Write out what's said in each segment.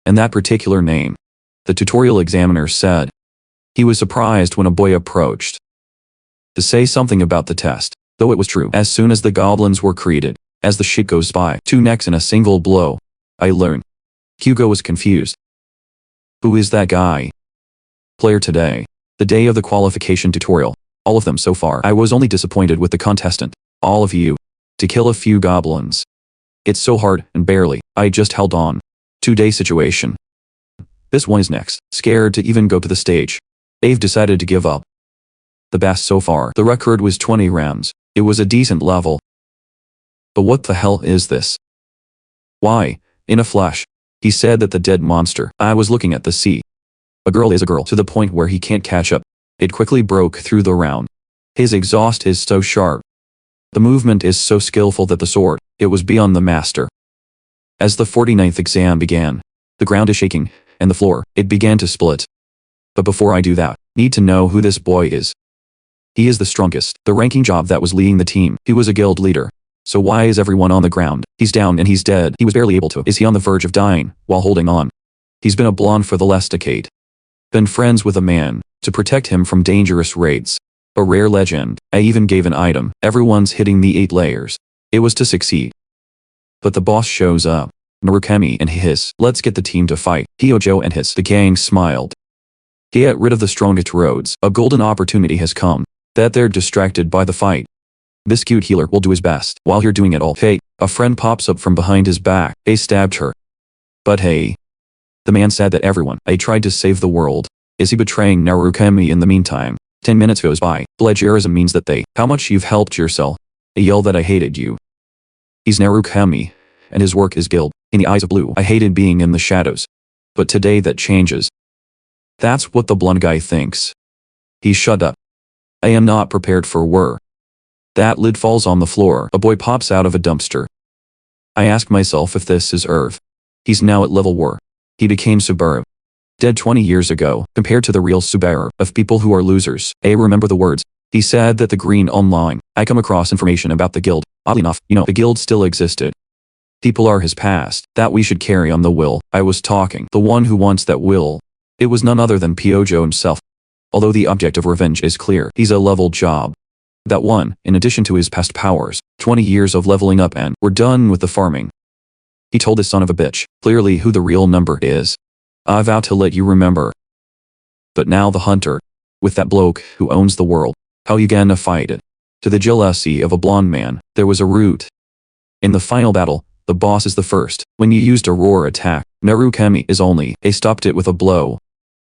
and that particular name. The tutorial examiner said. He was surprised when a boy approached to say something about the test, though it was true. As soon as the goblins were created, as the sheet goes by, 2 necks in a single blow, I learned. Hugo was confused. Who is that guy? Player today. The day of the qualification tutorial. All of them so far. I was only disappointed with the contestant. All of you. To kill a few goblins. It's so hard, and barely. I just held on. 2-day situation. This one is next. Scared to even go to the stage. They've decided to give up. The best so far. The record was 20 rounds. It was a decent level. But what the hell is this? Why? In a flash. He said that the dead monster. I was looking at the sea. A girl is a girl to the point where he can't catch up. It quickly broke through the round. His exhaust is so sharp. The movement is so skillful that the sword, it was beyond the master. As the 49th exam began, the ground is shaking, and the floor, it began to split. But before I do that, need to know who this boy is. He is the strongest, the ranking job that was leading the team. He was a guild leader. So why is everyone on the ground? He's down and he's dead. He was barely able to. Is he on the verge of dying, while holding on? He's been a blonde for the last decade. Been friends with a man, to protect him from dangerous raids. A rare legend. I even gave an item. Everyone's hitting the 8 layers. It was to succeed. But the boss shows up. Narukami and his. Let's get the team to fight. Kyozo and his. The gang smiled. Get rid of the strongest roads. A golden opportunity has come. That they're distracted by the fight. This cute healer will do his best. While you're doing it all, hey, a friend pops up from behind his back. They stabbed her. But hey. The man said that everyone. I tried to save the world. Is he betraying Narukami in the meantime? 10 minutes goes by. Plagiarism means that they. How much you've helped yourself. I yell that I hated you. He's Narukami. And his work is guild. In the eyes of blue. I hated being in the shadows. But today that changes. That's what the blonde guy thinks. He shut up. I am not prepared for war. That lid falls on the floor. A boy pops out of a dumpster. I ask myself if this is Earth. He's now at level war. He became Subaru. Dead 20 years ago, compared to the real Subaru, of people who are losers. I remember the words. He said that the green online. I come across information about the guild. Oddly enough, the guild still existed. People are his past, that we should carry on the will. I was talking. The one who wants that will. It was none other than Kyozo himself. Although the object of revenge is clear, he's a level job. That one, in addition to his past powers, 20 years of leveling up and we're done with the farming. He told this son of a bitch, clearly who the real number is. I vow to let you remember. But now the hunter, with that bloke who owns the world, how you gonna fight it? To the jealousy of a blonde man, there was a route. In the final battle, the boss is the first. When you used a roar attack, Narukami is only. They stopped it with a blow.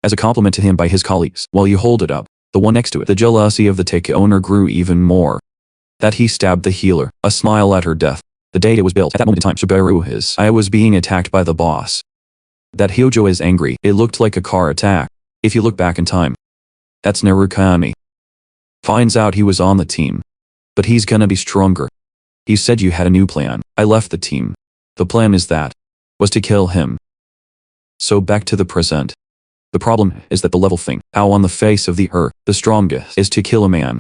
As a compliment to him by his colleagues, while you hold it up, the one next to it, the jealousy of the take owner grew even more. That he stabbed the healer, a smile at her death. The day it was built, at that moment in time, Subaru is. I was being attacked by the boss. That Kyozo is angry. It looked like a car attack. If you look back in time, that's Narukami. Finds out he was on the team. But he's gonna be stronger. He said you had a new plan. I left the team. The plan is that. Was to kill him. So back to the present. The problem is that the level thing, how on the face of the earth, the strongest is to kill a man.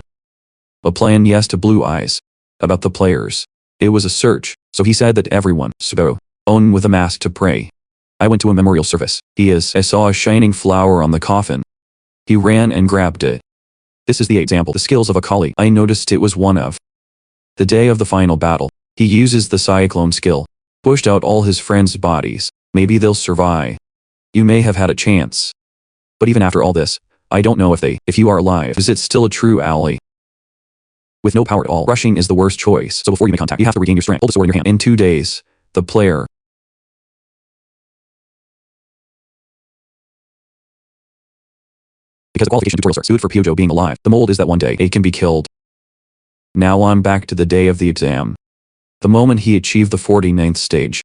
A plan, yes, to Blue Eyes. About the players. It was a search, so he said that everyone, Subaru, own with a mask to pray. I went to a memorial service. I saw a shining flower on the coffin. He ran and grabbed it. This is the example, the skills of a colleague. I noticed it was one of. The day of the final battle, he uses the cyclone skill. Pushed out all his friends' bodies. Maybe they'll survive. You may have had a chance. But even after all this, I don't know if you are alive, is it still a true ally? With no power at all, rushing is the worst choice. So before you make contact, you have to regain your strength. Hold the sword in your hand. In 2 days, the player. Because the qualification tutorials are suited for Kyozo being alive. The mold is that one day it can be killed. Now I'm back to the day of the exam. The moment he achieved the 49th stage.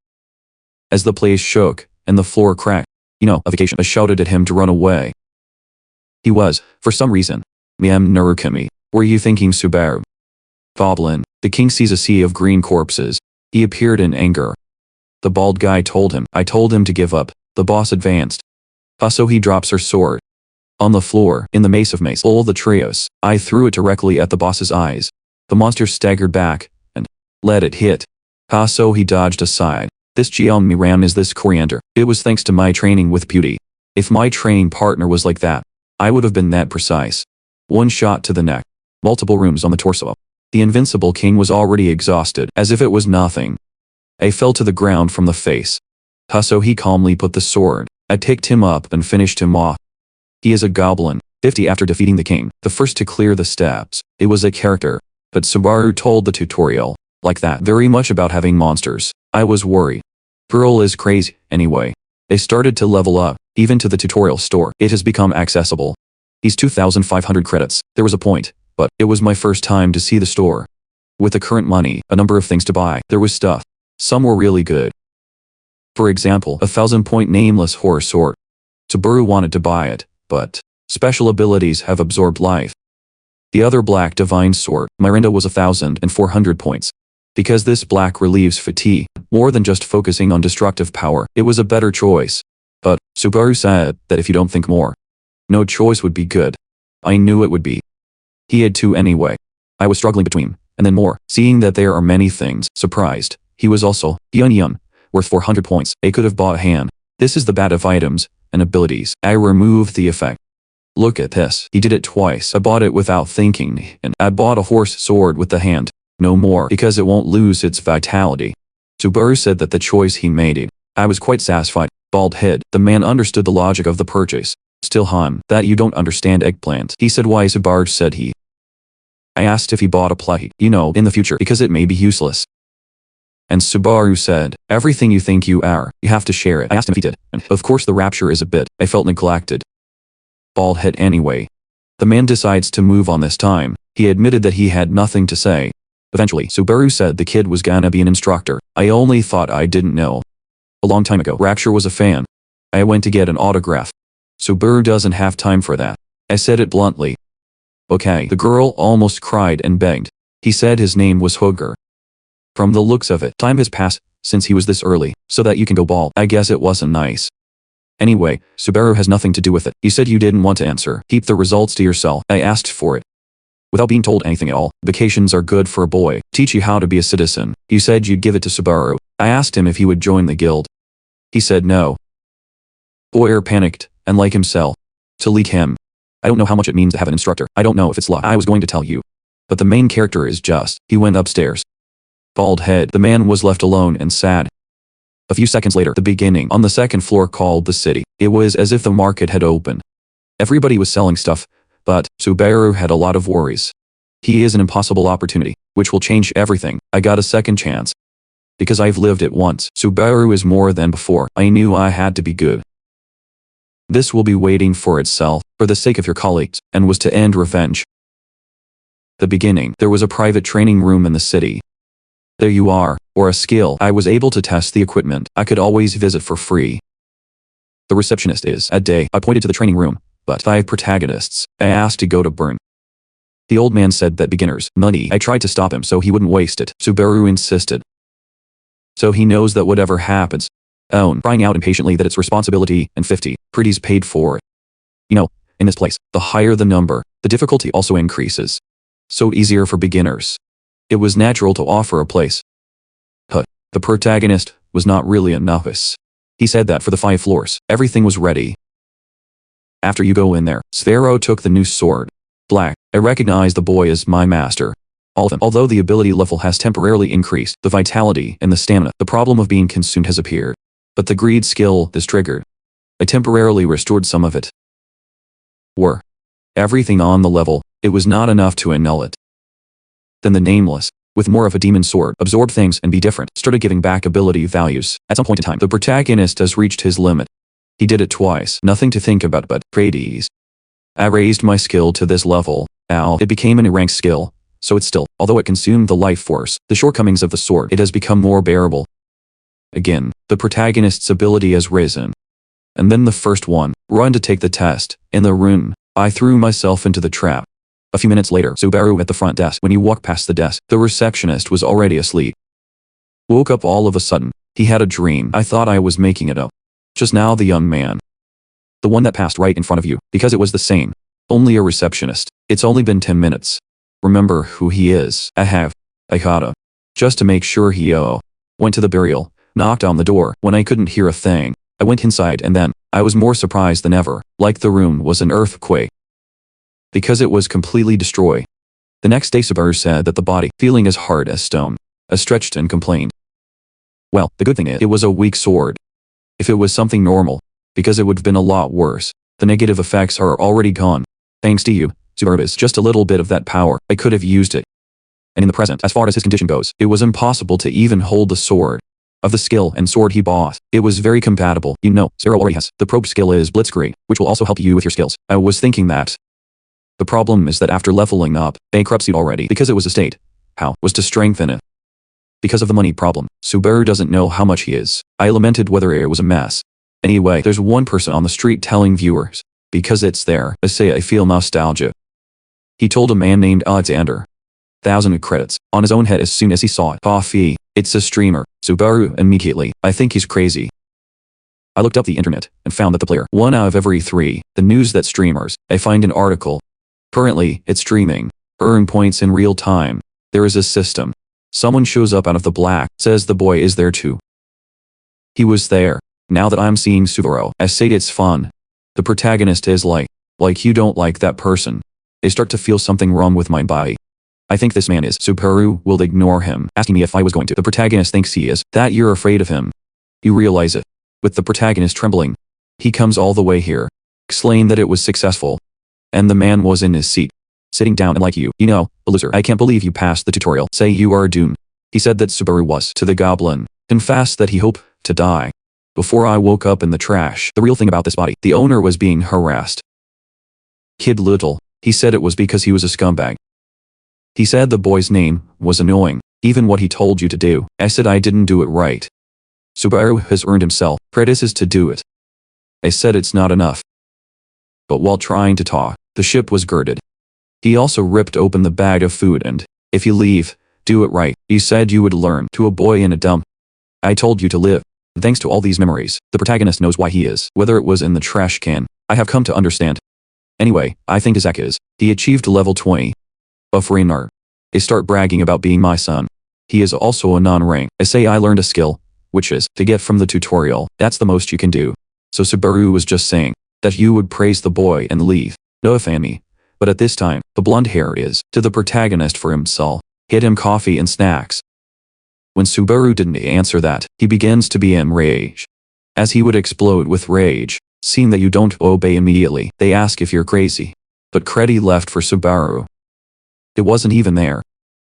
As the place shook, and the floor cracked. A vacation. I shouted at him to run away. He was, for some reason. Narukami. Were you thinking Subaru? Goblin. The king sees a sea of green corpses. He appeared in anger. The bald guy told him. I told him to give up. The boss advanced. So he drops her sword. On the floor, in the mace of mace, all the trios. I threw it directly at the boss's eyes. The monster staggered back, and let it hit. So he dodged aside. This Miran is this coriander. It was thanks to my training with beauty. If my training partner was like that, I would have been that precise. One shot to the neck. Multiple rooms on the torso. The invincible king was already exhausted, as if it was nothing. I fell to the ground from the face. So he calmly put the sword. I picked him up and finished him off. He is a goblin, 50 after defeating the king, the first to clear the steps. It was a character. But Subaru told the tutorial, like that, very much about having monsters. I was worried. Pearl is crazy, anyway. They started to level up, even to the tutorial store. It has become accessible. He's 2,500 credits. There was a point, but it was my first time to see the store. With the current money, a number of things to buy. There was stuff. Some were really good. For example, a 1,000-point nameless horror sword. Subaru wanted to buy it, but special abilities have absorbed life. The other black divine sword, Miranda, was 1,400 points. Because this black relieves fatigue, more than just focusing on destructive power, it was a better choice. But Subaru said that if you don't think more, no choice would be good. I knew it would be. He had two anyway. I was struggling between, and then more, seeing that there are many things, surprised. He was also, Yun, worth 400 points. I could have bought a hand. This is the bat of items and abilities. I removed the effect. Look at this. He did it twice. I bought it without thinking, and I bought a horse sword with the hand. No more, because it won't lose its vitality. Subaru said that the choice he made. I was quite satisfied. Bald head. The man understood the logic of the purchase. Still that you don't understand eggplant. He said why. Subaru said he. I asked if he bought a play, in the future, because it may be useless. And Subaru said, everything you think you are, you have to share it. I asked him if he did, and of course the rapture is a bit. I felt neglected. Bald head anyway. The man decides to move on this time. He admitted that he had nothing to say. Eventually, Subaru said the kid was gonna be an instructor. I only thought I didn't know. A long time ago, Rapture was a fan. I went to get an autograph. Subaru doesn't have time for that. I said it bluntly. Okay. The girl almost cried and begged. He said his name was Hooger. From the looks of it, time has passed since he was this early, so that you can go bald. I guess it wasn't nice. Anyway, Subaru has nothing to do with it. You said you didn't want to answer. Keep the results to yourself. I asked for it. Without being told anything at all, vacations are good for a boy. Teach you how to be a citizen. You said you'd give it to Subaru. I asked him if he would join the guild. He said no. Boyer panicked, and like himself. To lead him. I don't know how much it means to have an instructor. I don't know if it's luck. I was going to tell you. But the main character is just. He went upstairs. Bald head. The man was left alone and sad. A few seconds later, the beginning on the second floor called the city. It was as if the market had opened. Everybody was selling stuff, but Subaru had a lot of worries. He is an impossible opportunity, which will change everything. I got a second chance. Because I've lived it once. Subaru is more than before. I knew I had to be good. This will be waiting for itself, for the sake of your colleagues, and was to end revenge. The beginning. There was a private training room in the city. There you are, or a skill. I was able to test the equipment. I could always visit for free. The receptionist is at day. I pointed to the training room, but 5 protagonists. I asked to go to burn. The old man said that beginners, money. I tried to stop him so he wouldn't waste it. Subaru insisted. So he knows that whatever happens, crying out impatiently that it's responsibility, and 50, pretty's paid for it. In this place, the higher the number, the difficulty also increases. So easier for beginners. It was natural to offer a place. But the protagonist was not really a novice. He said that for the 5 floors, everything was ready. After you go in there, Sphero took the new sword. Black. I recognize the boy as my master. All of them. Although the ability level has temporarily increased, the vitality and the stamina, the problem of being consumed has appeared. But the greed skill is triggered. I temporarily restored some of it. Everything on the level, it was not enough to annul it. Then the nameless, with more of a demon sword, absorb things and be different, started giving back ability values. At some point in time, the protagonist has reached his limit. He did it twice, nothing to think about but praise. I raised my skill to this level. It became an ranked skill, so it's still, although it consumed the life force, the shortcomings of the sword, it has become more bearable. Again, the protagonist's ability has risen. And then the first one, run to take the test. In the room, I threw myself into the trap. A few minutes later, Subaru at the front desk. When you walk past the desk, the receptionist was already asleep. Woke up all of a sudden. He had a dream. I thought I was making it up. Just now the young man. The one that passed right in front of you, because it was the same. Only a receptionist. It's only been 10 minutes. Remember who he is. I gotta. Just to make sure he went to the burial. knocked on the door. When I couldn't hear a thing, I went inside and then, I was more surprised than ever, like the room was an earthquake. Because it was completely destroyed. The next day Subaru said that the body, feeling as hard as stone, stretched and complained. Well, the good thing is, it was a weak sword. If it was something normal, because it would have been a lot worse, the negative effects are already gone. Thanks to you, Subaru is just a little bit of that power, I could have used it. And in the present, as far as his condition goes, it was impossible to even hold the sword. Of the skill and sword he bought, it was very compatible. You know, Zero already has. The probe skill is Blitzkrieg, which will also help you with your skills. I was thinking that. The problem is that after leveling up, bankruptcy already, because it was a state. How was to strengthen it? Because of the money problem, Subaru doesn't know how much he is. I lamented whether it was a mess. Anyway, there's one person on the street telling viewers, because it's there, I say I feel nostalgia. He told a man named Alexander. 1,000 credits on his own head as soon as he saw it. Coffee, it's a streamer. Subaru immediately, I think he's crazy. I looked up the internet and found that the player, 1 out of every 3, the news that streamers, I find an article. Currently, it's streaming. Earn points in real time. There is a system. Someone shows up out of the black, says the boy is there too. He was there. Now that I'm seeing Subaru, I say it's fun. The protagonist is like you don't like that person. I start to feel something wrong with my body. I think this man is. Subaru will ignore him, asking me if I was going to. The protagonist thinks he is. That you're afraid of him. You realize it. With the protagonist trembling. He comes all the way here. Explain that it was successful. And the man was in his seat. Sitting down and like you know, a loser. I can't believe you passed the tutorial. Say you are doomed. He said that Subaru was. To the goblin. Confessed that he hoped to die. Before I woke up in the trash. The real thing about this body. The owner was being harassed. Kid Little. He said it was because he was a scumbag. He said the boy's name was annoying, even what he told you to do. I said I didn't do it right. Subaru has earned himself credits to do it. I said it's not enough. But while trying to talk, the ship was girded. He also ripped open the bag of food and, if you leave, do it right. He said you would learn. To a boy in a dump. I told you to live. Thanks to all these memories, the protagonist knows why he is. Whether it was in the trash can, I have come to understand. Anyway, I think Isaac is. He achieved level 20. Buffering art. I start bragging about being my son. He is also a non-rank. I say I learned a skill, which is to get from the tutorial. That's the most you can do. So Subaru was just saying that you would praise the boy and leave. No offend me. But at this time, the blonde hair is to the protagonist for himself. Hit him coffee and snacks. When Subaru didn't answer that, he begins to be enraged. As he would explode with rage, seeing that you don't obey immediately, they ask if you're crazy. But credit left for Subaru. It wasn't even there.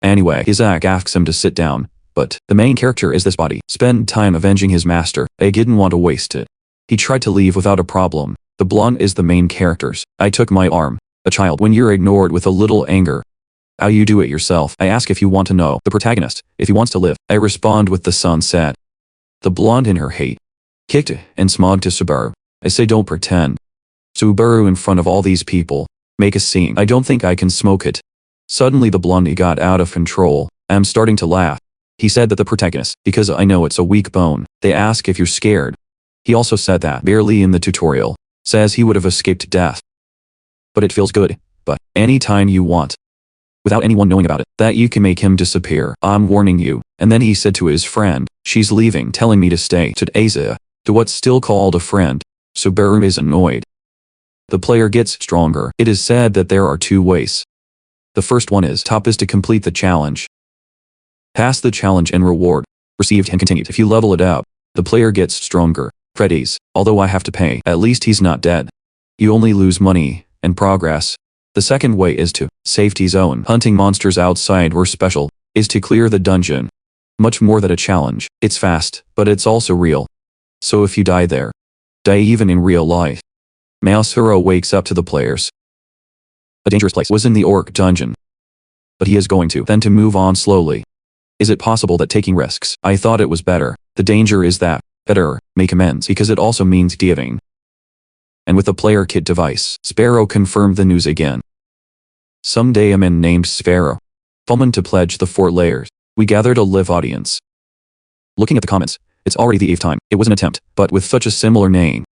Anyway, Isaac asks him to sit down, but the main character is this body. Spend time avenging his master. I didn't want to waste it. He tried to leave without a problem. The blonde is the main characters. I took my arm. A child when you're ignored with a little anger. How you do it yourself. I ask if you want to know. The protagonist, if he wants to live. I respond with the sunset. The blonde in her hate. Kicked and smog to Subaru. I say don't pretend. Subaru in front of all these people. Make a scene. I don't think I can smoke it. Suddenly the blondie got out of control. I'm starting to laugh. He said that the protagonist, because I know it's a weak bone, they ask if you're scared. He also said that barely in the tutorial. Says he would have escaped death. But it feels good. But anytime you want. Without anyone knowing about it, that you can make him disappear. I'm warning you. And then he said to his friend, she's leaving, telling me to stay. To Asa. To what's still called a friend. Subaru is annoyed. The player gets stronger. It is said that there are 2 ways. The first one is top is to complete the challenge. Pass the challenge and reward. Received and continued. If you level it up, the player gets stronger. Freddy's, although I have to pay, at least he's not dead. You only lose money and progress. The second way is to safety zone. Hunting monsters outside were special, is to clear the dungeon. Much more than a challenge. It's fast, but it's also real. So if you die there, die even in real life. Masuro wakes up to the players. A dangerous place was in the orc dungeon. But he is going to then to move on slowly. Is it possible that taking risks? I thought it was better. The danger is that better make amends because it also means giving. And with the player kit device, Sparrow confirmed the news again. Someday a man named Sparrow. Fulman to pledge the 4 layers. We gathered a live audience. Looking at the comments, it's already the 8th time. It was an attempt, but with such a similar name.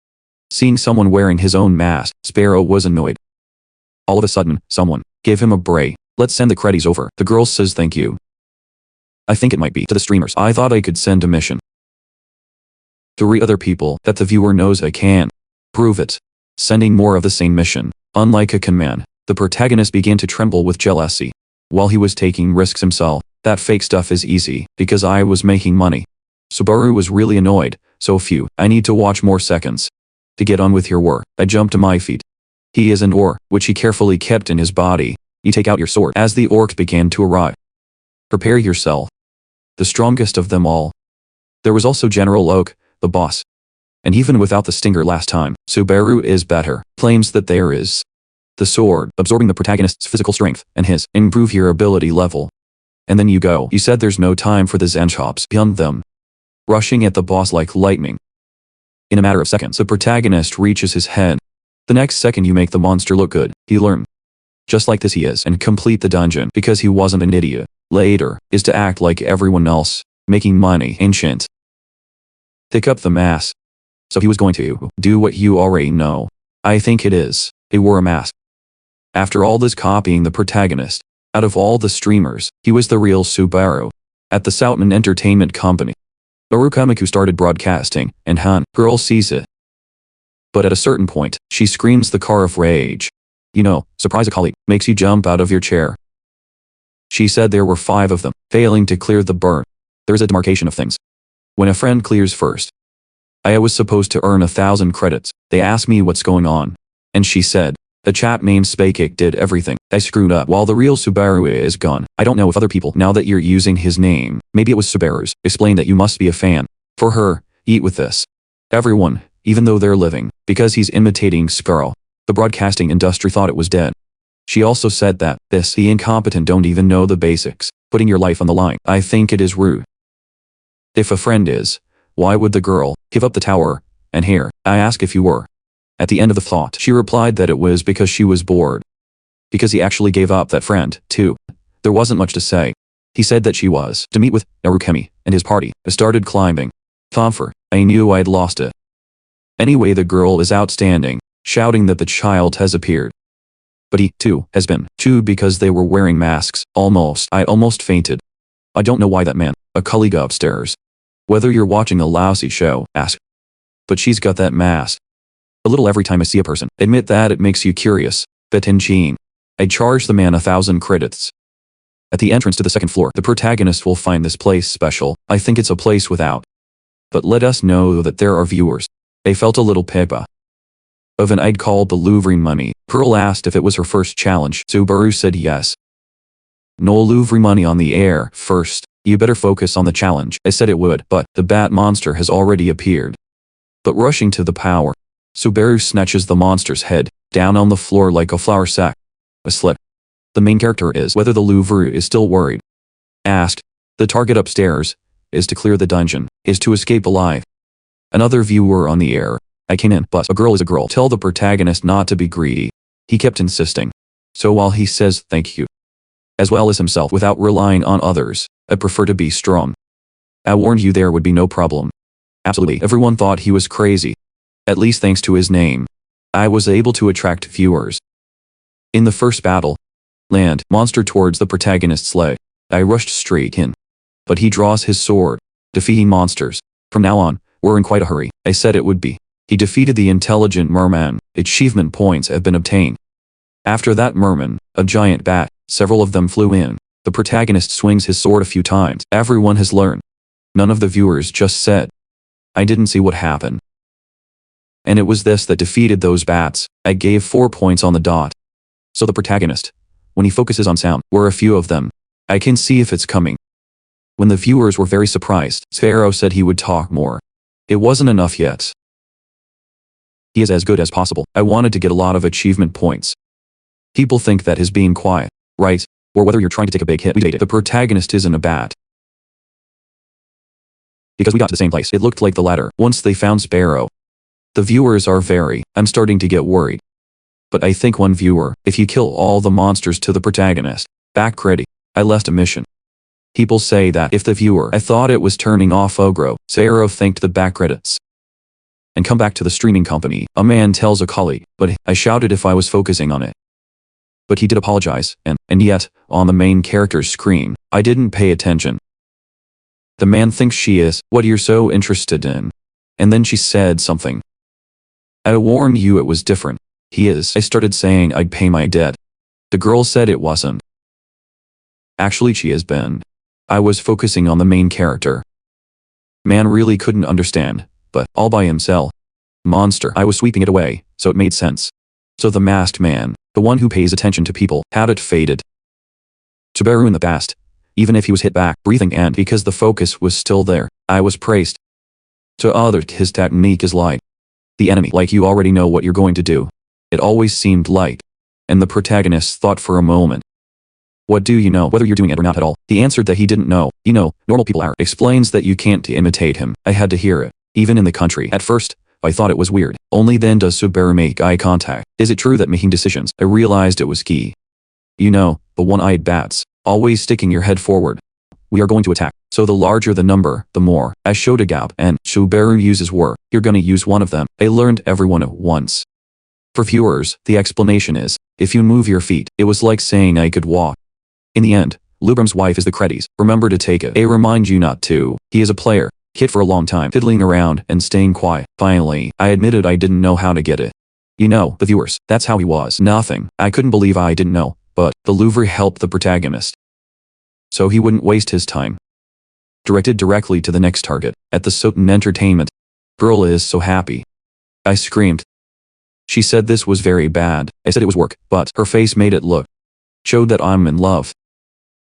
Seeing someone wearing his own mask, Sparrow was annoyed. All of a sudden, someone gave him a break. Let's send the credits over. The girl says thank you. I think it might be to the streamers. I thought I could send a mission. 3 other people that the viewer knows I can prove it. Sending more of the same mission. Unlike a command, the protagonist began to tremble with jealousy. While he was taking risks himself, that fake stuff is easy, because I was making money. Subaru was really annoyed. So few, I need to watch more seconds. To get on with your work, I jumped to my feet. He is an ore, which he carefully kept in his body. You take out your sword. As the orcs began to arrive. Prepare yourself. The strongest of them all. There was also General Oak, the boss. And even without the stinger last time, Subaru is better, claims that there is. The sword, absorbing the protagonist's physical strength, and his, improve your ability level. And then you go. You said there's no time for the Zen shops beyond them. Rushing at the boss like lightning. In a matter of seconds, the protagonist reaches his head. The next second you make the monster look good, he learned. Just like this he is, and complete the dungeon because he wasn't an idiot. Later, is to act like everyone else, making money, ancient. Pick up the mask. So he was going to do what you already know. I think it is. He wore a mask. After all this copying the protagonist, out of all the streamers, he was the real Subaru. At the Soten Entertainment company. Narukami started broadcasting, and Han, girl sees it. But at a certain point, she screams the car of rage. You know, surprise a colleague, makes you jump out of your chair. She said there were 5 of them, failing to clear the burn. There's a demarcation of things. When a friend clears first. I was supposed to earn 1,000 credits. They asked me what's going on. And she said, a chap named Spaykick did everything. I screwed up while the real Subaru is gone. I don't know if other people, now that you're using his name, maybe it was Subaru's, explain that you must be a fan. For her, eat with this. Everyone, even though they're living, because he's imitating Sparrow. The broadcasting industry thought it was dead. She also said that, the incompetent don't even know the basics, putting your life on the line. I think it is rude. If a friend is, why would the girl give up the tower? And here, I ask if you were. At the end of the thought, she replied that it was because she was bored. Because he actually gave up that friend, too. There wasn't much to say. He said that she was to meet with Narukami and his party. I started climbing. Thomfer, I knew I'd lost it. Anyway, the girl is outstanding, shouting that the child has appeared. But he, too, has been, too, because they were wearing masks. I almost fainted. I don't know why that man, a colleague upstairs. Whether you're watching a lousy show, ask. But she's got that mask. A little every time I see a person. Admit that it makes you curious. Betinjin. I charge the man 1,000 credits. At the entrance to the 2nd floor, the protagonist will find this place special. I think it's a place without. But let us know that there are viewers. They felt a little peppa. Of an I'd called the Louvre money. Pearl asked if it was her first challenge. Subaru said yes. No Louvre money on the air. First, you better focus on the challenge. I said it would, but the bat monster has already appeared. But rushing to the power. Subaru snatches the monster's head, down on the floor like a flour sack. A slip. The main character is whether the Louvre is still worried. Asked. The target upstairs is to clear the dungeon, is to escape alive. Another viewer on the air. I came in, but a girl is a girl. Tell the protagonist not to be greedy. He kept insisting. So while he says thank you, as well as himself without relying on others, I prefer to be strong. I warned you there would be no problem. Absolutely, everyone thought he was crazy. At least thanks to his name. I was able to attract viewers. In the first battle, land monster towards the protagonist's leg. I rushed straight in. But he draws his sword, defeating monsters. From now on, we're in quite a hurry. I said it would be. He defeated the intelligent merman. Achievement points have been obtained. After that merman, a giant bat, several of them flew in. The protagonist swings his sword a few times. Everyone has learned. None of the viewers just said. I didn't see what happened. And it was this that defeated those bats. I gave 4 points on the dot. So the protagonist, when he focuses on sound, were a few of them. I can see if it's coming. When the viewers were very surprised, Sparrow said he would talk more. It wasn't enough yet. He is as good as possible. I wanted to get a lot of achievement points. People think that is being quiet, right? Or whether you're trying to take a big hit. The protagonist isn't a bat. Because we got to the same place. It looked like the latter. Once they found Sparrow. The viewers are I'm starting to get worried. But I think one viewer, if you kill all the monsters to the protagonist, back credit, I left a mission. People say that if the viewer, I thought it was turning off Ogro, Sparrow thanked the back credits. And come back to the streaming company, a man tells a colleague, but I shouted if I was focusing on it. But he did apologize, and yet, on the main character's screen, I didn't pay attention. The man thinks she is, what you're so interested in. And then she said something. I warned you it was different. He is. I started saying I'd pay my debt. The girl said it wasn't. Actually she has been. I was focusing on the main character. Man really couldn't understand, but all by himself. Monster. I was sweeping it away, so it made sense. So the masked man, the one who pays attention to people, had it faded. Subaru in the past, even if he was hit back, breathing and because the focus was still there, I was praised. To others his technique is light. The enemy, like you already know what you're going to do. It always seemed light. And the protagonist thought for a moment. What do you know, whether you're doing it or not at all? He answered that he didn't know. You know, normal people are. Explains that you can't imitate him. I had to hear it. Even in the country. At first, I thought it was weird. Only then does Subaru make eye contact. Is it true that making decisions? I realized it was key. You know, the one-eyed bats. Always sticking your head forward. We are going to attack. So the larger the number, the more. I showed a gap and Subaru uses were. You're gonna use one of them. I learned everyone at once. For viewers, the explanation is, if you move your feet, it was like saying I could walk. In the end, Lubram's wife is the credits. Remember to take it. I remind you not to. He is a player. Kid for a long time, fiddling around and staying quiet. Finally, I admitted I didn't know how to get it. You know, the viewers, that's how he was. Nothing. I couldn't believe I didn't know, but the Louvre helped the protagonist. So he wouldn't waste his time. Directed directly to the next target, at the Soten Entertainment. Girl is so happy. I screamed. She said this was very bad. I said it was work, but her face made it look. Showed that I'm in love.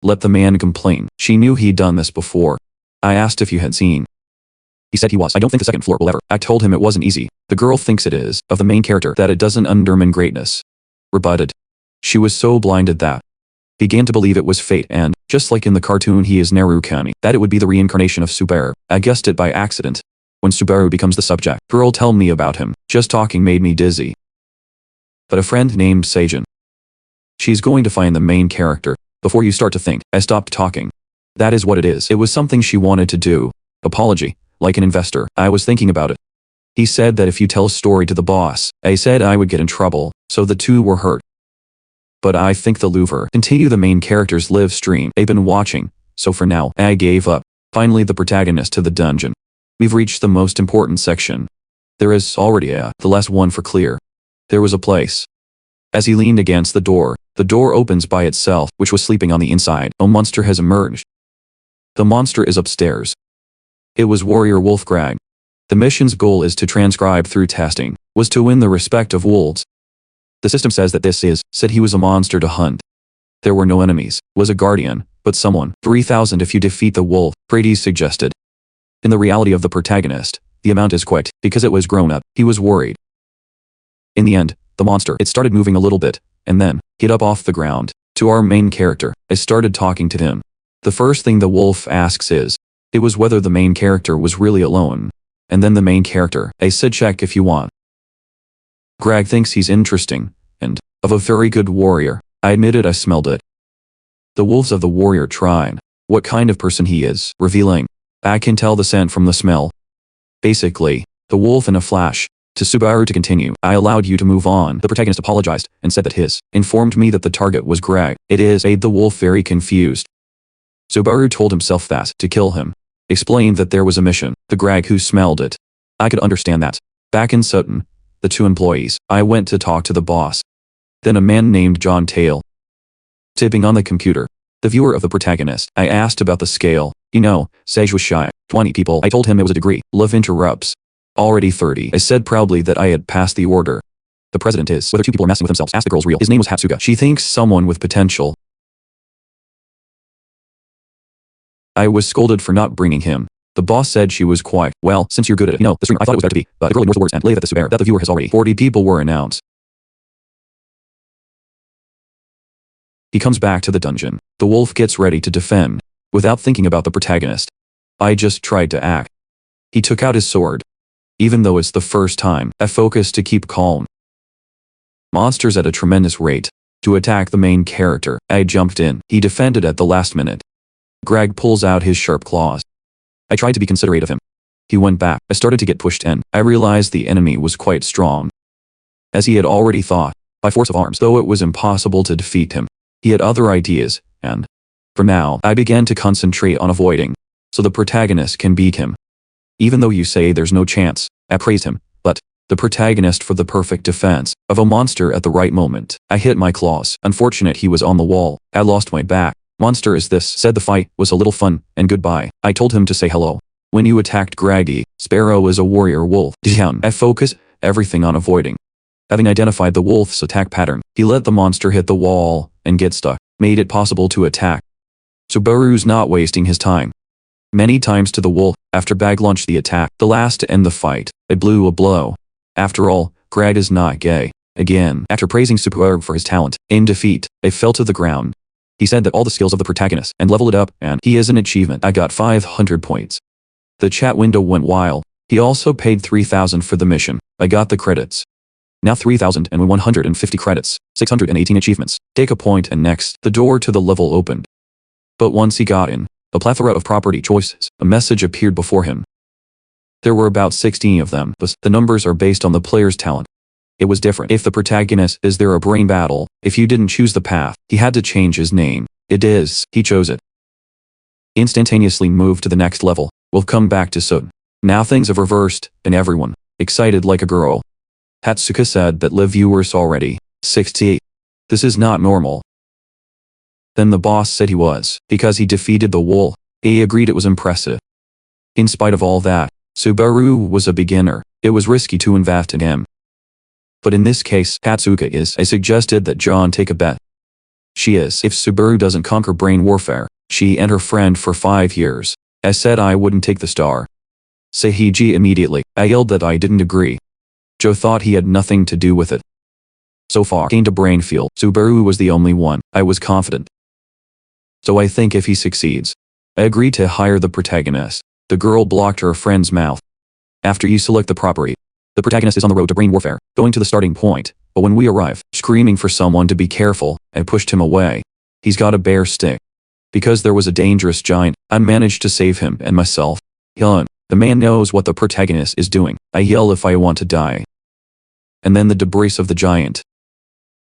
Let the man complain. She knew he'd done this before. I asked if you had seen. He said he was. I don't think the second floor will ever. I told him it wasn't easy. The girl thinks it is, of the main character, that it doesn't undermine greatness. Rebutted. She was so blinded that. Began to believe it was fate and, just like in the cartoon he is Narukami, that it would be the reincarnation of Subaru. I guessed it by accident. When Subaru becomes the subject, girl tell me about him. Just talking made me dizzy. But a friend named Seijin. She's going to find the main character. Before you start to think, I stopped talking. That is what it is. It was something she wanted to do. Apology. Like an investor, I was thinking about it. He said that if you tell a story to the boss, I said I would get in trouble, so the two were hurt. But I think the Louvre continue the main character's live stream. They've been watching, so for now, I gave up. Finally the protagonist to the dungeon. We've reached the most important section. There is already the last one for clear. There was a place. As he leaned against the door opens by itself, which was sleeping on the inside. A monster has emerged. The monster is upstairs. It was Warrior Wolf Greg. The mission's goal is to transcribe through testing, was to win the respect of wolves. The system says that said he was a monster to hunt. There were no enemies, was a guardian, but someone. 3,000 if you defeat the wolf, Brady suggested. In the reality of the protagonist, the amount is quite, because it was grown up, he was worried. In the end, the monster, it started moving a little bit, and then, hit up off the ground. To our main character, I started talking to him. The first thing the wolf asks is, it was whether the main character was really alone. And then the main character, I said check if you want. Greg thinks he's interesting, and, of a very good warrior. I admitted I smelled it. The wolves of the warrior tribe. What kind of person he is, revealing. I can tell the scent from the smell. Basically, the wolf in a flash. To Subaru to continue, I allowed you to move on. The protagonist apologized, and said that his, informed me that the target was Greg. It is, made the wolf very confused. Subaru told himself that, to kill him. Explained that there was a mission, the Greg who smelled it. I could understand that. Back in Soten, the two employees, I went to talk to the boss. Then a man named John Tail. Tipping on the computer. The viewer of the protagonist, I asked about the scale. You know, Sage was shy. 20 people. I told him it was a degree. Love interrupts. Already 30. I said proudly that I had passed the order. The president is, whether two people are messing with themselves, ask the girl's real. His name was Hatsuka. She thinks someone with potential. I was scolded for not bringing him. The boss said she was quiet. Well, since you're good at it, you know, the string, I thought it was better to be, but the girl ignores the words and lay that the Subaru, that the viewer has already. 40 people were announced. He comes back to the dungeon. The wolf gets ready to defend, without thinking about the protagonist. I just tried to act. He took out his sword. Even though it's the first time, I focused to keep calm. Monsters at a tremendous rate. To attack the main character, I jumped in. He defended at the last minute. Greg pulls out his sharp claws. I tried to be considerate of him. He went back. I started to get pushed in. I realized the enemy was quite strong. As he had already thought, by force of arms, though it was impossible to defeat him. He had other ideas, and, for now, I began to concentrate on avoiding, so the protagonist can beat him. Even though you say there's no chance, I praised him. But the protagonist for the perfect defense of a monster at the right moment. I hit my claws. Unfortunate he was on the wall. I lost my back. Monster is this, said the fight was a little fun, and goodbye. I told him to say hello. When you attacked Graggy, Sparrow is a warrior wolf. I focus everything on avoiding. Having identified the wolf's attack pattern, he let the monster hit the wall and get stuck, made it possible to attack. Subaru's not wasting his time. Many times to the wolf, after Bag launched the attack, the last to end the fight, it blew a blow. After all, Greg is not gay. Again, after praising Subaru for his talent, in defeat, it fell to the ground. He said that all the skills of the protagonist and level it up, and he is an achievement. I got 500 points. The chat window went wild. He also paid 3,000 for the mission. I got the credits. Now 3,150 credits, 618 achievements. Take a point and next, the door to the level opened. But once he got in, a plethora of property choices, a message appeared before him. There were about 16 of them, but the numbers are based on the player's talent. It was different. If the protagonist is there a brain battle, if you didn't choose the path, he had to change his name. It is, he chose it. Instantaneously moved to the next level. We'll come back to Soten. Now things have reversed, and everyone, excited like a girl. Hatsuka said that live viewers already, 68. This is not normal. Then the boss said he was, because he defeated the wolf. He agreed it was impressive. In spite of all that, Subaru was a beginner. It was risky to invest in him. But in this case, Hatsuka is. I suggested that John take a bet. She is. If Subaru doesn't conquer brain warfare, she and her friend for 5 years. I said I wouldn't take the star. Seihiji immediately. I yelled that I didn't agree. Joe thought he had nothing to do with it. So far, gained a brain field. Subaru was the only one. I was confident. So I think if he succeeds, I agreed to hire the protagonist. The girl blocked her friend's mouth. After you select the property, the protagonist is on the road to brain warfare, going to the starting point. But when we arrive, screaming for someone to be careful, I pushed him away. He's got a bare stick. Because there was a dangerous giant, I managed to save him and myself. The man knows what the protagonist is doing. I yell if I want to die. And then the debris of the giant.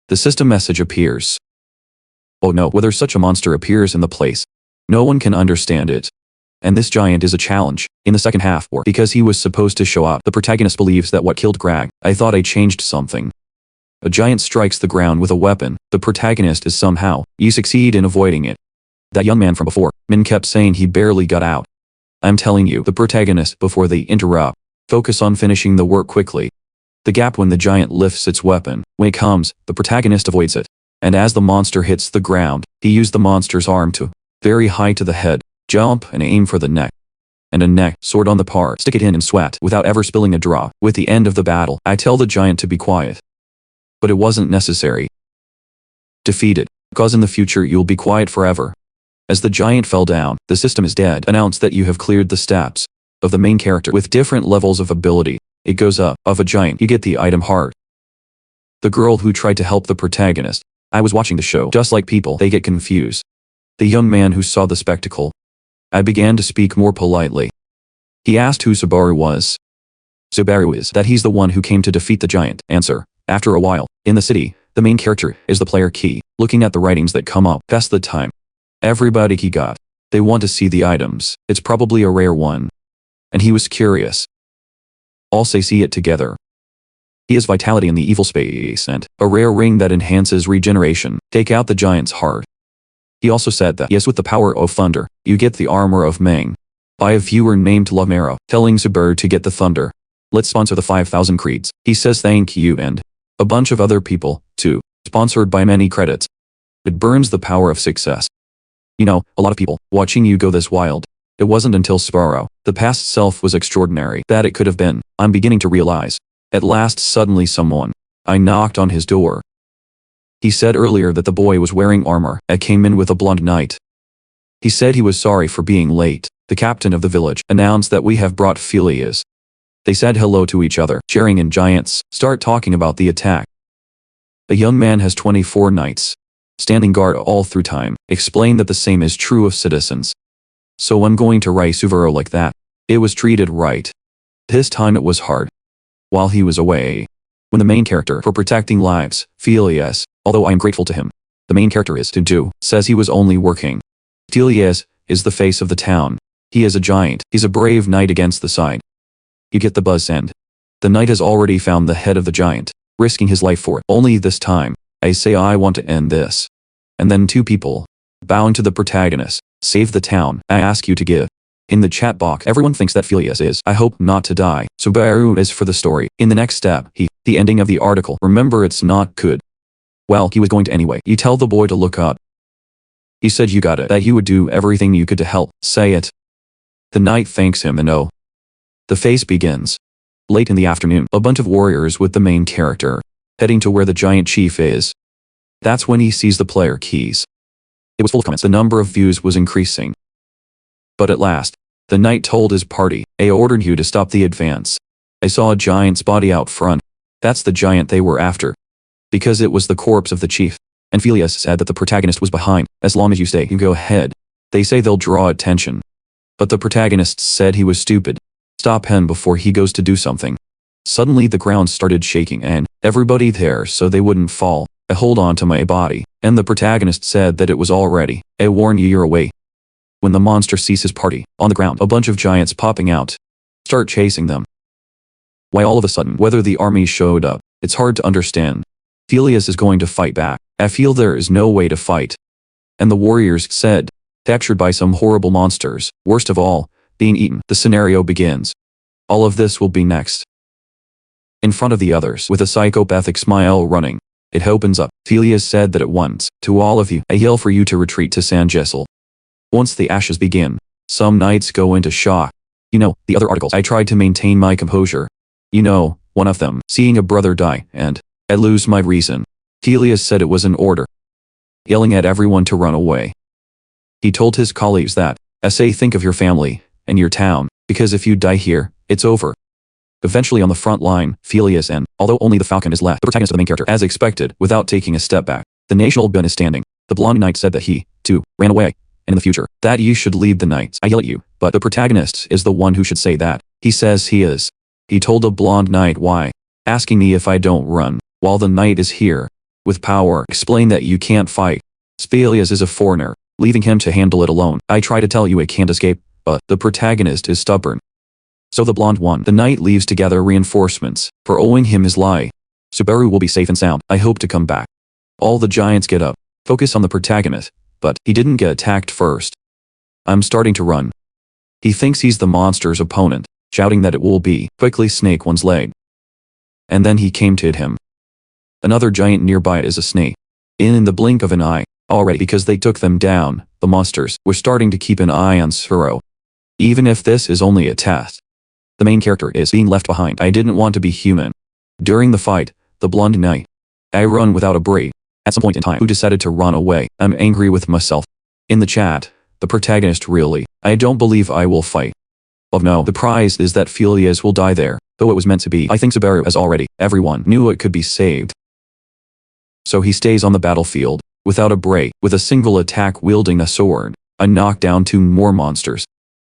The system message appears. Oh no, whether such a monster appears in the place. No one can understand it. And this giant is a challenge. In the second half, or because he was supposed to show up, the protagonist believes that what killed Greg. I thought I changed something. A giant strikes the ground with a weapon. The protagonist is somehow, you succeed in avoiding it. That young man from before, Min kept saying he barely got out. I'm telling you, the protagonist, before they interrupt, focus on finishing the work quickly. The gap when the giant lifts its weapon, when it comes, the protagonist avoids it. And as the monster hits the ground, he used the monster's arm to, very high to the head, jump and aim for the neck. And a neck, sword on the part, stick it in and sweat, without ever spilling a drop. With the end of the battle, I tell the giant to be quiet. But it wasn't necessary. Defeated, because in the future you'll be quiet forever. As the giant fell down, the system is dead. Announce that you have cleared the steps of the main character with different levels of ability. It goes up, of a giant, you get the item heart. The girl who tried to help the protagonist. I was watching the show, just like people, they get confused. The young man who saw the spectacle. I began to speak more politely. He asked who Subaru was. Subaru is that he's the one who came to defeat the giant. Answer. After a while, in the city, the main character is the player key. Looking at the writings that come up, pass the time. Everybody he got. They want to see the items. It's probably a rare one. And he was curious. All say see it together. He has vitality in the evil space and a rare ring that enhances regeneration. Take out the giant's heart. He also said that yes, with the power of thunder, you get the armor of Meng. By a viewer named Lovemaro, telling Subaru to get the thunder. Let's sponsor the 5,000 creeds. He says thank you and a bunch of other people, too. Sponsored by many credits. It burns the power of success. You know, a lot of people, watching you go this wild. It wasn't until Sparrow, the past self was extraordinary, that it could have been. I'm beginning to realize. At last suddenly someone. I knocked on his door. He said earlier that the boy was wearing armor. I came in with a blonde knight. He said he was sorry for being late. The captain of the village announced that we have brought Philias. They said hello to each other, sharing in giants, start talking about the attack. A young man has 24 knights. Standing guard all through time, explain that the same is true of citizens. So I'm going to write Subaru like that. It was treated right. This time it was hard. While he was away. When the main character for protecting lives, Philias, although I am grateful to him, the main character is to do, says he was only working. Philias is the face of the town. He is a giant. He's a brave knight against the side. You get the buzz and the knight has already found the head of the giant, risking his life for it. Only this time, I say I want to end this. And then two people, bowing to the protagonist, save the town. I ask you to give. In the chat box, everyone thinks that Phileas is, I hope not to die. Subaru is for the story. In the next step, the ending of the article. Remember, it's not good. Well, he was going to anyway. You tell the boy to look up. He said you got it, that you would do everything you could to help. Say it. The knight thanks him and oh. The face begins. Late in the afternoon, a bunch of warriors with the main character, heading to where the giant chief is. That's when he sees the player keys. It was full of comments. The number of views was increasing. But at last, the knight told his party, I ordered you to stop the advance. I saw a giant's body out front. That's the giant they were after. Because it was the corpse of the chief. And Phileas said that the protagonist was behind. As long as you stay, you go ahead. They say they'll draw attention. But the protagonist said he was stupid. Stop him before he goes to do something. Suddenly the ground started shaking and everybody there so they wouldn't fall. I hold on to my body. And the protagonist said that it was all ready. I warn you, you're away. When the monster sees his party, on the ground, a bunch of giants popping out, start chasing them. Why all of a sudden, whether the army showed up, it's hard to understand. Phileas is going to fight back. I feel there is no way to fight. And the warriors said, captured by some horrible monsters, worst of all, being eaten. The scenario begins. All of this will be next. In front of the others, with a psychopathic smile running, it opens up. Phileas said that at once, to all of you, I yell for you to retreat to San Jessel. Once the ashes begin, some knights go into shock. You know, the other articles, I tried to maintain my composure. You know, one of them, seeing a brother die, and I lose my reason. Phileas said it was an order, yelling at everyone to run away. He told his colleagues that, say think of your family, and your town, because if you die here, it's over. Eventually on the front line, Phileas and, although only the Falcon is left, the protagonist of the main character, as expected, without taking a step back. The national gun is standing. The blonde knight said that he, too, ran away. And in the future, that you should lead the knights. I yell at you, but the protagonist is the one who should say that. He says he is. He told the blonde knight why, asking me if I don't run, while the knight is here, with power, explain that you can't fight. Phileas is a foreigner, leaving him to handle it alone. I try to tell you it can't escape, but the protagonist is stubborn. So the blonde one, the knight leaves to gather reinforcements, for owing him his lie. Subaru will be safe and sound. I hope to come back. All the giants get up, focus on the protagonist, but he didn't get attacked first. I'm starting to run. He thinks he's the monster's opponent, shouting that it will be, quickly snake one's leg. And then he came to hit him. Another giant nearby is a snake. In the blink of an eye, already because they took them down, the monsters were starting to keep an eye on Subaru. Even if this is only a test. The main character is being left behind. I didn't want to be human. During the fight, the blonde knight. I run without a break. At some point in time, who decided to run away. I'm angry with myself. In the chat, the protagonist really, I don't believe I will fight. Oh no, the prize is that Phileas will die there, though it was meant to be. I think Subaru has already, everyone knew it could be saved. So he stays on the battlefield, without a break, with a single attack wielding a sword. I knock down 2 more monsters.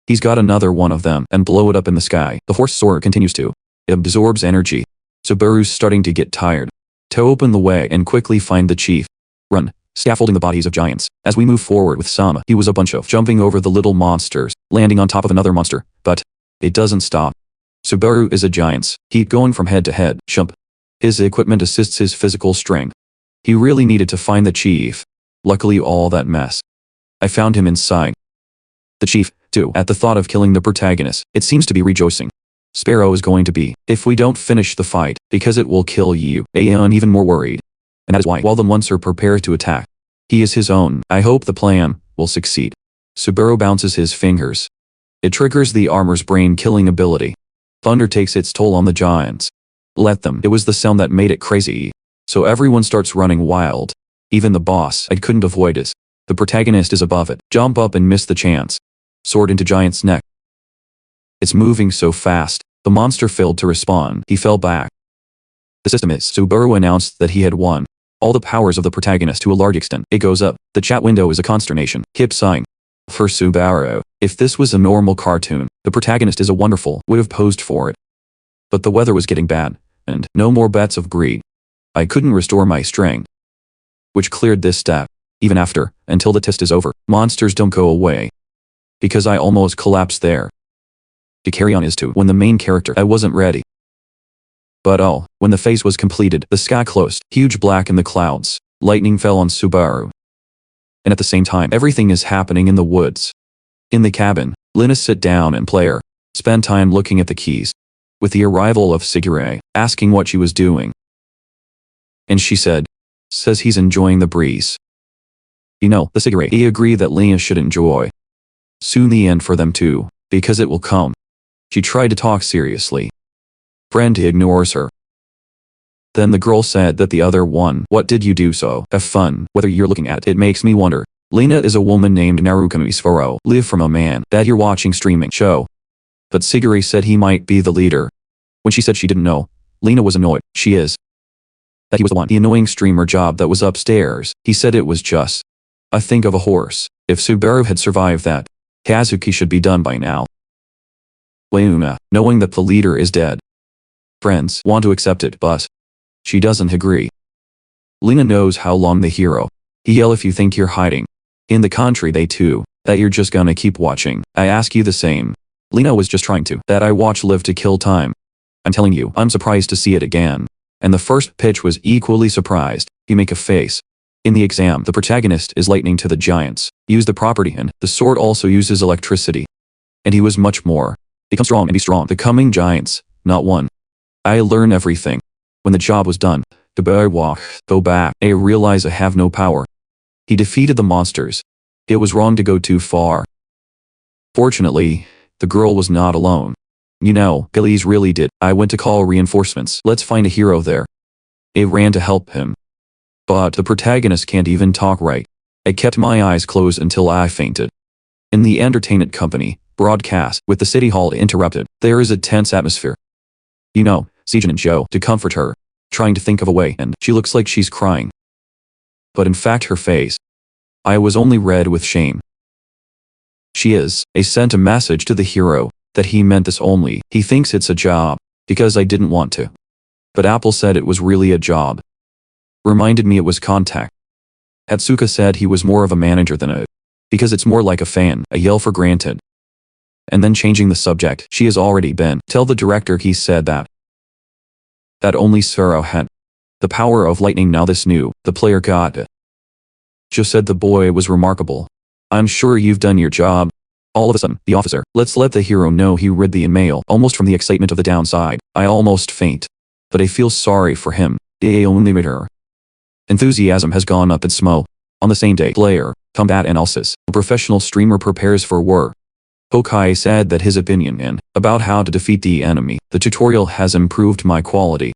He's got another one of them and blow it up in the sky. The horse sword continues to. It absorbs energy. Subaru's starting to get tired. To open the way and quickly find the chief. Run, scaffolding the bodies of giants. As we move forward with Sama, he was a bunch of jumping over the little monsters, landing on top of another monster, but it doesn't stop. Subaru is a giant. He's going from head to head, jump. His equipment assists his physical strength. He really needed to find the chief. Luckily all that mess. I found him inside. The chief, too, at the thought of killing the protagonist, it seems to be rejoicing. Sparrow is going to be, if we don't finish the fight, because it will kill you. I'm even more worried. And that is why, while the monster prepares to attack, he is his own. I hope the plan will succeed. Subaru bounces his fingers. It triggers the armor's brain-killing ability. Thunder takes its toll on the giants. Let them. It was the sound that made it crazy. So everyone starts running wild. Even the boss, I couldn't avoid it. The protagonist is above it. Jump up and miss the chance. Sword into giant's neck. It's moving so fast. The monster failed to respond. He fell back. The system is. Subaru announced that he had won. All the powers of the protagonist to a large extent. It goes up. The chat window is a consternation. Hip sign. For Subaru, if this was a normal cartoon, the protagonist is a wonderful, would have posed for it. But the weather was getting bad, and no more bets of greed. I couldn't restore my strength. Which cleared this step. Even after, until the test is over, monsters don't go away. because I almost collapsed there. To carry on is to when the main character, I wasn't ready. But oh, when the phase was completed, the sky closed, huge black in the clouds, lightning fell on Subaru. And at the same time, everything is happening in the woods. In the cabin, Lina sit down and player, spend time looking at the keys. With the arrival of Sigure, asking what she was doing. And she says he's enjoying the breeze. You know, the Sigure, he agree that Lina should enjoy. Soon the end for them too, because it will come. She tried to talk seriously. Friend ignores her. Then the girl said that the other one, what did you do so? Have fun, whether you're looking at it makes me wonder. Lina is a woman named Narukami Subaru, live from a man that you're watching streaming show. But Sigure said he might be the leader. When she said she didn't know, Lina was annoyed. She is. That he was the one, the annoying streamer job that was upstairs. He said it was just a thing of a horse. If Subaru had survived that, Hatsuka should be done by now. Leuna, knowing that the leader is dead. Friends want to accept it, but she doesn't agree. Lina knows how long the hero. He yell if you think you're hiding. In the country they too, that you're just gonna keep watching. I ask you the same. Lina was just trying to, that I watch live to kill time. I'm telling you, I'm surprised to see it again. And the first pitch was equally surprised. He make a face. In the exam, the protagonist is lightning to the giants. Use the property and the sword also uses electricity. And he was much more. Become strong and be strong. Becoming giants, not one. I learn everything. When the job was done, go back. I realize I have no power. He defeated the monsters. It was wrong to go too far. Fortunately, the girl was not alone. You know, police really did. I went to call reinforcements. Let's find a hero there. I ran to help him. But the protagonist can't even talk right. I kept my eyes closed until I fainted. In the entertainment company, broadcast, with the city hall interrupted, there is a tense atmosphere. You know, Sejin and Joe, to comfort her, trying to think of a way, and she looks like she's crying. But in fact her face, I was only red with shame. She is. I sent a message to the hero, that he meant this only. He thinks it's a job, because I didn't want to. But Apple said it was really a job. Reminded me it was contact. Hatsuka said he was more of a manager than a, because it's more like a fan, a yell for granted. And then changing the subject, she has already been. Tell the director he said that only Suro had the power of lightning. Now this new, the player got it. Joe said the boy was remarkable. I'm sure you've done your job. All of a sudden, the officer, let's let the hero know he read the email. Almost from the excitement of the downside, I almost faint. But I feel sorry for him. The only matter. Enthusiasm has gone up in Smo. On the same day, player, combat analysis, a professional streamer prepares for war. Hokai said that his opinion in about how to defeat the enemy, the tutorial has improved my quality.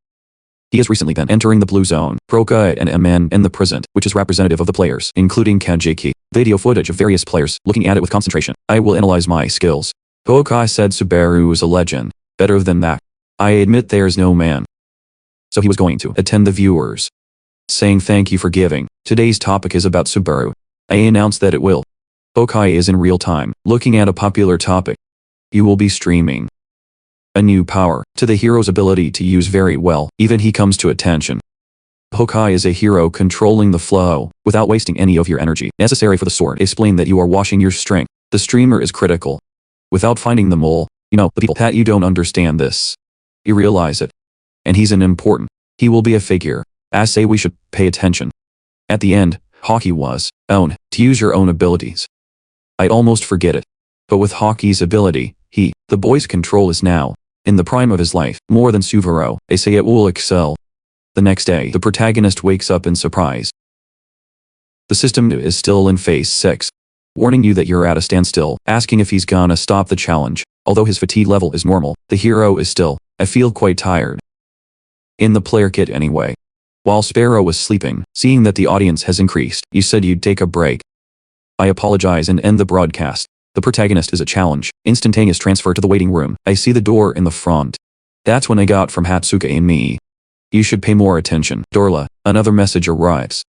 He has recently been entering the blue zone, Proka and MN in the present, which is representative of the players, including Kanjiki, video footage of various players, looking at it with concentration. I will analyze my skills. Hokai said Subaru is a legend. Better than that. I admit there's no man. So he was going to attend the viewers, saying thank you for giving. Today's topic is about Subaru. I announced that it will. Hokai is in real time, looking at a popular topic. You will be streaming a new power to the hero's ability to use very well, even he comes to attention. Hokai is a hero controlling the flow, without wasting any of your energy necessary for the sword. Explain that you are washing your strength. The streamer is critical. Without finding the mole, you know, the people that you don't understand this. You realize it. And he's an important. He will be a figure. I say we should pay attention. At the end, Hockey was, to use your own abilities. I'd almost forget it. But with Hockey's ability, the boy's control is now, in the prime of his life, more than Subaru. They say it will excel. The next day, the protagonist wakes up in surprise. The system is still in phase 6, warning you that you're at a standstill, asking if he's gonna stop the challenge. Although his fatigue level is normal, the hero is still, I feel quite tired. In the player kit anyway. While Sparrow was sleeping, seeing that the audience has increased, you said you'd take a break. I apologize and end the broadcast. The protagonist is a challenge. Instantaneous transfer to the waiting room. I see the door in the front. That's when I got from Hatsuka and me. You should pay more attention. Dorla, another message arrives.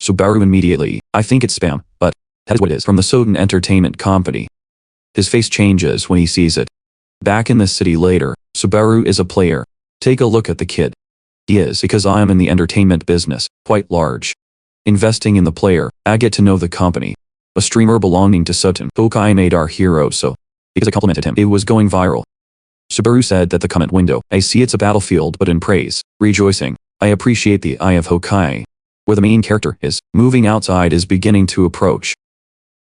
Subaru immediately. I think it's spam, but that is what it is. From the Soten Entertainment company. His face changes when he sees it. Back in the city later, Subaru is a player. Take a look at the kid. He is because I am in the entertainment business, quite large. Investing in the player, I get to know the company. A streamer belonging to Soten Entertainment made our hero so. Because I complimented him, it was going viral. Subaru said that the comment window, I see it's a battlefield but in praise, rejoicing. I appreciate the eye of Hokkai. Where the main character is, moving outside is beginning to approach.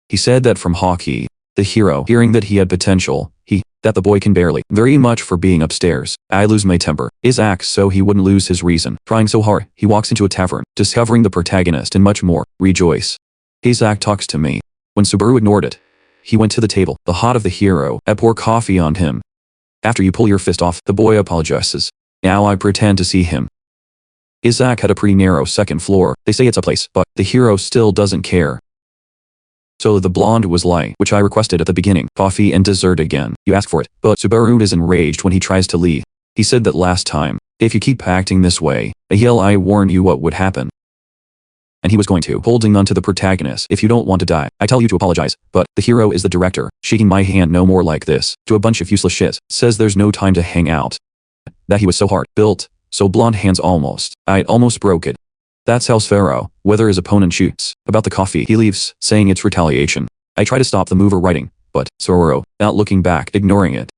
He said that from hockey, the hero, hearing that he had potential, that the boy can barely, very much for being upstairs. I lose my temper. Isaac so he wouldn't lose his reason. Trying so hard, he walks into a tavern, discovering the protagonist and much more, rejoice. Isaac talks to me. When Subaru ignored it, he went to the table, the hot of the hero, and pour coffee on him. After you pull your fist off, the boy apologizes. Now I pretend to see him. Isaac had a pretty narrow second floor. They say it's a place, but the hero still doesn't care. So the blonde was like, which I requested at the beginning, coffee and dessert again. You ask for it, but Subaru is enraged when he tries to leave. He said that last time, if you keep acting this way, I warned you what would happen. And he was going to, holding on to the protagonist. If you don't want to die, I tell you to apologize, but the hero is the director, shaking my hand no more like this, to a bunch of useless shit, says there's no time to hang out. That he was so hard, built, so blonde hands almost, I almost broke it. That's how Sphero, whether his opponent shoots, about the coffee, he leaves, saying it's retaliation. I try to stop the mover writing, but, Sphero, not looking back, ignoring it.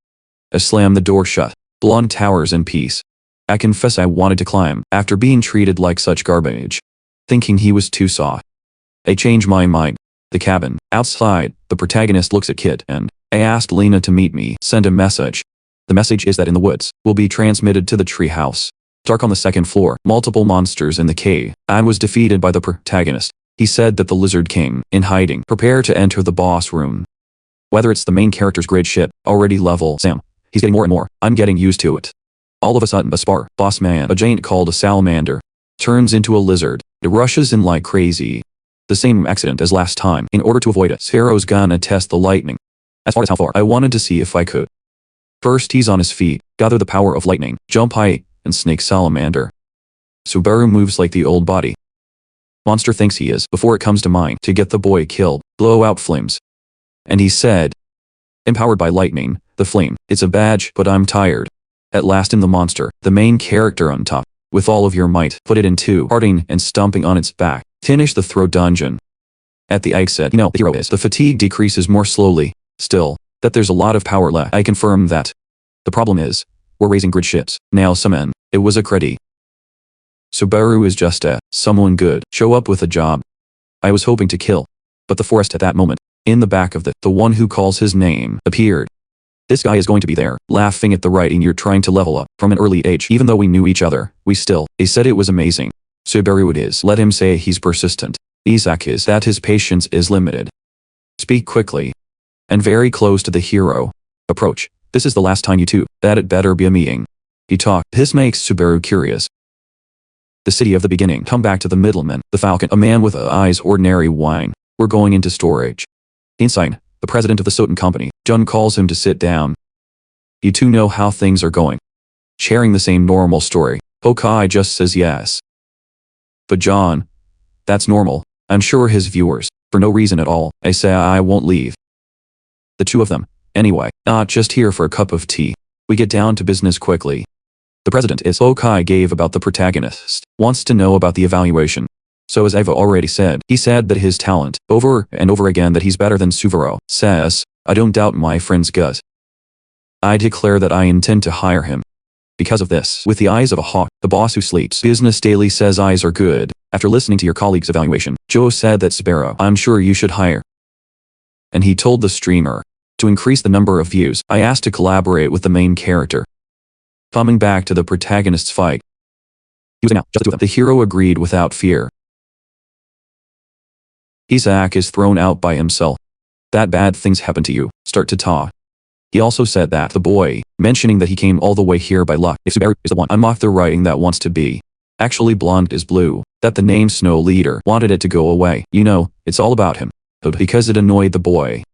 I slam the door shut. Blonde towers in peace. I confess I wanted to climb, after being treated like such garbage. Thinking he was too soft. I change my mind. The cabin, outside, the protagonist looks at Kit and, I asked Lena to meet me, send a message. The message is that in the woods, will be transmitted to the treehouse. Dark on the second floor, multiple monsters in the cave. I was defeated by the protagonist. He said that the Lizard King, in hiding, prepare to enter the boss room. Whether it's the main character's grid shit, already level Sam. He's getting more and more. I'm getting used to it. All of a sudden, a boss man, a giant called a salamander, turns into a lizard. It rushes in like crazy. The same accident as last time. In order to avoid it, Sphero's gonna test the lightning. As far as how far, I wanted to see if I could. First he's on his feet, gather the power of lightning, jump high, and snake salamander. Subaru moves like the old body. Monster thinks he is, before it comes to mind, to get the boy killed, blow out flames. And he said, empowered by lightning, the flame, it's a badge, but I'm tired. At last in the monster, the main character on top, with all of your might, put it in two, parting and stomping on its back, finish the throw dungeon. At the exit, the hero is, the fatigue decreases more slowly, still, that there's a lot of power left. I confirm that. The problem is, we're raising grid shits. Now summon. It was a credit. Subaru is just someone good, show up with a job. I was hoping to kill. But the forest at that moment, in the back of the one who calls his name, appeared. This guy is going to be there, laughing at the writing you're trying to level up. From an early age, even though we knew each other, he said it was amazing. Subaru it is, let him say he's persistent. Isaac is that his patience is limited. Speak quickly. And very close to the hero. Approach. This is the last time you two, that it better be a meeting. He talked. This makes Subaru curious. The city of the beginning. Come back to the middleman, the falcon, a man with eyes ordinary wine. We're going into storage. Inside, the president of the Soten company, Jun calls him to sit down. You two know how things are going. Sharing the same normal story. Hokkai just says yes. But John, that's normal. I'm sure his viewers, for no reason at all, I say I won't leave. The two of them. Anyway, not just here for a cup of tea. We get down to business quickly. The president is Hokkai gave about the protagonist, wants to know about the evaluation. So as I've already said, he said that his talent, over and over again that he's better than Subaru, says, I don't doubt my friend's gut. I declare that I intend to hire him. Because of this, with the eyes of a hawk, the boss who sleeps business daily says eyes are good. After listening to your colleague's evaluation, Joe said that Subaru, I'm sure you should hire. And he told the streamer, to increase the number of views, I asked to collaborate with the main character. Coming back to the protagonist's fight. Using now, just the two of them. The hero agreed without fear. Isaac is thrown out by himself. That bad things happen to you, start to talk. He also said that the boy, mentioning that he came all the way here by luck, if Subaru is the one unlocked the writing that wants to be. Actually blonde is blue, that the name Snow Leader wanted it to go away. It's all about him. But because it annoyed the boy.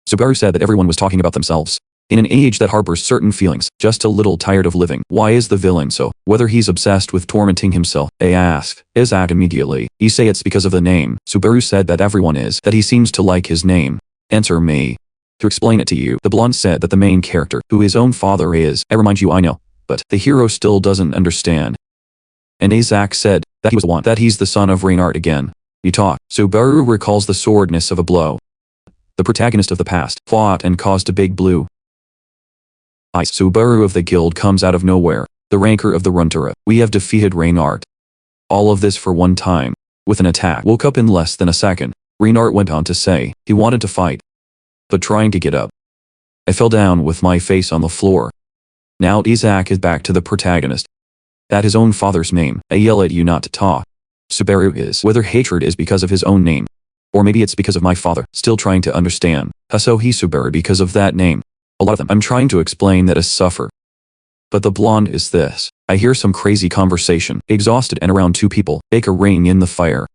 Subaru said that everyone was talking about themselves. In an age that harbors certain feelings, just a little tired of living. Why is the villain so? Whether he's obsessed with tormenting himself, I asked. Isaac immediately. You say it's because of the name. Subaru said that everyone is, that he seems to like his name. Answer me. To explain it to you, the blonde said that the main character, who his own father is, I remind you I know, but the hero still doesn't understand. And Isaac said, that he was the one, that he's the son of Reinhardt again. You talk. Subaru recalls the swordness of a blow. The protagonist of the past fought and caused a big blue ice. Subaru of the guild comes out of nowhere. The ranker of the Runtara. We have defeated Reinhardt. All of this for one time. With an attack. Woke up in less than a second. Reinhardt went on to say, he wanted to fight. But trying to get up. I fell down with my face on the floor. Now Isaac is back to the protagonist. That his own father's name. I yell at you not to talk. Subaru is. Whether hatred is because of his own name. Or maybe it's because of my father. Still trying to understand. So he Subaru because of that name. A lot of them. I'm trying to explain that I suffer. But the blonde is this. I hear some crazy conversation. Exhausted and around two people. Bake a ring in the fire.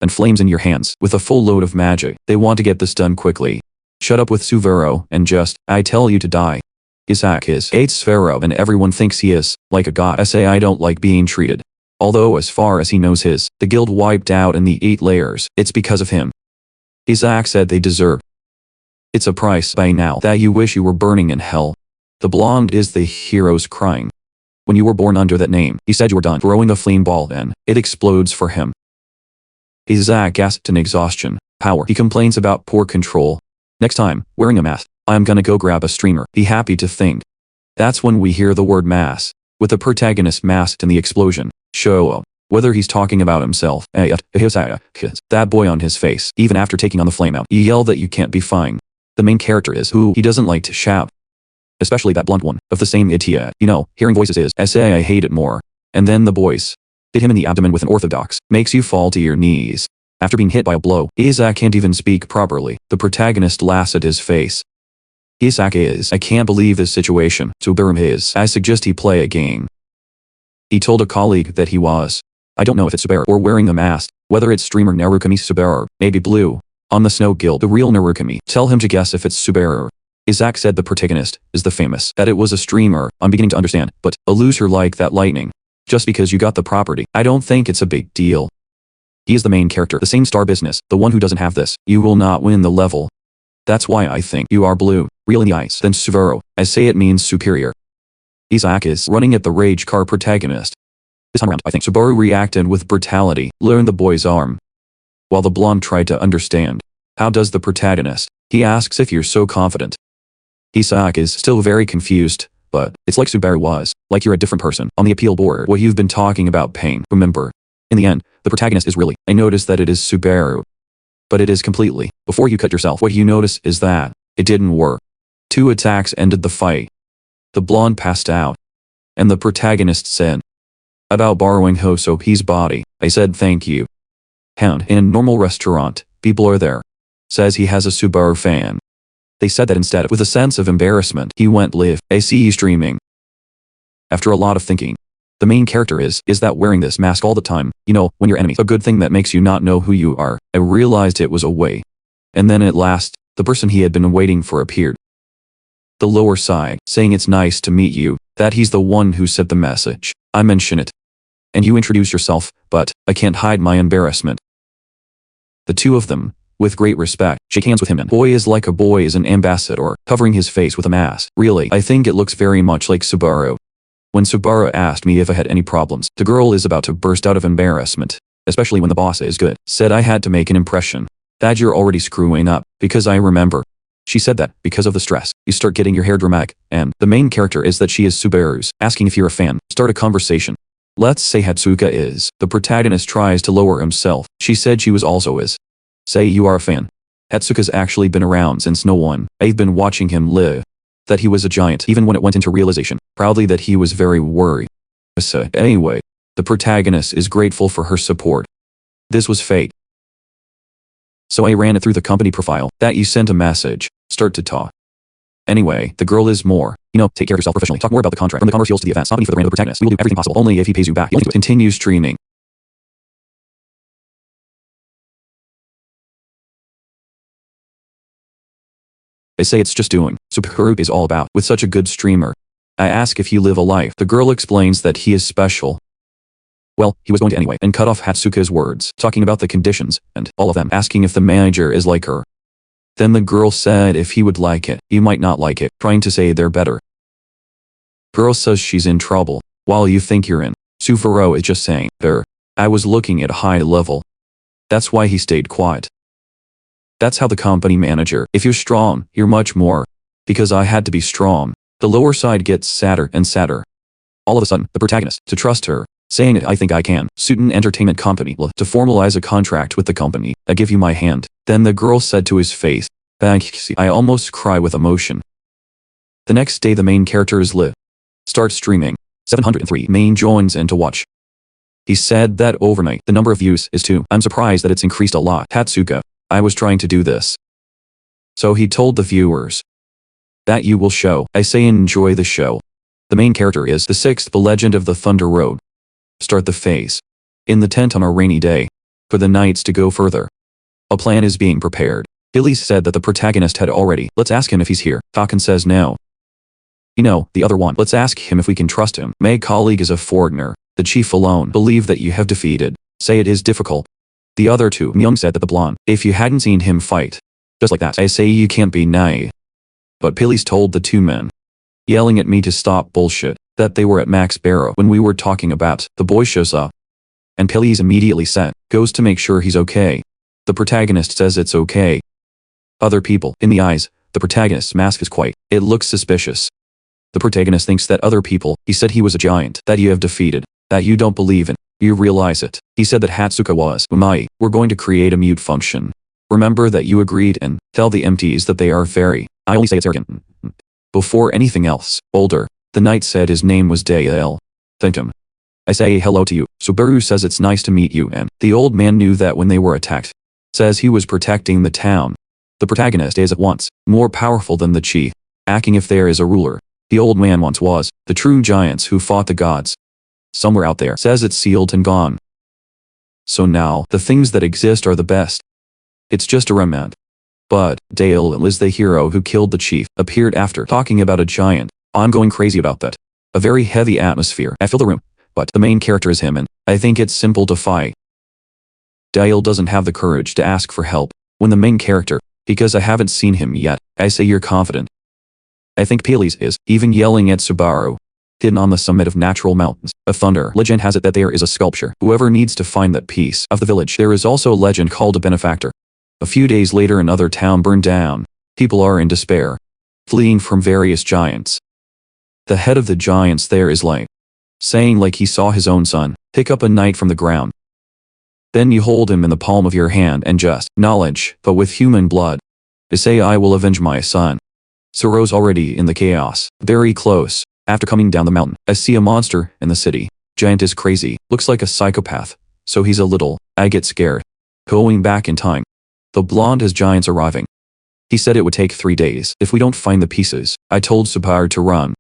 And flames in your hands. With a full load of magic. They want to get this done quickly. Shut up with Subaru and just, I tell you to die. Isaac is hates Pharaoh and everyone thinks he is, like a god. I say I don't like being treated. Although as far as he knows the guild wiped out in the 8 layers, it's because of him. Isaac said they deserve. It's a price by now that you wish you were burning in hell. The blonde is the hero's crying. When you were born under that name, he said you were done throwing a flame ball and it explodes for him. Isaac gasped in exhaustion. Power. He complains about poor control. Next time, wearing a mask, I'm gonna go grab a streamer. Be happy to think. That's when we hear the word mass. With the protagonist masked in the explosion. Show up. Whether he's talking about himself. That boy on his face. Even after taking on the flame out. You yell that you can't be fine. The main character is who he doesn't like to shout. Especially that blunt one. Of the same idiot. You know, hearing voices is. I say I hate it more. And then the boys. Hit him in the abdomen with an orthodox. Makes you fall to your knees. After being hit by a blow, Isaac can't even speak properly. The protagonist laughs at his face. Isaac is, I can't believe this situation. Subaru is, I suggest he play a game. He told a colleague that he was. I don't know if it's Subaru or wearing a mask, whether it's streamer Narukami Subaru, maybe blue. On the Snow Guild, the real Narukami. Tell him to guess if it's Subaru. Isaac said the protagonist is the famous. That it was a streamer, I'm beginning to understand, but a loser like that lightning. Just because you got the property, I don't think it's a big deal. He is the main character, the same star business, the one who doesn't have this. You will not win the level. That's why I think you are blue, real in the eyes. Then Subaru, I say it means superior. Isaac is running at the rage car protagonist. This time around, I think Subaru reacted with brutality, learned the boy's arm. While the blonde tried to understand. How does the protagonist? He asks if you're so confident. Isaac is still very confused, but it's like Subaru was, like you're a different person. On the appeal board, what you've been talking about pain, remember. In the end, the protagonist is really, I noticed that it is Subaru. But it is completely. Before you cut yourself, what you notice is that it didn't work. 2 attacks ended the fight. The blonde passed out. And the protagonist said, about borrowing Hosopi's body. I said thank you. Hound in a normal restaurant, people are there. Says he has a Subaru fan. They said that instead, with a sense of embarrassment, he went live. I see you streaming. After a lot of thinking. The main character is that wearing this mask all the time, you know, when your enemy, a good thing that makes you not know who you are. I realized it was a way. And then at last, the person he had been waiting for appeared. The lower side, saying it's nice to meet you, that he's the one who sent the message. I mention it. And you introduce yourself, but I can't hide my embarrassment. The two of them, with great respect, shake hands with him and boy is like a boy is an ambassador, covering his face with a mask. Really, I think it looks very much like Subaru. When Subaru asked me if I had any problems, the girl is about to burst out of embarrassment. Especially when the boss is good. Said I had to make an impression. That you're already screwing up, because I remember. She said that, because of the stress, you start getting your hair dramatic, and the main character is that she is Subaru's, asking if you're a fan, start a conversation. Let's say Hatsuka is. The protagonist tries to lower himself. She said she was also is. Say you are a fan. Hatsuka's actually been around since no one. I've been watching him live. That he was a giant even when it went into realization. Proudly that he was very worried. So anyway, the protagonist is grateful for her support. This was fate. So I ran it through the company profile. That you sent a message. Start to talk. Anyway, the girl is more. You know, take care of yourself professionally. Talk more about the contract. From the commercials to the events. Not for the random protagonist. We will do everything possible. Only if he pays you back. Continue streaming. They say it's just doing. Subaru is all about. With such a good streamer. I ask if you live a life. The girl explains that he is special. Well, he was going to anyway, and cut off Hatsuka's words, talking about the conditions, and all of them, asking if the manager is like her. Then the girl said if he would like it, he might not like it, trying to say they're better. Girl says she's in trouble, while you think you're in. Subaru is just saying, there. I was looking at a high level. That's why he stayed quiet. That's how the company manager, if you're strong, you're much more. Because I had to be strong. The lower side gets sadder and sadder. All of a sudden, the protagonist, to trust her, saying I think I can, Soten Entertainment Company, to formalize a contract with the company, I give you my hand. Then the girl said to his face, thanks. I almost cry with emotion. The next day the main character is start streaming. 703 main joins in to watch. He said that overnight the number of views is 2. I'm surprised that it's increased a lot. Hatsuka, I was trying to do this. So he told the viewers that you will show. I say enjoy the show. The main character is the 6th, the legend of the Thunder Road. Start the phase. In the tent on a rainy day. For the knights to go further. A plan is being prepared. Billy said that the protagonist had already. Let's ask him if he's here. Taken says no. You know, the other one. Let's ask him if we can trust him. My colleague is a foreigner. The chief alone believe that you have defeated. Say it is difficult. The other two. Myung said that the blonde. If you hadn't seen him fight. Just like that. I say you can't be naive. But Pilis told the two men, yelling at me to stop bullshit, that they were at Max Barrow when we were talking about. The boy shows up. And Pilis immediately said, goes to make sure he's okay. The protagonist says it's okay. Other people, in the eyes, the protagonist's mask is quite. It looks suspicious. The protagonist thinks that other people, he said he was a giant, that you have defeated, that you don't believe in. You realize it. He said that Hatsuka was, Umai, we're going to create a mute function. Remember that you agreed and tell the empties that they are fairy. I only say it's arrogant. Before anything else, older, the knight said his name was Dale. Thanked him. I say hello to you. Subaru says it's nice to meet you and the old man knew that when they were attacked. Says he was protecting the town. The protagonist is at once more powerful than the chi, acting if there is a ruler. The old man once was the true giants who fought the gods. Somewhere out there says it's sealed and gone. So now the things that exist are the best. It's just a remnant. But Dale is the hero who killed the chief, appeared after talking about a giant. I'm going crazy about that. A very heavy atmosphere. I fill the room. But the main character is him and I think it's simple to fight. Dale doesn't have the courage to ask for help when the main character, because I haven't seen him yet, I say you're confident. I think Pilis is even yelling at Subaru. Hidden on the summit of natural mountains, a thunder legend has it that there is a sculpture. Whoever needs to find that piece of the village. There is also a legend called a benefactor. A few days later another town burned down. People are in despair, fleeing from various giants. The head of the giants there is saying like he saw his own son pick up a knight from the ground. Then you hold him in the palm of your hand and just knowledge, but with human blood. To say I will avenge my son. Suro's already in the chaos, very close. After coming down the mountain, I see a monster in the city. Giant is crazy, looks like a psychopath. So he's a little, I get scared. Going back in time. The blonde has giants arriving. He said it would take 3 days if we don't find the pieces. I told Subaru to run.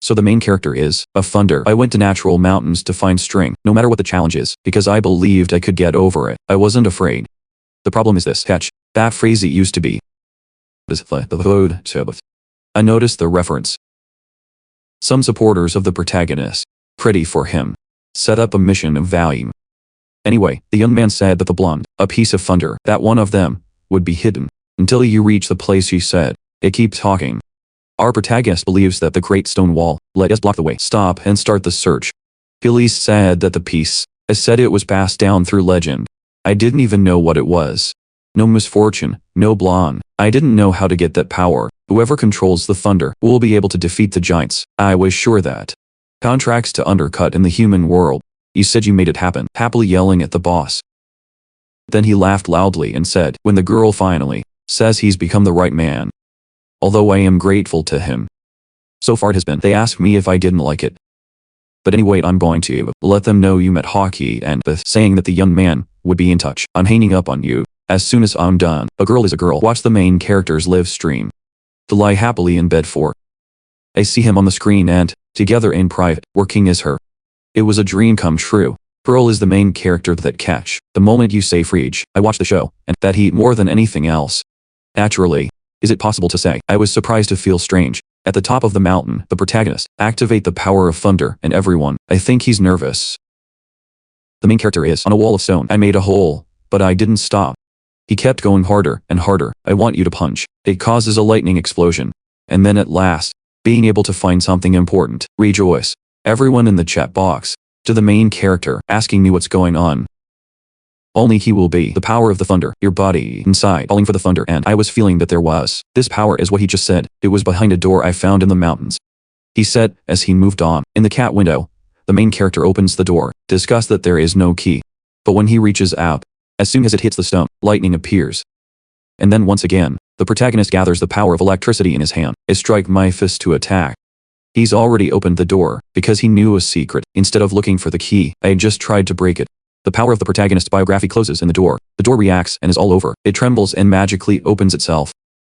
So the main character is a thunder. I went to natural mountains to find string, no matter what the challenge is, because I believed I could get over it. I wasn't afraid. The problem is this catch. That phrase it used to be. I noticed the reference. Some supporters of the protagonist, pretty for him, set up a mission of value. Anyway, the young man said that the blonde, a piece of thunder, that one of them, would be hidden, until you reach the place he said. It keeps talking. Our protagonist believes that the great stone wall, let us block the way. Stop and start the search. Police said that the piece, I said it was passed down through legend. I didn't even know what it was. No misfortune, no blonde. I didn't know how to get that power. Whoever controls the thunder will be able to defeat the giants. I was sure that. Contracts to undercut in the human world. You said you made it happen, happily yelling at the boss. Then he laughed loudly and said, when the girl finally says he's become the right man. Although I am grateful to him. So far it has been. They asked me if I didn't like it. But anyway, I'm going to let them know you met hockey and saying that the young man would be in touch. I'm hanging up on you. As soon as I'm done, a girl is a girl. Watch the main character's live stream. To lie happily in bed for. I see him on the screen and, together in private, working as her. It was a dream come true. Pearl is the main character that catch. The moment you say Frege, I watch the show, and that heat more than anything else. Naturally. Is it possible to say? I was surprised to feel strange. At the top of the mountain, the protagonist, activate the power of thunder, and everyone, I think he's nervous. The main character is on a wall of stone. I made a hole, but I didn't stop. He kept going harder and harder. I want you to punch. It causes a lightning explosion. And then at last, being able to find something important. Rejoice. Everyone in the chat box. To the main character, asking me what's going on. Only he will be the power of the thunder, your body inside calling for the thunder, and I was feeling that there was. This power is what he just said. It was behind a door I found in the mountains. He said, as he moved on. In the cat window, the main character opens the door, discuss that there is no key. But when he reaches out, as soon as it hits the stone, lightning appears. And then once again, the protagonist gathers the power of electricity in his hand. I strike my fist to attack. He's already opened the door, because he knew a secret. Instead of looking for the key, I had just tried to break it. The power of the protagonist's biography closes in the door. The door reacts and is all over. It trembles and magically opens itself.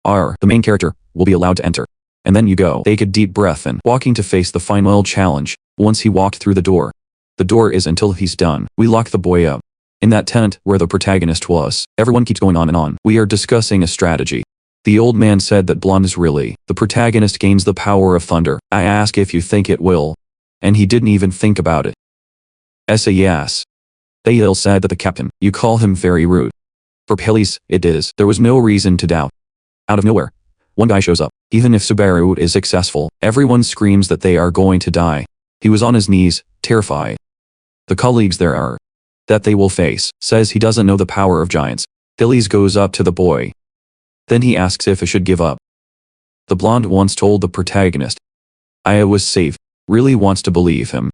The main character, will be allowed to enter. And then you go. Take a deep breath and walking to face the final challenge. Once he walked through the door is until he's done. We lock the boy up. In that tent where the protagonist was, everyone keeps going on and on. We are discussing a strategy. The old man said that blonde is really, the protagonist gains the power of thunder. I ask if you think it will. And he didn't even think about it. Say yes. Thayil said that the captain, you call him very rude. For police, it is. There was no reason to doubt. Out of nowhere, one guy shows up. Even if Subaru is successful, everyone screams that they are going to die. He was on his knees, terrified. The colleagues there are. That they will face, says he doesn't know the power of giants. Thayil goes up to the boy. Then he asks if he should give up. The blonde once told the protagonist, I was safe, really wants to believe him.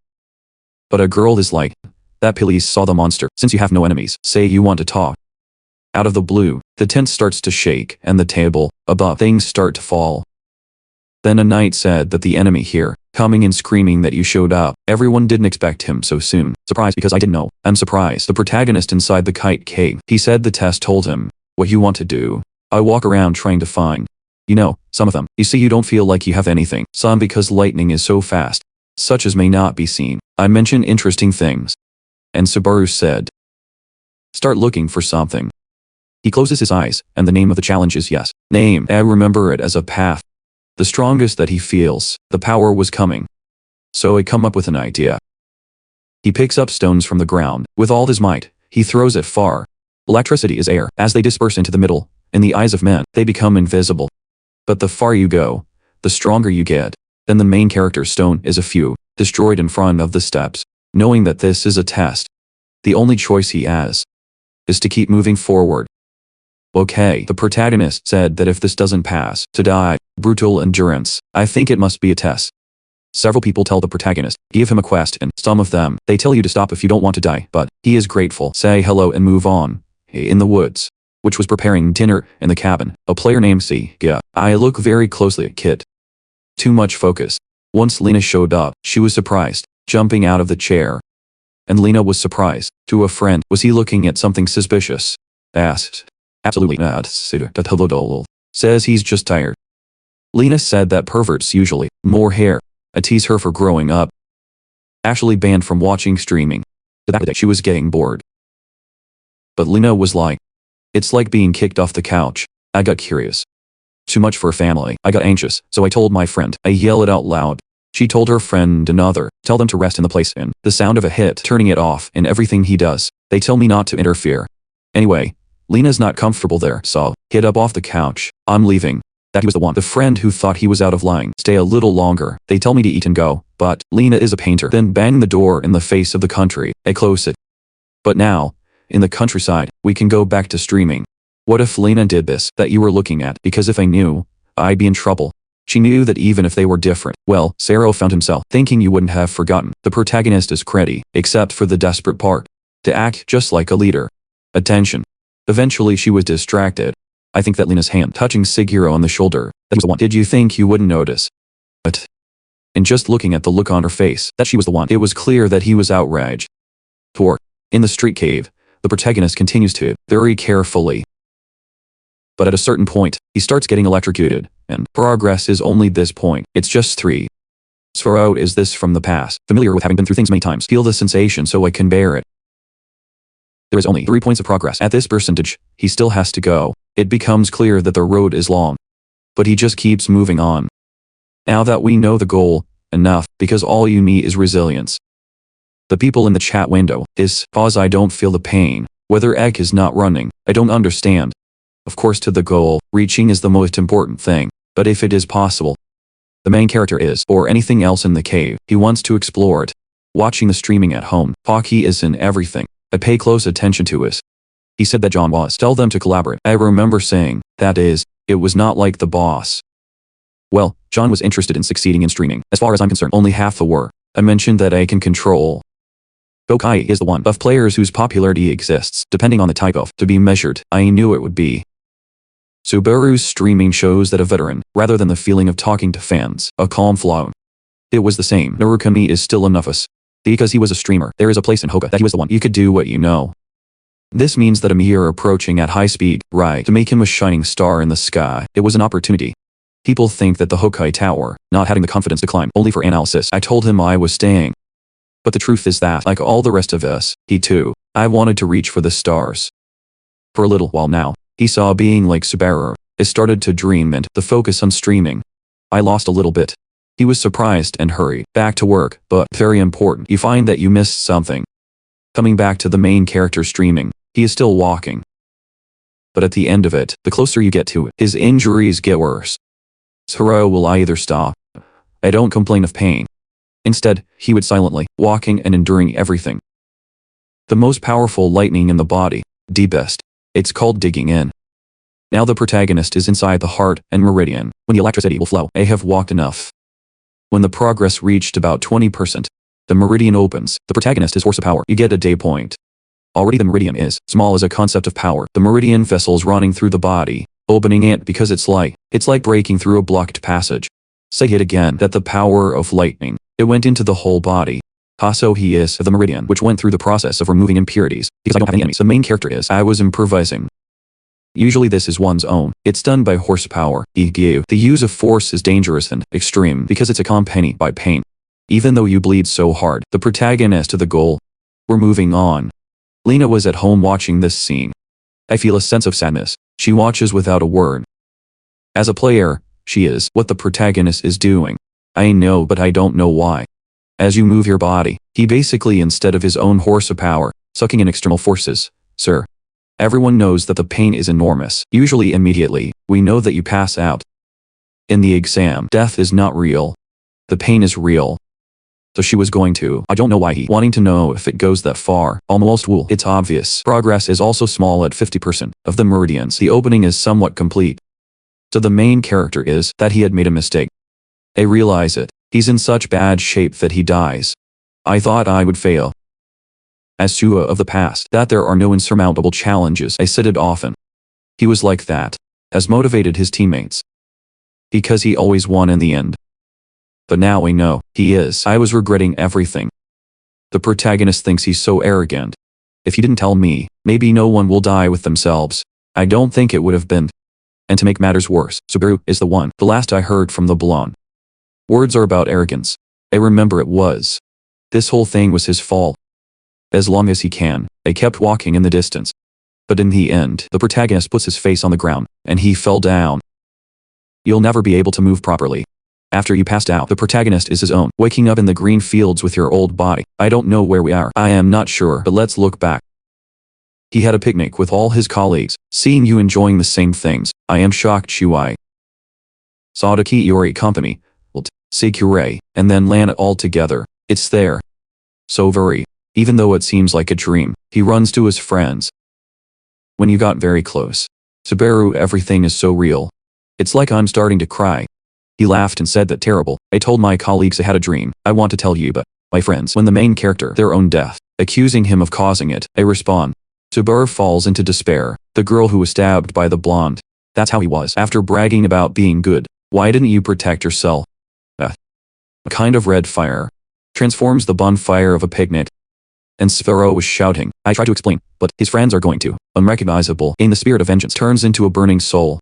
But a girl is like, that police saw the monster. Since you have no enemies, say you want to talk. Out of the blue, the tent starts to shake and the table, above, things start to fall. Then a knight said that the enemy here, coming and screaming that you showed up. Everyone didn't expect him so soon. Surprised because I didn't know. I'm surprised. The protagonist inside the kite cave. He said the test told him, what you want to do. I walk around trying to find. You know, some of them. You see you don't feel like you have anything. Some because lightning is so fast. Such as may not be seen. I mention interesting things. And Subaru said, start looking for something. He closes his eyes, and the name of the challenge is yes. Name. I remember it as a path. The strongest that he feels, the power was coming. So I come up with an idea. He picks up stones from the ground. With all his might, he throws it far. Electricity is air. As they disperse into the middle, in the eyes of men, they become invisible. But the far you go, the stronger you get. Then the main character's stone is a few, destroyed in front of the steps. Knowing that this is a test, the only choice he has is to keep moving forward. Okay, the protagonist said that if this doesn't pass, to die, brutal endurance, I think it must be a test. Several people tell the protagonist, give him a quest, and some of them, they tell you to stop if you don't want to die, but he is grateful, say hello and move on. In the woods, which was preparing dinner in the cabin, a player named Siga. I look very closely at Kit. Too much focus. Once Lena showed up, she was surprised, jumping out of the chair. And Lena was surprised. To a friend, was he looking at something suspicious? Asked. Absolutely not. Says he's just tired. Lena said that perverts usually, more hair. I tease her for growing up. Actually banned from watching streaming. She was getting bored. But Lena was like, it's like being kicked off the couch. I got curious. Too much for a family. I got anxious, so I told my friend. I yell it out loud. She told her friend another, tell them to rest in the place in. The sound of a hit turning it off in everything he does. They tell me not to interfere. Anyway, Lena's not comfortable there, so, get up off the couch. I'm leaving. That he was the one. The friend who thought he was out of line. Stay a little longer. They tell me to eat and go, but Lena is a painter. Then bang the door in the face of the country. I close it. But now, in the countryside, we can go back to streaming. What if Lena did this that you were looking at? Because if I knew, I'd be in trouble. She knew that even if they were different, well, Sero found himself thinking you wouldn't have forgotten. The protagonist is cruddy, except for the desperate part. To act just like a leader. Attention. Eventually she was distracted. I think that Lena's hand touching Siguro on the shoulder, that was the one. Did you think you wouldn't notice? But, and just looking at the look on her face, that she was the one, it was clear that he was outraged. Poor. In the street cave, the protagonist continues to, very carefully. But at a certain point, he starts getting electrocuted, and progress is only this point. It's just 3. Sfero is this from the past, familiar with having been through things many times. Feel the sensation so I can bear it. There is only 3 points of progress. At this percentage, he still has to go. It becomes clear that the road is long. But he just keeps moving on. Now that we know the goal, enough, because all you need is resilience. The people in the chat window is, pause I don't feel the pain. Whether Ek is not running, I don't understand. Of course to the goal, reaching is the most important thing, but if it is possible. The main character is, or anything else in the cave, he wants to explore it. Watching the streaming at home, Pocky is in everything. I pay close attention to his He said that John was tell them to collaborate. I remember saying, that is, it was not like the boss. Well, John was interested in succeeding in streaming. As far as I'm concerned, only half the were. I mentioned that I can control. Bokai is the one of players whose popularity exists, depending on the type of, to be measured. I knew it would be. Subaru's streaming shows that a veteran, rather than the feeling of talking to fans, a calm flow. It was the same. Narukami is still a novice. Because he was a streamer, there is a place in Hoka that he was the one. You could do what you know. This means that a mirror approaching at high speed, right, to make him a shining star in the sky. It was an opportunity. People think that the Hokai Tower, not having the confidence to climb, only for analysis. I told him I was staying. But the truth is that, like all the rest of us, he too, I wanted to reach for the stars. For a little while now, he saw being like Subaru. It started to dream and the focus on streaming. I lost a little bit. He was surprised and hurried back to work, but very important, you find that you missed something. Coming back to the main character streaming, he is still walking. But at the end of it, the closer you get to it, his injuries get worse. Subaru will either stop. I don't complain of pain. Instead, he would silently, walking and enduring everything. The most powerful lightning in the body, deepest. It's called digging in. Now the protagonist is inside the heart and meridian, when the electricity will flow. I have walked enough. When the progress reached about 20%, the meridian opens, the protagonist is horsepower. You get a day point. Already the meridian is small as a concept of power. The meridian vessels running through the body, opening it because it's like breaking through a blocked passage. Say it again, that the power of lightning, it went into the whole body. So he is the meridian, which went through the process of removing impurities, because I don't have any enemies. The main character is, I was improvising. Usually this is one's own. It's done by horsepower, EQ. The use of force is dangerous and extreme because it's accompanied by pain. Even though you bleed so hard, the protagonist to the goal. We're moving on. Lena was at home watching this scene. I feel a sense of sadness. She watches without a word. As a player, she is what the protagonist is doing. I know, but I don't know why. As you move your body, he basically, instead of his own horsepower, sucking in external forces, sir. Everyone knows that the pain is enormous. Usually immediately, we know that you pass out. In the exam, death is not real. The pain is real. So she was going to, I don't know why he, wanting to know if it goes that far, almost will. It's obvious. Progress is also small at 50% of the meridians. The opening is somewhat complete. So the main character is that he had made a mistake. I realize it. He's in such bad shape that he dies. I thought I would fail. As Sua of the past, that there are no insurmountable challenges, I said it often. He was like that, has motivated his teammates. Because he always won in the end. But now I know, he is. I was regretting everything. The protagonist thinks he's so arrogant. If he didn't tell me, maybe no one will die with themselves. I don't think it would have been. And to make matters worse, Subaru is the one, the last I heard from the blonde. Words are about arrogance. I remember it was. This whole thing was his fault. As long as he can, I kept walking in the distance. But in the end, the protagonist puts his face on the ground, and he fell down. You'll never be able to move properly. After you passed out, the protagonist is his own, waking up in the green fields with your old body. I don't know where we are. I am not sure, but let's look back. He had a picnic with all his colleagues, seeing you enjoying the same things. I am shocked. Shuai. Sadaki Yori Company, Sekure, and then Lana all together. It's there. So very. Even though it seems like a dream, he runs to his friends. When you got very close. Subaru, everything is so real. It's like I'm starting to cry. He laughed and said that terrible. I told my colleagues I had a dream. I want to tell you, but my friends, when the main character, their own death, accusing him of causing it, I respond. Subaru falls into despair. The girl who was stabbed by the blonde. That's how he was. After bragging about being good, why didn't you protect yourself? A kind of red fire transforms the bonfire of a picnic. And Subaru was shouting. I try to explain, but his friends are going to. Unrecognizable, in the spirit of vengeance, turns into a burning soul.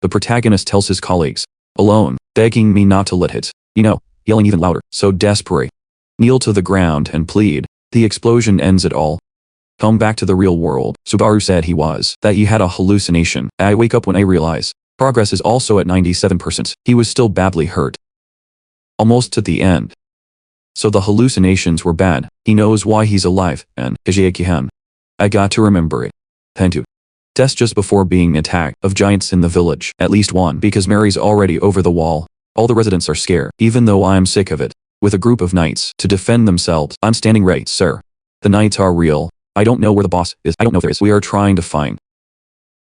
The protagonist tells his colleagues, alone, begging me not to let it. You know, yelling even louder, so desperate. Kneel to the ground and plead. The explosion ends it all. Come back to the real world. Subaru said he was, that he had a hallucination. I wake up when I realize. Progress is also at 97%. He was still badly hurt. Almost to the end. So the hallucinations were bad. He knows why he's alive, and Kajiakihan. I got to remember it. Tentu. Test just before being attacked of giants in the village. At least one, because Mary's already over the wall. All the residents are scared, even though I'm sick of it. With a group of knights to defend themselves. I'm standing right, sir. The knights are real. I don't know where the boss is. I don't know if there is. We are trying to find.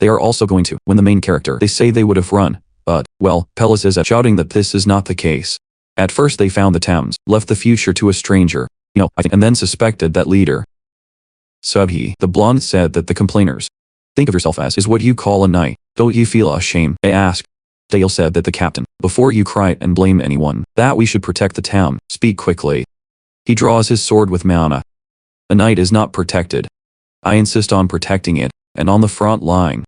They are also going to, when the main character, they say they would have run. But, well, Pellis is shouting that this is not the case. At first they found the Thames, left the future to a stranger. I think, and then suspected that leader. Subhi, the blonde, said that the complainers. Think of yourself as is what you call a knight. Don't you feel ashamed? I asked. Dale said that the captain, before you cry and blame anyone, that we should protect the town, speak quickly. He draws his sword with mana. A knight is not protected. I insist on protecting it, and on the front line.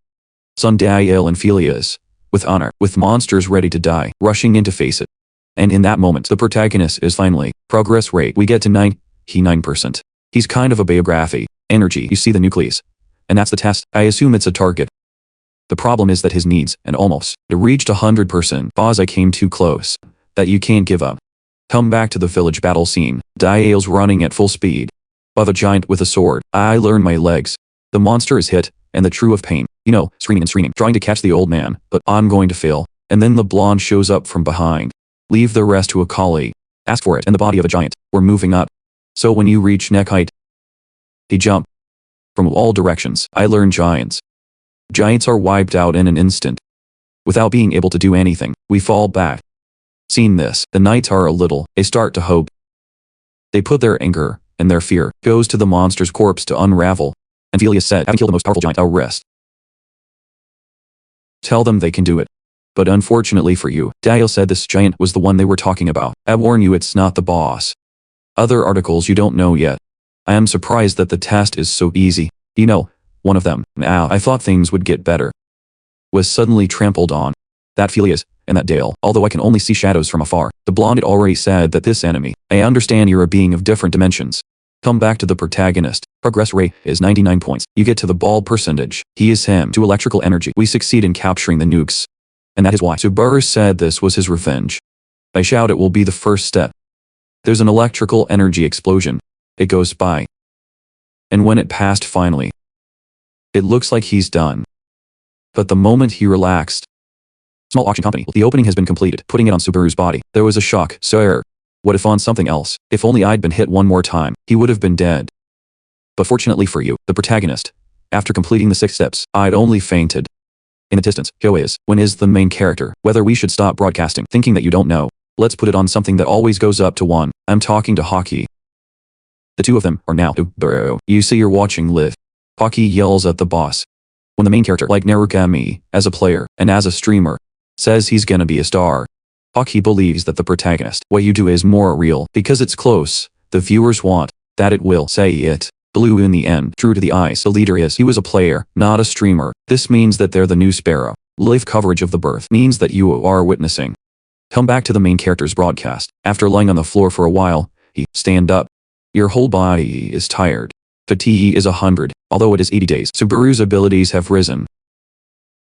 Sundial and Philias, with honor, with monsters ready to die, rushing in to face it. And in that moment, the protagonist is finally, progress rate, we get to 9%. He's kind of a biography, energy, you see the nucleus. And that's the test, I assume it's a target. The problem is that his needs, and almost, it reached 100%, pause I came too close. That you can't give up. Come back to the village battle scene, Dial's running at full speed. By the giant with a sword, I learn my legs. The monster is hit, and the true of pain, screaming and screaming, trying to catch the old man, but I'm going to fail. And then the blonde shows up from behind. Leave the rest to a collie. Ask for it and the body of a giant. We're moving up. So when you reach neck height, he jumped. From all directions, I learn giants. Giants are wiped out in an instant. Without being able to do anything, we fall back. Seeing this, the knights are they start to hope. They put their anger, and their fear, goes to the monster's corpse to unravel. And Philias said, having killed the most powerful giant, I'll rest. Tell them they can do it. But unfortunately for you, Dial said this giant was the one they were talking about. I warn you it's not the boss. Other articles you don't know yet. I am surprised that the test is so easy. One of them, now I thought things would get better. Was suddenly trampled on. That Philias, and that Dale, although I can only see shadows from afar. The blonde had already said that this enemy, I understand you're a being of different dimensions. Come back to the protagonist. Progress rate is 99 points. You get to the ball percentage. He is him to electrical energy. We succeed in capturing the nukes. And that is why Subaru said this was his revenge. I shout it will be the first step. There's an electrical energy explosion. It goes by. And when it passed finally, it looks like he's done. But the moment he relaxed, small auction company, the opening has been completed, putting it on Subaru's body. There was a shock, sir. What if on something else? If only I'd been hit one more time, he would have been dead. But fortunately for you, the protagonist, after completing the 6 steps, I'd only fainted. In the distance, when is the main character, whether we should stop broadcasting, thinking that you don't know. Let's put it on something that always goes up to 1. I'm talking to Hockey. The two of them are now, bro. You see you're watching live. Hockey yells at the boss. When the main character, like Narukami, as a player, and as a streamer, says he's gonna be a star, Hockey believes that the protagonist, what you do is more real, because it's close, the viewers want, that it will say it. Blue in the end, true to the eyes, the leader is, he was a player, not a streamer. This means that they're the new Sparrow. Live coverage of the birth means that you are witnessing. Come back to the main character's broadcast. After lying on the floor for a while, stand up. Your whole body is tired. Fatigue is 100, although it is 80 days. Subaru's abilities have risen.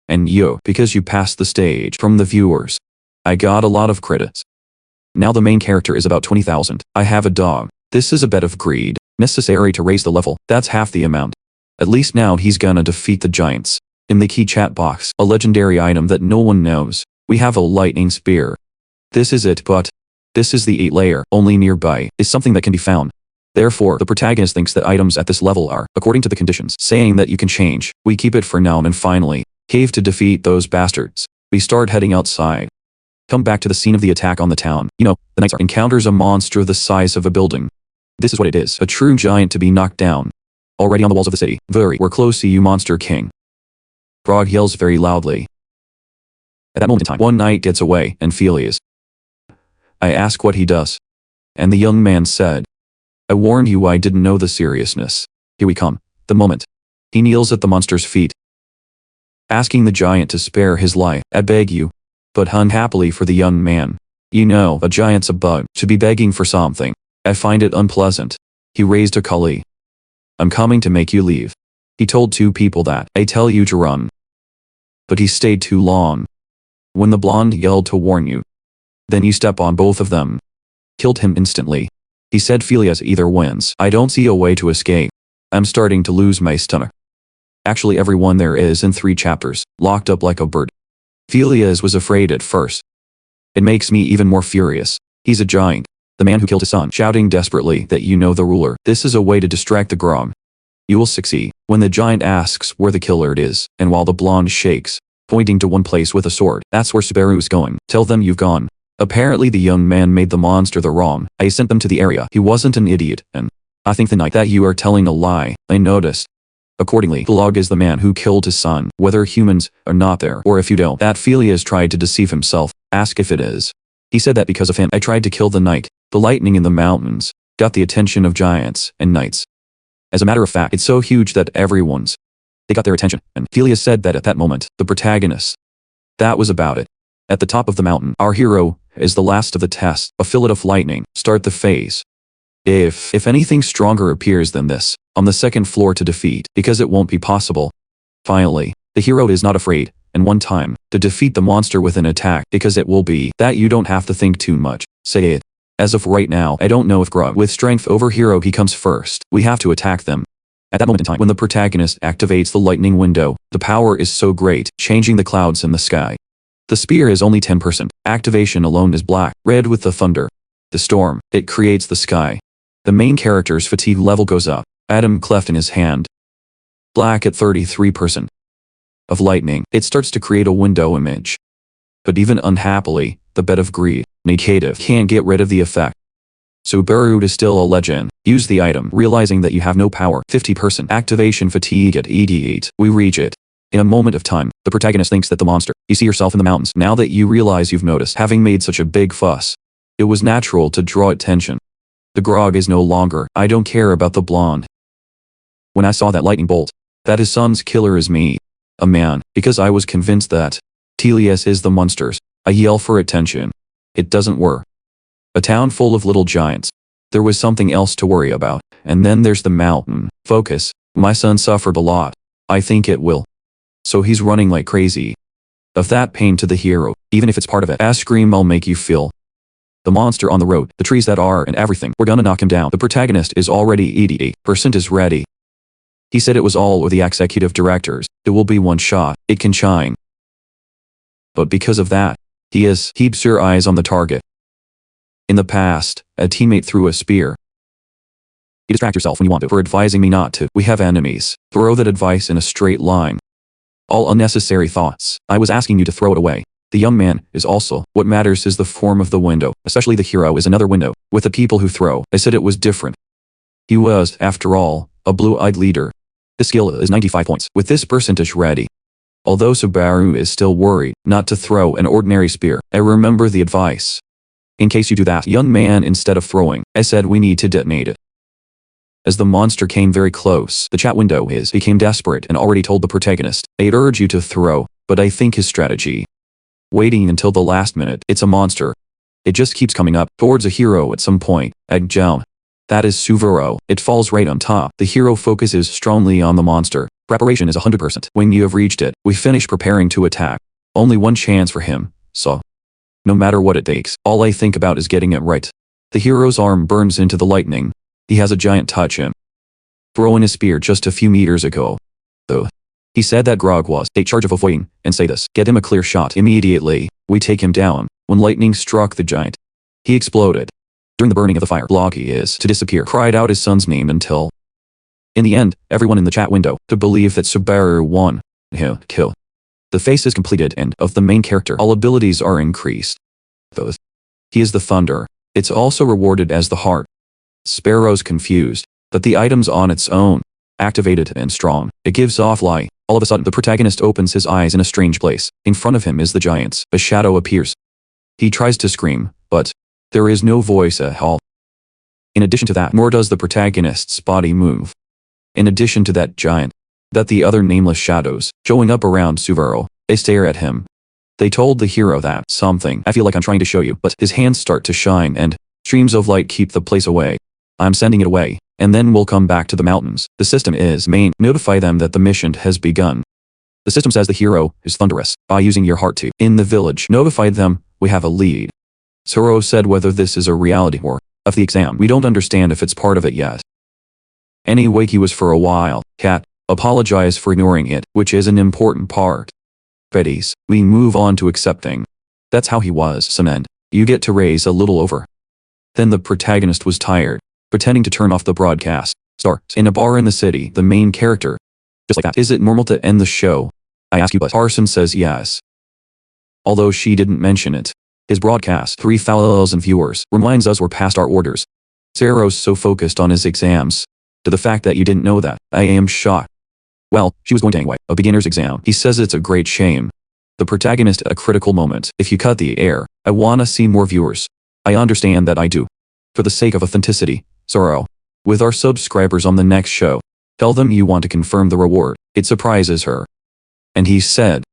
And because you passed the stage from the viewers. I got a lot of credits. Now the main character is about 20,000. I have a dog. This is a bit of greed. Necessary to raise the level, that's half the amount. At least now he's gonna defeat the giants. In the key chat box, a legendary item that no one knows. We have a lightning spear. This is it, but this is the 8 layer, only nearby, is something that can be found. Therefore, the protagonist thinks that items at this level are, according to the conditions, saying that you can change. We keep it for now and finally, cave to defeat those bastards. We start heading outside. Come back to the scene of the attack on the town. The knights encounters a monster the size of a building. This is what it is, a true giant to be knocked down. Already on the walls of the city, we're close to you, Monster King. Frog yells very loudly. At that moment in time, one knight gets away, and Philias. I ask what he does. And the young man said, I warned you I didn't know the seriousness. Here we come, the moment. He kneels at the monster's feet, asking the giant to spare his life. I beg you. But unhappily for the young man, a giant's a bug, to be begging for something. I find it unpleasant. He raised a collie. I'm coming to make you leave. He told 2 people that I tell you to run. But he stayed too long. When the blonde yelled to warn you, then you step on both of them. Killed him instantly. He said Philias either wins. I don't see a way to escape. I'm starting to lose my stomach. Actually everyone there is in 3 chapters, locked up like a bird. Philias was afraid at first. It makes me even more furious. He's a giant. The man who killed his son, shouting desperately that the ruler. This is a way to distract the Grom. You will succeed. When the giant asks where the killer is, and while the blonde shakes, pointing to one place with a sword, that's where Subaru's going. Tell them you've gone. Apparently the young man made the monster the wrong. I sent them to the area. He wasn't an idiot, and I think the night that you are telling a lie, I noticed. Accordingly, the log is the man who killed his son, whether humans are not there, or if you don't. That Phileas tried to deceive himself. Ask if it is. He said that because of him, I tried to kill the knight. The lightning in the mountains got the attention of giants and knights. As a matter of fact, it's so huge that they got their attention, and Phileas said that at that moment, the protagonist. That was about it. At the top of the mountain, our hero is the last of the test. A fillet of lightning. Start the phase. If anything stronger appears than this, on the second floor to defeat, because it won't be possible. Finally, the hero is not afraid, and one time, to defeat the monster with an attack, because it will be that you don't have to think too much. Say it. As of right now, I don't know if Grog with strength over hero he comes first. We have to attack them. At that moment in time, when the protagonist activates the lightning window, the power is so great, changing the clouds in the sky. The spear is only 10%. Activation alone is black, red with the thunder. The storm, it creates the sky. The main character's fatigue level goes up. Atom cleft in his hand. Black at 33%. Of lightning, it starts to create a window image. But even unhappily, the bed of greed, negative, can't get rid of the effect. Subaru is still a legend. Use the item, realizing that you have no power. 50% activation fatigue at 88. We reach it. In a moment of time, the protagonist thinks that the monster. You see yourself in the mountains. Now that you realize you've noticed, having made such a big fuss, it was natural to draw attention. The grog is no longer. I don't care about the blonde. When I saw that lightning bolt, that his son's killer is me. A man, because I was convinced that Phileas is the monsters. I yell for attention. It doesn't work. A town full of little giants. There was something else to worry about. And then there's the mountain. Focus. My son suffered a lot. I think it will. So he's running like crazy. Of that pain to the hero, even if it's part of it. As scream I'll make you feel. The monster on the road, the trees that are and everything, we're gonna knock him down. The protagonist is already 88% is ready. He said it was all with the executive directors. It will be one shot. It can shine. But because of that, he keeps your eyes on the target. In the past, a teammate threw a spear. You distract yourself when you want to for advising me not to. We have enemies. Throw that advice in a straight line. All unnecessary thoughts. I was asking you to throw it away. The young man is also. What matters is the form of the window. Especially the hero is another window. With the people who throw. I said it was different. He was, after all, a blue-eyed leader. The skill is 95 points. With this percentage ready. Although Subaru is still worried not to throw an ordinary spear, I remember the advice. In case you do that, young man, instead of throwing, I said we need to detonate it. As the monster came very close, the chat window became desperate and already told the protagonist, I'd urge you to throw, but I think his strategy. Waiting until the last minute, it's a monster. It just keeps coming up towards a hero at some point. Down. That is Subaru. It falls right on top. The hero focuses strongly on the monster. Preparation is 100%. When you have reached it, we finish preparing to attack. Only one chance for him, so. No matter what it takes, all I think about is getting it right. The hero's arm burns into the lightning. He has a giant touch him. Throwing his spear just a few meters ago. Though. He said that Grog was take charge of avoiding, and say this, get him a clear shot. Immediately, we take him down. When lightning struck the giant, he exploded. During the burning of the fire, Blocky is to disappear, cried out his son's name until. In the end, everyone in the chat window to believe that Subaru won. Kill. The face is completed and of the main character, all abilities are increased. Those. He is the thunder. It's also rewarded as the heart. Sparrow's confused, but the item's on its own. Activated and strong. It gives off light. All of a sudden, the protagonist opens his eyes in a strange place. In front of him is the giants. A shadow appears. He tries to scream, but there is no voice at all. In addition to that, nor does the protagonist's body move. In addition to that giant, that the other nameless shadows, showing up around Subaru, they stare at him. They told the hero that something, I feel like I'm trying to show you, but his hands start to shine and streams of light keep the place away. I'm sending it away, and then we'll come back to the mountains. The system is main, notify them that the mission has begun. The system says the hero is thunderous, by using your heart to. In the village, notified them, we have a lead. Subaru said whether this is a reality or of the exam, we don't understand if it's part of it yet. Anyway, he was for a while. Cat, apologize for ignoring it, which is an important part. Betty's, we move on to accepting. That's how he was, cement. You get to raise a little over. Then the protagonist was tired, pretending to turn off the broadcast. Starts in a bar in the city, the main character. Just like that. Is it normal to end the show? I ask you, but Parson says yes. Although she didn't mention it. His broadcast, 3,000 viewers, reminds us we're past our orders. Zero's so focused on his exams. To the fact that you didn't know that, I am shocked. Well, she was going to anyway, a beginner's exam. He says it's a great shame. The protagonist at a critical moment. If you cut the air, I wanna see more viewers. I understand that I do. For the sake of authenticity, Zero. With our subscribers on the next show, tell them you want to confirm the reward. It surprises her. And he said,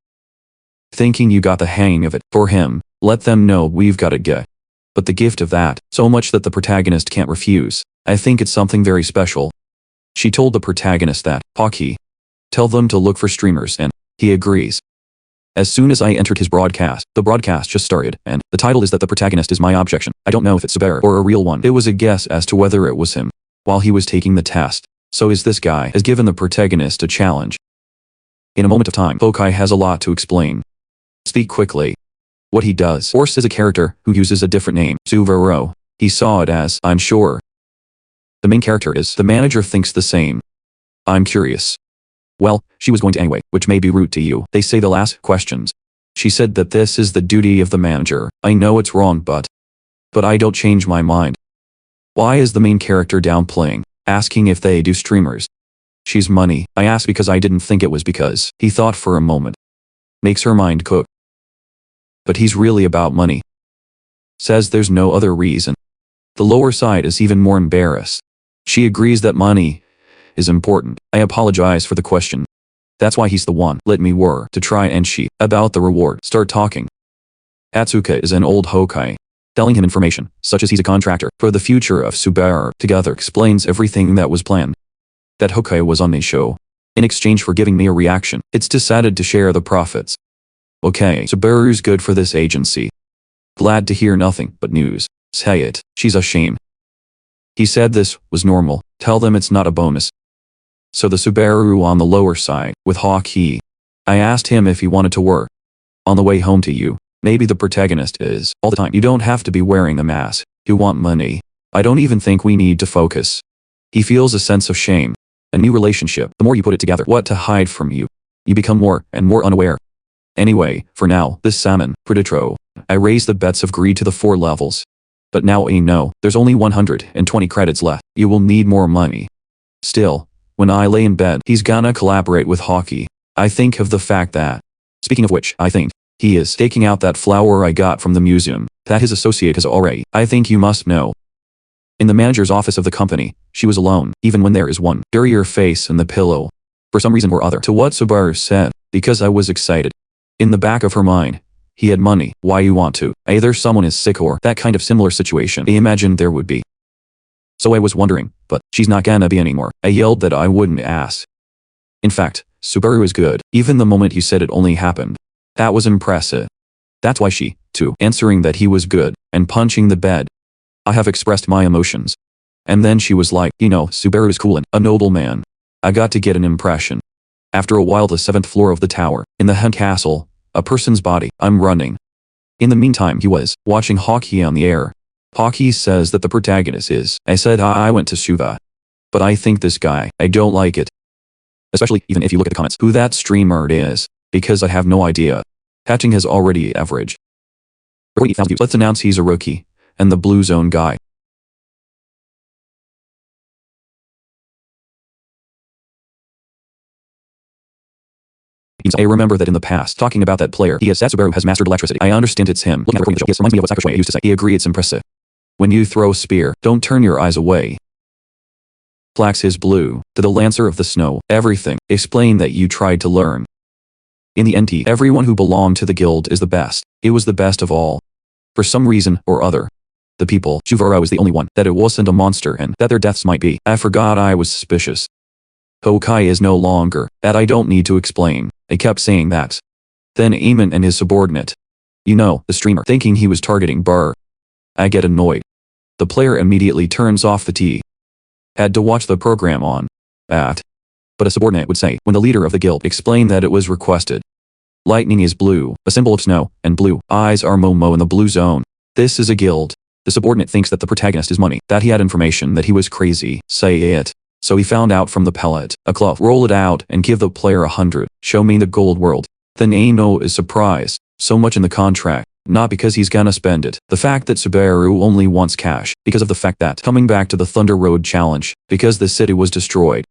thinking you got the hang of it. For him, let them know we've got a get. But the gift of that, so much that the protagonist can't refuse. I think it's something very special. She told the protagonist that, Hockey. Tell them to look for streamers, and he agrees. As soon as I entered his broadcast, the broadcast just started, and the title is that the protagonist is my objection. I don't know if it's Subaru or a real one. It was a guess as to whether it was him. While he was taking the test. So is this guy has given the protagonist a challenge. In a moment of time, Hokai has a lot to explain. Speak quickly. What he does. Force is a character who uses a different name, Subaru. He saw it as, I'm sure. The main character is, the manager thinks the same. I'm curious. Well, she was going to anyway, which may be rude to you. They say they'll ask questions. She said that this is the duty of the manager. I know it's wrong, but I don't change my mind. Why is the main character downplaying, asking if they do streamers? She's money. I asked because I didn't think it was because. He thought for a moment. Makes her mind cook. But he's really about money. Says there's no other reason. The lower side is even more embarrassed. She agrees that money is important. I apologize for the question. That's why he's the one. Let me were to try and she about the reward. Start talking. Hatsuka is an old Hokai. Telling him information, such as he's a contractor for the future of Subaru, together explains everything that was planned. That Hokai was on the show. In exchange for giving me a reaction, it's decided to share the profits. Okay, Subaru's good for this agency. Glad to hear nothing but news. Say it, she's a shame. He said this was normal, tell them it's not a bonus. So the Subaru on the lower side, with Hockey. I asked him if he wanted to work. On the way home to you. Maybe the protagonist is, all the time. You don't have to be wearing a mask. You want money. I don't even think we need to focus. He feels a sense of shame. A new relationship. The more you put it together, what to hide from you. You become more and more unaware. Anyway, for now, this salmon, Predatro. I raised the bets of greed to the 4 levels. But now I know, there's only 120 credits left. You will need more money. Still, when I lay in bed, he's gonna collaborate with Hockey. I think of the fact that. Speaking of which, I think. He is taking out that flower I got from the museum, that his associate has already. I think you must know. In the manager's office of the company, she was alone, even when there is one. Bury your face in the pillow. For some reason or other. To what Subaru said, because I was excited. In the back of her mind, he had money, why you want to. Either someone is sick or that kind of similar situation I imagined there would be. So I was wondering, but she's not gonna be anymore. I yelled that I wouldn't ask. In fact, Subaru is good, even the moment he said it only happened. That was impressive. That's why she, too, answering that he was good, and punching the bed. I have expressed my emotions. And then she was like, you know, Subaru's cool and a noble man. I got to get an impression. After a while, the 7th floor of the tower, in the hen castle, a person's body, I'm running. In the meantime, he was watching Hockey on the air. Hockey says that the protagonist is. I said I went to Suva. But I think this guy, I don't like it. Especially even if you look at the comments, who that streamer is. Because I have no idea. Hatching has already averaged. 8,000 views. Let's announce he's a rookie. And the blue zone guy. I remember that in the past, talking about that player, he has Subaru has mastered electricity. I understand it's him. Looking at the show, yes, reminds me of what Sakurai used to say. I agree, it's impressive. When you throw a spear, don't turn your eyes away. Flax is blue. To the Lancer of the Snow, everything. Explain that you tried to learn. In the end, everyone who belonged to the guild is the best. It was the best of all. For some reason or other. The people, Subaru is the only one, that it wasn't a monster and that their deaths might be. I forgot I was suspicious. Hokai is no longer, that I don't need to explain. I kept saying that. Then Eamon and his subordinate. You know, the streamer, thinking he was targeting Burr. I get annoyed. The player immediately turns off the tea. Had to watch the program on. But a subordinate would say, when the leader of the guild explained that it was requested. Lightning is blue, a symbol of snow, and blue eyes are Momo in the blue zone. This is a guild. The subordinate thinks that the protagonist is money, that he had information that he was crazy. Say it. So he found out from the pellet, a cloth, roll it out and give the player 100, show me the gold world. Then Aino is surprised, so much in the contract, not because he's gonna spend it. The fact that Subaru only wants cash, because of the fact that coming back to the Thunder Road challenge, because the city was destroyed.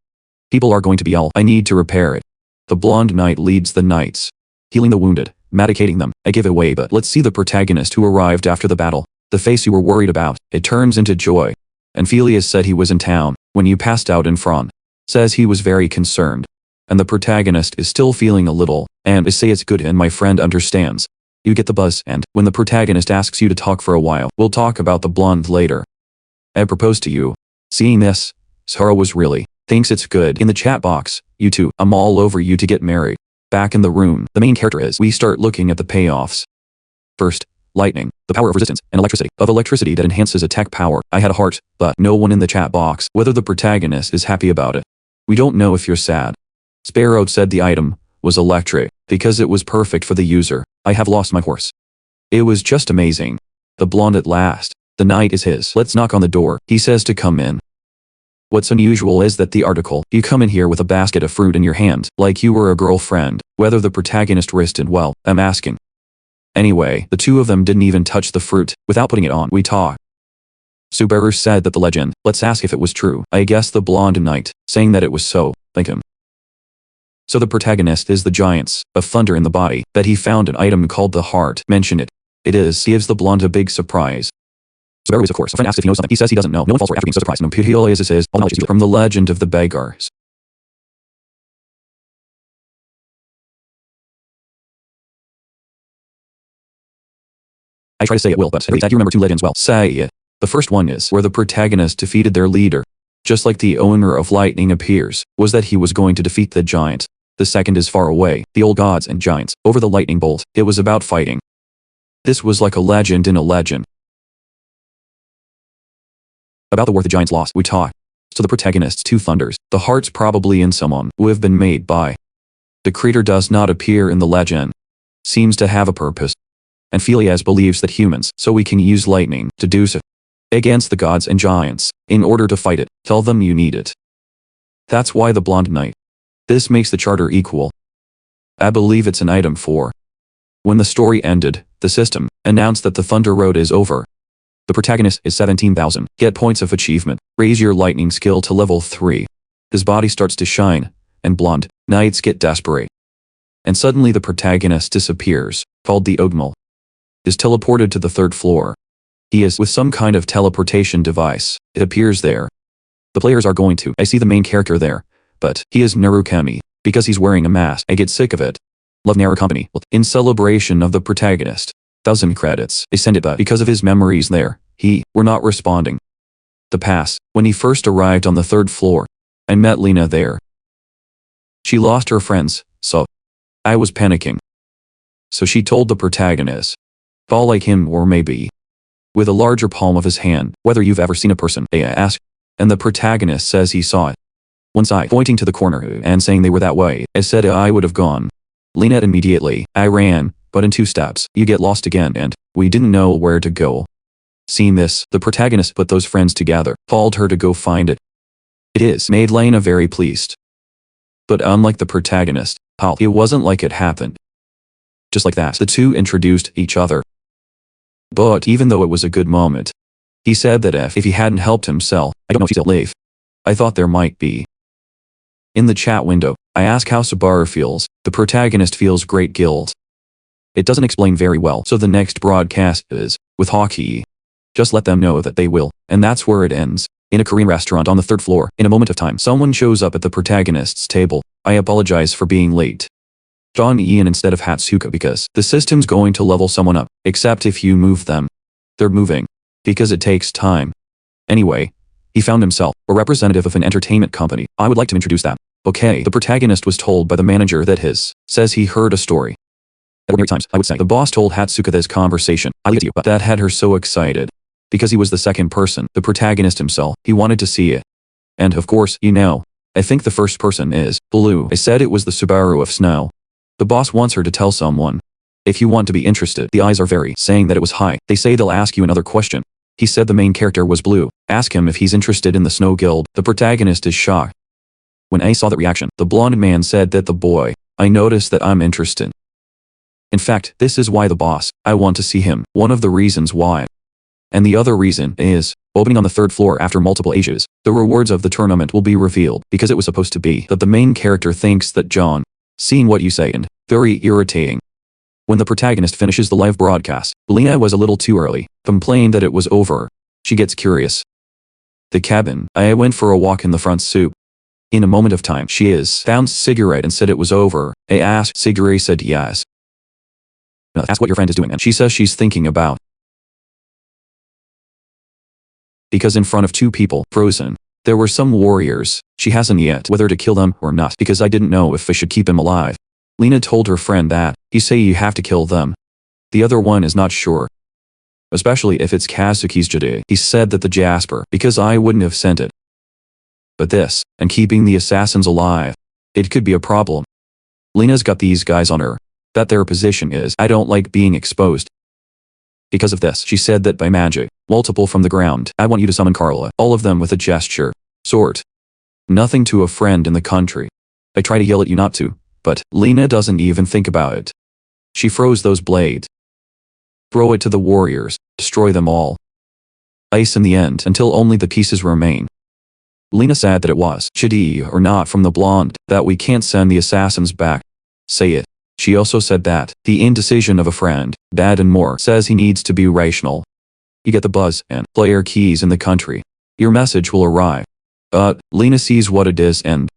People are going to be all, I need to repair it. The blonde knight leads the knights, healing the wounded, medicating them, a giveaway, but let's see the protagonist who arrived after the battle. The face you were worried about, it turns into joy. And Phileas said he was in town, when you passed out in front. Says he was very concerned. And the protagonist is still feeling a little, and I say it's good and my friend understands. You get the buzz, and when the protagonist asks you to talk for a while, we'll talk about the blonde later. I propose to you. Seeing this, Sarah was really, thinks it's good. In the chat box, you two, I'm all over you to get married. Back in the room, the main character is, we start looking at the payoffs. First, lightning, the power of resistance, and electricity that enhances attack power. I had a heart, but no one in the chat box, whether the protagonist is happy about it. We don't know if you're sad. Sparrow said the item was electric, because it was perfect for the user. I have lost my horse. It was just amazing. The blonde at last. The night is his. Let's knock on the door. He says to come in. What's unusual is that the article, you come in here with a basket of fruit in your hand, like you were a girlfriend. Whether the protagonist rested well, I'm asking. Anyway, the two of them didn't even touch the fruit, without putting it on. We talk. Subaru said that the legend, let's ask if it was true. I guess the blonde knight, saying that it was so, like him. So the protagonist is the giants, of thunder in the body, that he found an item called the heart. Mention it. It is, gives the blonde a big surprise. Subaru is of course, a friend asks if he knows something. He says he doesn't know. No one falls for after being so surprised. No, he always is all knowledge is from the legend of the beggars. I try to say it will, but I do remember two legends well. Say it. The first one is where the protagonist defeated their leader. Just like the owner of lightning appears, was that he was going to defeat the giant. The second is far away, the old gods and giants, over the lightning bolt. It was about fighting. This was like a legend in a legend. About the war the giants lost, we talk. So the protagonist's two thunders, the heart's probably in someone who have been made by. The creator does not appear in the legend. Seems to have a purpose. And Phileas believes that humans, so we can use lightning to do so. Against the gods and giants, in order to fight it, tell them you need it. That's why the blonde knight. This makes the charter equal. I believe it's an item 4. When the story ended, the system announced that the Thunder Road is over. The protagonist is 17,000. Get points of achievement. Raise your lightning skill to level 3. His body starts to shine, and blonde knights get desperate. And suddenly the protagonist disappears, called the Ogmal. Is teleported to the 3rd floor. He is with some kind of teleportation device. It appears there. The players are going to, I see the main character there, but he is Narukami, because he's wearing a mask. I get sick of it. Love Narukami. In celebration of the protagonist. 1,000 credits. They send it but because of his memories there, were not responding. The pass, when he first arrived on the 3rd floor, I met Lena there. She lost her friends, so I was panicking. So she told the protagonist. Fall like him or maybe. With a larger palm of his hand, whether you've ever seen a person, I asked. And the protagonist says he saw it. One side, pointing to the corner and saying they were that way. I said I would have gone. Lena immediately. I ran, but in 2 steps, you get lost again and we didn't know where to go. Seeing this, the protagonist put those friends together, called her to go find it. It is made Lena very pleased. But unlike the protagonist, it wasn't like it happened. Just like that, the two introduced each other. But even though it was a good moment, he said that if he hadn't helped himself, I don't know if he's still alive. I thought there might be. In the chat window, I ask how Subaru feels. The protagonist feels great guilt. It doesn't explain very well, so the next broadcast is with hockey. Just let them know that they will, and that's where it ends. In a Korean restaurant on the 3rd floor, in a moment of time, someone shows up at the protagonist's table. I apologize for being late. John Ian instead of Hatsuka because the system's going to level someone up, except if you move them. They're moving. Because it takes time. Anyway, he found himself, a representative of an entertainment company. I would like to introduce that. Okay, the protagonist was told by the manager that says he heard a story. At ordinary times, I would say, the boss told Hatsuka this conversation. I leave it to you, but that had her so excited. Because he was the second person, the protagonist himself, he wanted to see it. And of course, I think the first person is blue. I said it was the Subaru of snow. The boss wants her to tell someone. If you want to be interested, the eyes are very saying that it was high. They say they'll ask you another question. He said the main character was blue. Ask him if he's interested in the Snow Guild. The protagonist is shocked. When A saw that reaction, the blonde man said that the boy, I noticed that I'm interested. In fact, this is why the boss, I want to see him, one of the reasons why. And the other reason is, opening on the 3rd floor after multiple ages, the rewards of the tournament will be revealed because it was supposed to be that the main character thinks that John, seeing what you say and, very irritating. When the protagonist finishes the live broadcast, Lena was a little too early, complained that it was over. She gets curious. The cabin, I went for a walk in the front soup. In a moment of time she found cigarette and said it was over. I asked cigarette said yes. Ask what your friend is doing and she says she's thinking about. Because in front of 2 people, frozen. There were some warriors. She hasn't yet whether to kill them or not because I didn't know if I should keep him alive. Lena told her friend that, he say you have to kill them. The other one is not sure. Especially if it's Kazuki's Jade. He said that the Jasper, because I wouldn't have sent it. But this, and keeping the assassins alive, it could be a problem. Lena's got these guys on her. That their position is, I don't like being exposed. Because of this, she said that by magic, multiple from the ground, I want you to summon Carla, all of them with a gesture. Sort. Nothing to a friend in the country. I try to yell at you not to, but Lena doesn't even think about it. She froze those blades. Throw it to the warriors, destroy them all. Ice in the end until only the pieces remain. Lena said that it was shitty or not from the blonde, that we can't send the assassins back. Say it. She also said that the indecision of a friend, dad and more, says he needs to be rational. You get the buzz and player keys in the country. Your message will arrive. Lena sees what it is and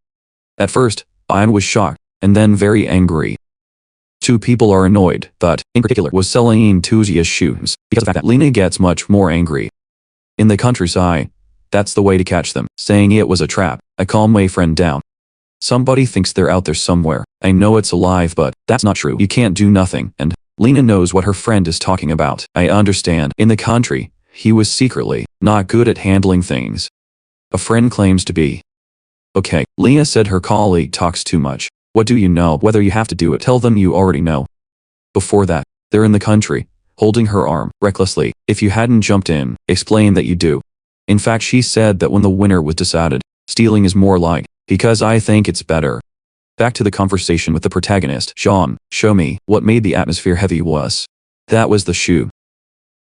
at first, I was shocked and then very angry. 2 people are annoyed, but in particular was selling Tuzia's shoes because of that Lena gets much more angry. In the countryside, that's the way to catch them, saying it was a trap. I calm my friend down. Somebody thinks they're out there somewhere. I know it's alive but that's not true. You can't do nothing and Lena knows what her friend is talking about. I understand. In the country, he was secretly not good at handling things. A friend claims to be. Okay, Lena said her colleague talks too much. What do you know? Whether you have to do it, tell them you already know. Before that, they're in the country, holding her arm, recklessly. If you hadn't jumped in, explain that you do. In fact she said that when the winner was decided, stealing is more like, because I think it's better. Back to the conversation with the protagonist. Sean, show me what made the atmosphere heavy was. That was the shoe.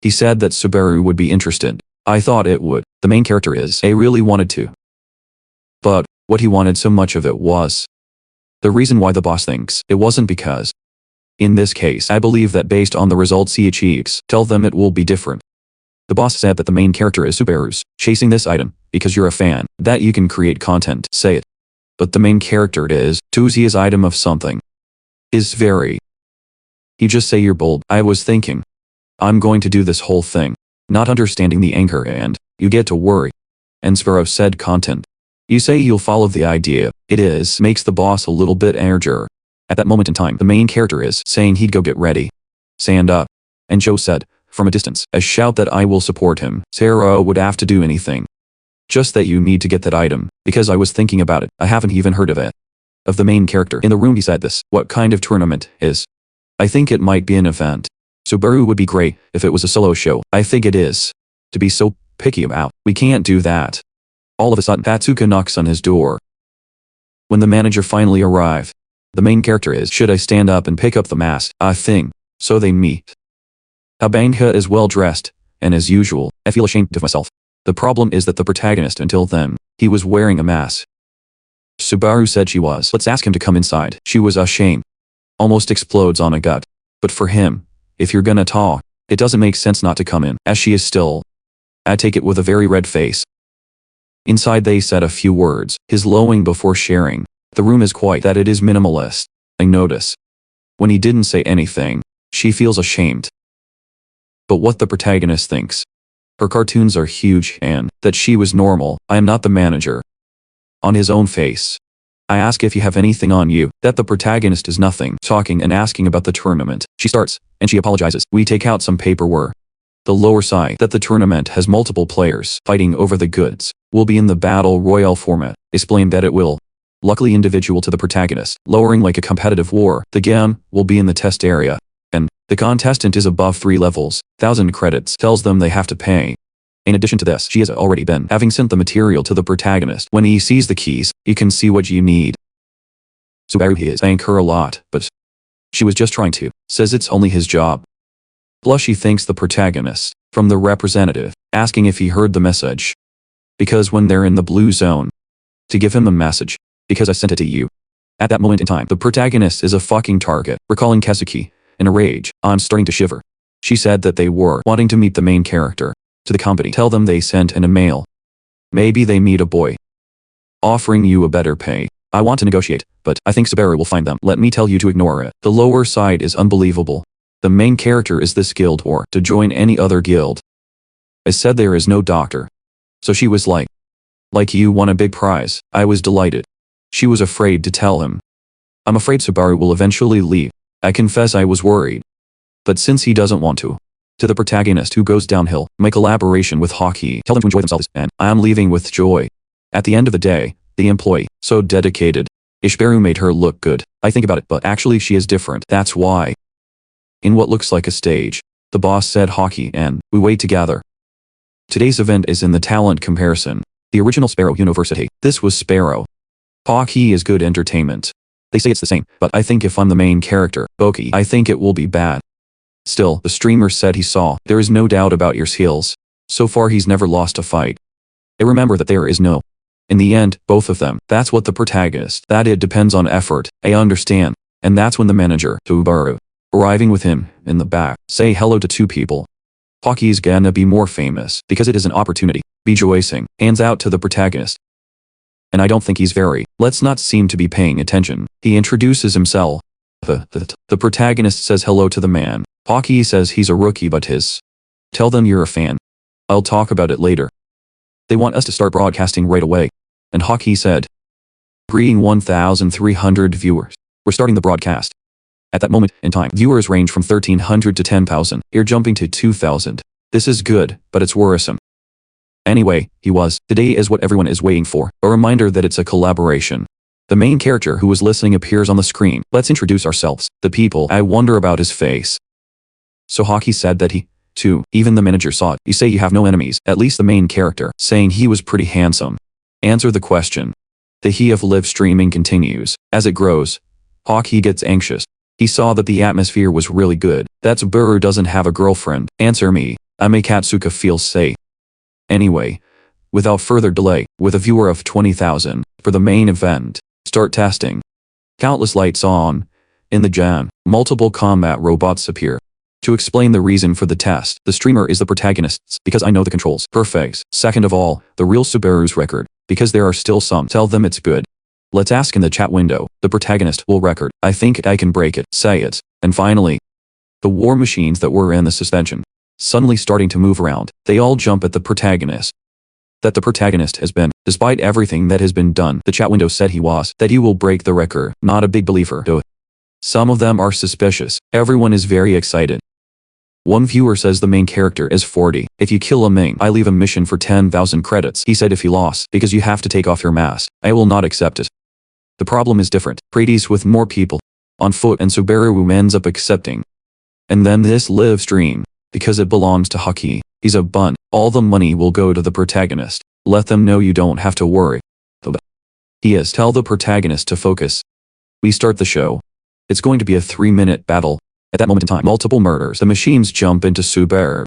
He said that Subaru would be interested. I thought it would. The main character is A really wanted to. But what he wanted so much of it was the reason why the boss thinks it wasn't because. In this case I believe that based on the results he achieves, tell them it will be different. The boss said that the main character is Subaru's, chasing this item, because you're a fan, that you can create content, say it. But the main character is, Tuzia's item of something. Is very. You just say you're bold. I was thinking. I'm going to do this whole thing. Not understanding the anchor and, you get to worry. And Sparrow said content. You say you'll follow the idea, it is, makes the boss a little bit edgier. At that moment in time the main character is saying he'd go get ready. Stand up. And Joe said, from a distance, a shout that I will support him. Sarah would have to do anything. Just that you need to get that item, because I was thinking about it, I haven't even heard of it. Of the main character in the room he said this, what kind of tournament is? I think it might be an event. Subaru would be great if it was a solo show, I think it is. To be so picky about, we can't do that. All of a sudden Hatsuka knocks on his door. When the manager finally arrived, the main character is, should I stand up and pick up the mask? I think. So they meet. Habangha is well dressed, and as usual, I feel ashamed of myself. The problem is that the protagonist until then, he was wearing a mask. Subaru said she was. Let's ask him to come inside. She was ashamed. Almost explodes on a gut. But for him, if you're gonna talk, it doesn't make sense not to come in, as she is still. I take it with a very red face. Inside they said a few words, his lowing before sharing. The room is quite that it is minimalist. I notice. When he didn't say anything, she feels ashamed. But what the protagonist thinks. Her cartoons are huge and that she was normal. I am not the manager. On his own face. I ask if you have anything on you, that the protagonist is nothing, talking and asking about the tournament. She starts, and she apologizes. We take out some paperwork. The lower side, that the tournament has multiple players fighting over the goods, will be in the battle royale format. Explain that it will. Luckily individual to the protagonist, lowering like a competitive war. The game will be in the test area. And the contestant is above 3 levels, 1,000 credits tells them they have to pay. In addition to this, she has already been having sent the material to the protagonist. When he sees the keys, he can see what you need. Subaru is thank her a lot, but she was just trying to. Says it's only his job. Plus she thanks the protagonist from the representative, asking if he heard the message. Because when they're in the blue zone, to give him the message, because I sent it to you. At that moment in time, the protagonist is a fucking target, recalling Kazuki. In a rage, I'm starting to shiver. She said that they were wanting to meet the main character. To the company, tell them they sent in a mail. Maybe they meet a boy. Offering you a better pay. I want to negotiate, but I think Subaru will find them. Let me tell you to ignore it. The lower side is unbelievable. The main character is this guild or to join any other guild. I said there is no doctor. So she was like you won a big prize. I was delighted. She was afraid to tell him. I'm afraid Subaru will eventually leave. I confess I was worried. But since he doesn't want to the protagonist who goes downhill, my collaboration with Hockey, tell them to enjoy themselves, and I'm leaving with joy. At the end of the day, the employee, so dedicated. Ishbaru made her look good. I think about it, but actually she is different. That's why. In what looks like a stage, the boss said Hockey and we wait together. Today's event is in the talent comparison. The original Sparrow University. This was Sparrow. Hockey is good entertainment. They say it's the same, but I think if I'm the main character, Boki, I think it will be bad. Still, the streamer said he saw. There is no doubt about your skills. So far he's never lost a fight. I remember that there is no. In the end, both of them. That's what the protagonist. That it depends on effort. I understand. And that's when the manager, Subaru, arriving with him, in the back, say hello to two people. Hockey's gonna be more famous, because it is an opportunity. Rejoicing, hands out to the protagonist. And I don't think he's very. Let's not seem to be paying attention. He introduces himself. The protagonist says hello to the man. Hockey says he's a rookie but his. Tell them you're a fan. I'll talk about it later. They want us to start broadcasting right away. And Hockey said. Greeting 1,300 viewers. We're starting the broadcast. At that moment in time, viewers range from 1,300 to 10,000. You're jumping to 2,000. This is good, but it's worrisome. Anyway, today is what everyone is waiting for. A reminder that it's a collaboration. The main character who was listening appears on the screen. Let's introduce ourselves. The people. I wonder about his face. So Hockey said that he, too, even the manager saw it. You say you have no enemies, at least the main character, saying he was pretty handsome. Answer the question. The he of live streaming continues. As it grows, Hockey gets anxious. He saw that the atmosphere was really good. That Subaru doesn't have a girlfriend. Answer me. I make Hatsuka feel safe. Anyway, without further delay, with a viewer of 20,000, for the main event, start testing. Countless lights on. In the jam, multiple combat robots appear. To explain the reason for the test, the streamer is the protagonist, because I know the controls. Perfect. Second of all, the real Subaru's record, because there are still some. Tell them it's good. Let's ask in the chat window. The protagonist will record. I think I can break it. Say it. And finally, the war machines that were in the suspension, suddenly starting to move around. They all jump at the protagonist. That the protagonist has been, despite everything that has been done, the chat window said that he will break the record. Not a big believer, though. Some of them are suspicious. Everyone is very excited. One viewer says the main character is 40. If you kill a main, I leave a mission for 10,000 credits. He said if he lost, because you have to take off your mask. I will not accept it. The problem is different. Prades with more people on foot and Subaru ends up accepting. And then this live stream, because it belongs to Hockey. He's a bunt. All the money will go to the protagonist. Let them know you don't have to worry. Tell the protagonist to focus. We start the show. It's going to be a 3-minute battle. At that moment in time, multiple murders. The machines jump into Subaru.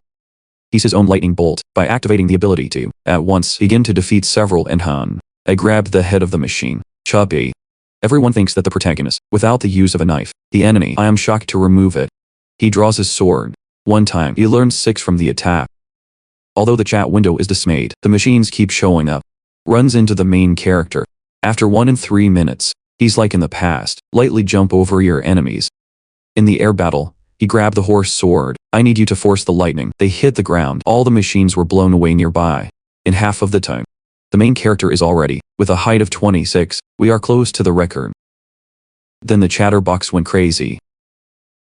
He's his own lightning bolt. By activating the ability to, at once, begin to defeat several and I grabbed the head of the machine. Chubby. Everyone thinks that the protagonist, without the use of a knife, the enemy, I am shocked to remove it. He draws his sword. One time, he learns 6 from the attack. Although the chat window is dismayed, the machines keep showing up. Runs into the main character. After 1 and 3 minutes, he's like in the past, lightly jump over your enemies. In the air battle, he grabbed the horse sword. I need you to force the lightning. They hit the ground. All the machines were blown away nearby. In half of the time, the main character is already, with a height of 26, we are close to the record. Then the chatterbox went crazy.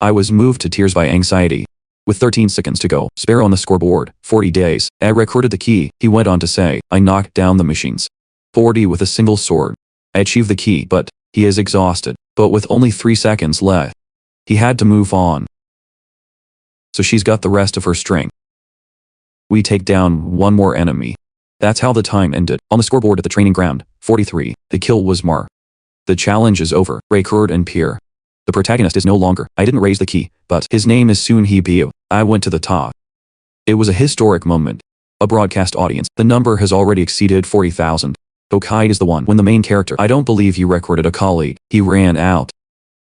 I was moved to tears by anxiety. With 13 seconds to go, Sparrow on the scoreboard, 40 days. I recorded the key. He went on to say, I knocked down the machines. 40 with a single sword. I achieved the key, but he is exhausted. But with only 3 seconds left, he had to move on. So she's got the rest of her strength. We take down one more enemy. That's how the time ended. On the scoreboard at the training ground, 43. The kill was Mar. The challenge is over. Record and Pierre. The protagonist is no longer. I didn't raise the key, but his name is soon Hebio. I went to the top. It was a historic moment. A broadcast audience. The number has already exceeded 40,000. Hokai is the one. When the main character, I don't believe you recorded a colleague. He ran out.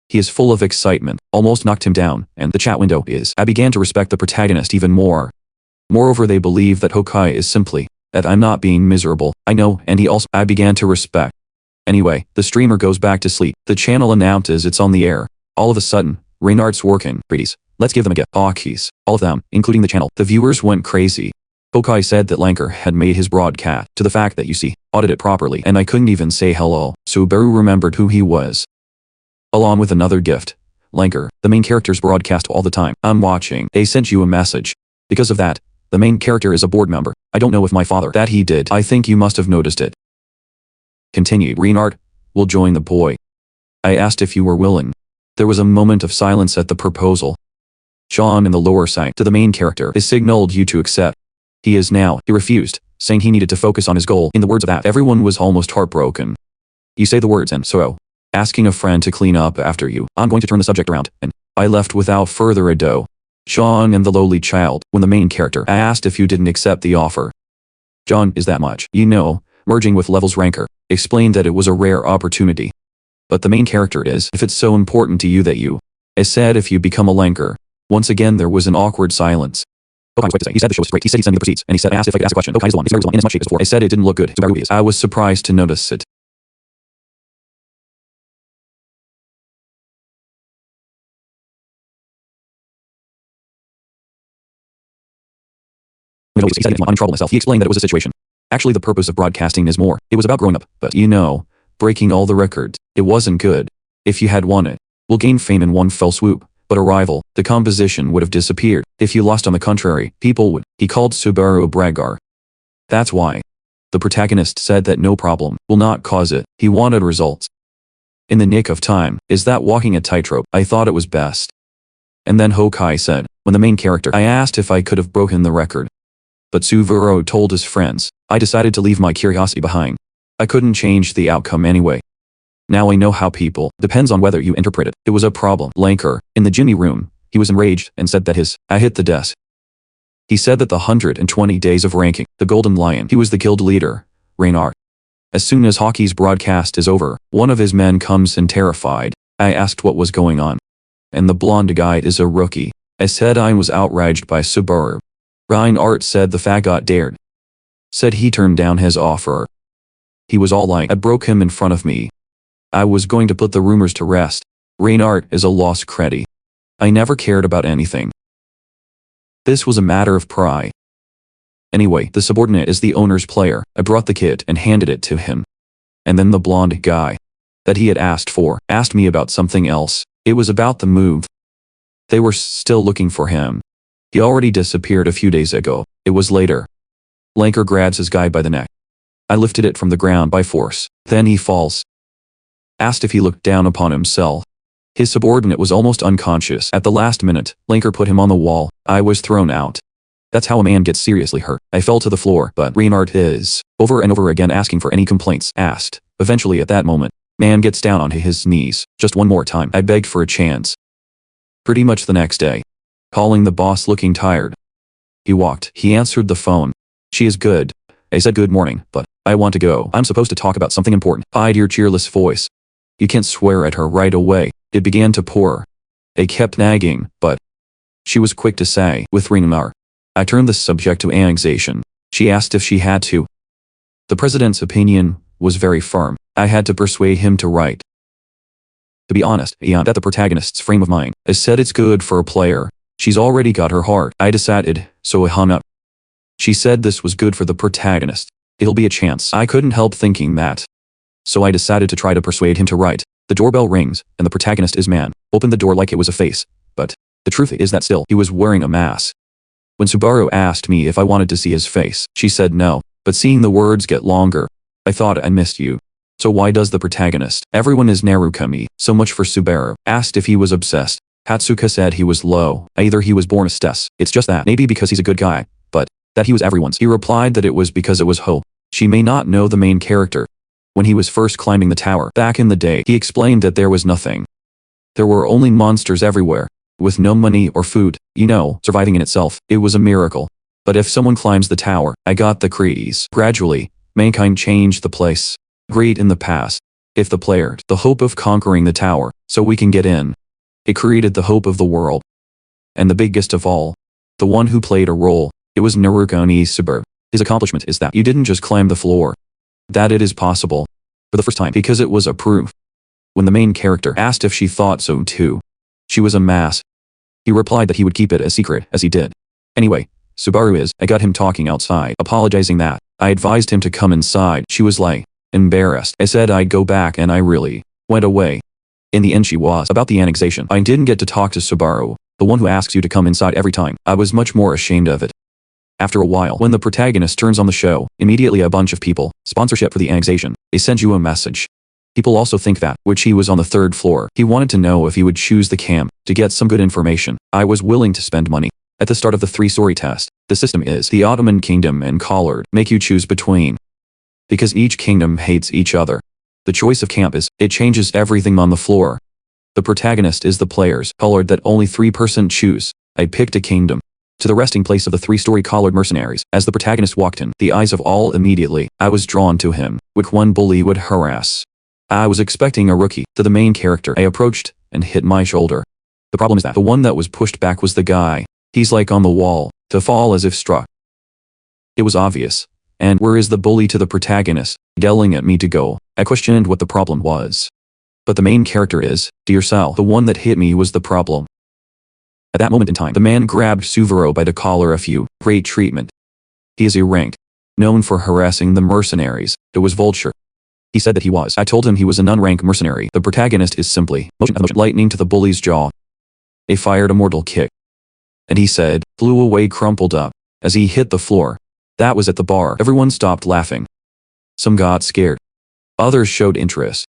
He is full of excitement, almost knocked him down, and the chat window is. I began to respect the protagonist even more. Moreover, they believe that Hokai is simply, that I'm not being miserable. I know, and he also, I began to respect. Anyway, the streamer goes back to sleep. The channel announces it's on the air. All of a sudden, Reinhardt's working. Pretties. Let's give them a gift. Awakens. All of them, including the channel. The viewers went crazy. Hokai said that Lanker had made his broadcast to the fact that you see, audit it properly, and I couldn't even say hello. Subaru remembered who he was. Along with another gift. Lanker, the main character's broadcast all the time. I'm watching. They sent you a message. Because of that, the main character is a board member. I don't know if my father that he did. I think you must have noticed it. Continued. Reinhardt will join the boy. I asked if you were willing. There was a moment of silence at the proposal. Sean in the lower side to the main character is signaled you to accept. He is now. He refused, saying he needed to focus on his goal. In the words of that, everyone was almost heartbroken. You say the words and so, asking a friend to clean up after you. I'm going to turn the subject around, and I left without further ado. Sean and the lowly child, when the main character I asked if you didn't accept the offer. John is that much. You know, merging with Level's ranker, explained that it was a rare opportunity. But the main character is, if it's so important to you that you, I said if you become a Lanker. Once again there was an awkward silence. Hokai was quick to say, he said the show was great, he said he'd send me the receipts, and he said I asked if I could ask a question. Hokai is the one, Subaru is the one, in as much shape as before. I said it didn't look good, Subaru is. I was surprised to notice it. He said I'm in trouble myself. He explained that it was a situation. Actually the purpose of broadcasting is more. It was about growing up, but you know, breaking all the records. It wasn't good. If you had won it, we'll gain fame in one fell swoop. But a rival, the composition would have disappeared. If you lost on the contrary, people would. He called Subaru a braggar. That's why. The protagonist said that no problem, will not cause it. He wanted results. In the nick of time, is that walking a tightrope? I thought it was best. And then Hokai said, when the main character, I asked if I could have broken the record. But Subaru told his friends, I decided to leave my curiosity behind. I couldn't change the outcome anyway. Now I know how people, depends on whether you interpret it. It was a problem. Lanker, in the Jimmy room, he was enraged and said that I hit the desk. He said that the 120 days of ranking, the Golden Lion, he was the guild leader, Reinhardt. As soon as Hockey's broadcast is over, one of his men comes in terrified. I asked what was going on. And the blonde guy is a rookie. I said I was outraged by Subaru. Reinhardt said the faggot dared. Said he turned down his offer. He was all like, I broke him in front of me. I was going to put the rumors to rest. Reinhardt is a lost credit. I never cared about anything. This was a matter of pride. Anyway, the subordinate is the owner's player. I brought the kit and handed it to him. And then the blonde guy that he had asked for asked me about something else. It was about the move. They were still looking for him. He already disappeared a few days ago. It was later. Lanker grabs his guy by the neck. I lifted it from the ground by force. Then he falls. Asked if he looked down upon himself. His subordinate was almost unconscious. At the last minute, Lanker put him on the wall. I was thrown out. That's how a man gets seriously hurt. I fell to the floor, but Reinhardt is, over and over again asking for any complaints, asked. Eventually at that moment, man gets down onto his knees. Just one more time. I begged for a chance. Pretty much the next day. Calling the boss looking tired. He walked. He answered the phone. She is good. I said good morning, but I want to go. I'm supposed to talk about something important. I heard cheerless voice. You can't swear at her right away. It began to pour. I kept nagging, but she was quick to say, with Reinhardt. I turned the subject to annexation. She asked if she had to. The president's opinion was very firm. I had to persuade him to write. To be honest, that the protagonist's frame of mind. I said it's good for a player. She's already got her heart. I decided, so I hung up. She said this was good for the protagonist. It'll be a chance. I couldn't help thinking that. So I decided to try to persuade him to write. The doorbell rings, and the protagonist is man. Opened the door like it was a face. But the truth is that still, he was wearing a mask. When Subaru asked me if I wanted to see his face, she said no. But seeing the words get longer, I thought I missed you. So why does the protagonist? Everyone is Narukami, so much for Subaru. Asked if he was obsessed. Hatsuka said he was low. Either he was born a stess. It's just that. Maybe because he's a good guy. But That he was everyone's. He replied that it was because it was Ho. She may not know the main character. When he was first climbing the tower, back in the day, he explained that there was nothing. There were only monsters everywhere, with no money or food. You know, surviving in itself, it was a miracle. But if someone climbs the tower, I got the craze. Gradually, mankind changed the place. Great in the past. If the player, the hope of conquering the tower, so we can get in. It created the hope of the world. And the biggest of all, the one who played a role, it was Narukami Subaru. His accomplishment is that you didn't just climb the floor. That it is possible. For the first time, because it was a proof. When the main character asked if she thought so too, she was a mass. He replied that he would keep it a secret, as he did. Anyway, I got him talking outside, apologizing that I advised him to come inside. She was like, embarrassed. I said I'd go back and I really went away. In the end she was about the annexation. I didn't get to talk to Subaru, the one who asks you to come inside every time. I was much more ashamed of it. After a while, when the protagonist turns on the show, immediately a bunch of people, sponsorship for the annexation, they send you a message. People also think that, which he was on the 3rd floor, he wanted to know if he would choose the camp, to get some good information. I was willing to spend money. At the start of the 3-story test, the system is the Ottoman Kingdom and Collard make you choose between. Because each kingdom hates each other. The choice of camp is, it changes everything on the floor. The protagonist is the players, Collard that only 3% choose. I picked a kingdom. To the resting place of the 3-story Collard mercenaries. As the protagonist walked in, the eyes of all immediately, I was drawn to him, which one bully would harass. I was expecting a rookie. To the main character, I approached, and hit my shoulder. The problem is that the one that was pushed back was the guy. He's like on the wall, to fall as if struck. It was obvious. And where is the bully to the protagonist, yelling at me to go? I questioned what the problem was. But the main character is, dear Sal, the one that hit me was the problem. At that moment in time, the man grabbed Subaru by the collar. Great treatment. He is a rank, known for harassing the mercenaries. It was Vulture. He said that he was. I told him he was an unranked mercenary. The protagonist is simply, motion lightning to the bully's jaw. They fired a mortal kick. And he said, flew away crumpled up, as he hit the floor. That was at the bar. Everyone stopped laughing. Some got scared. Others showed interest.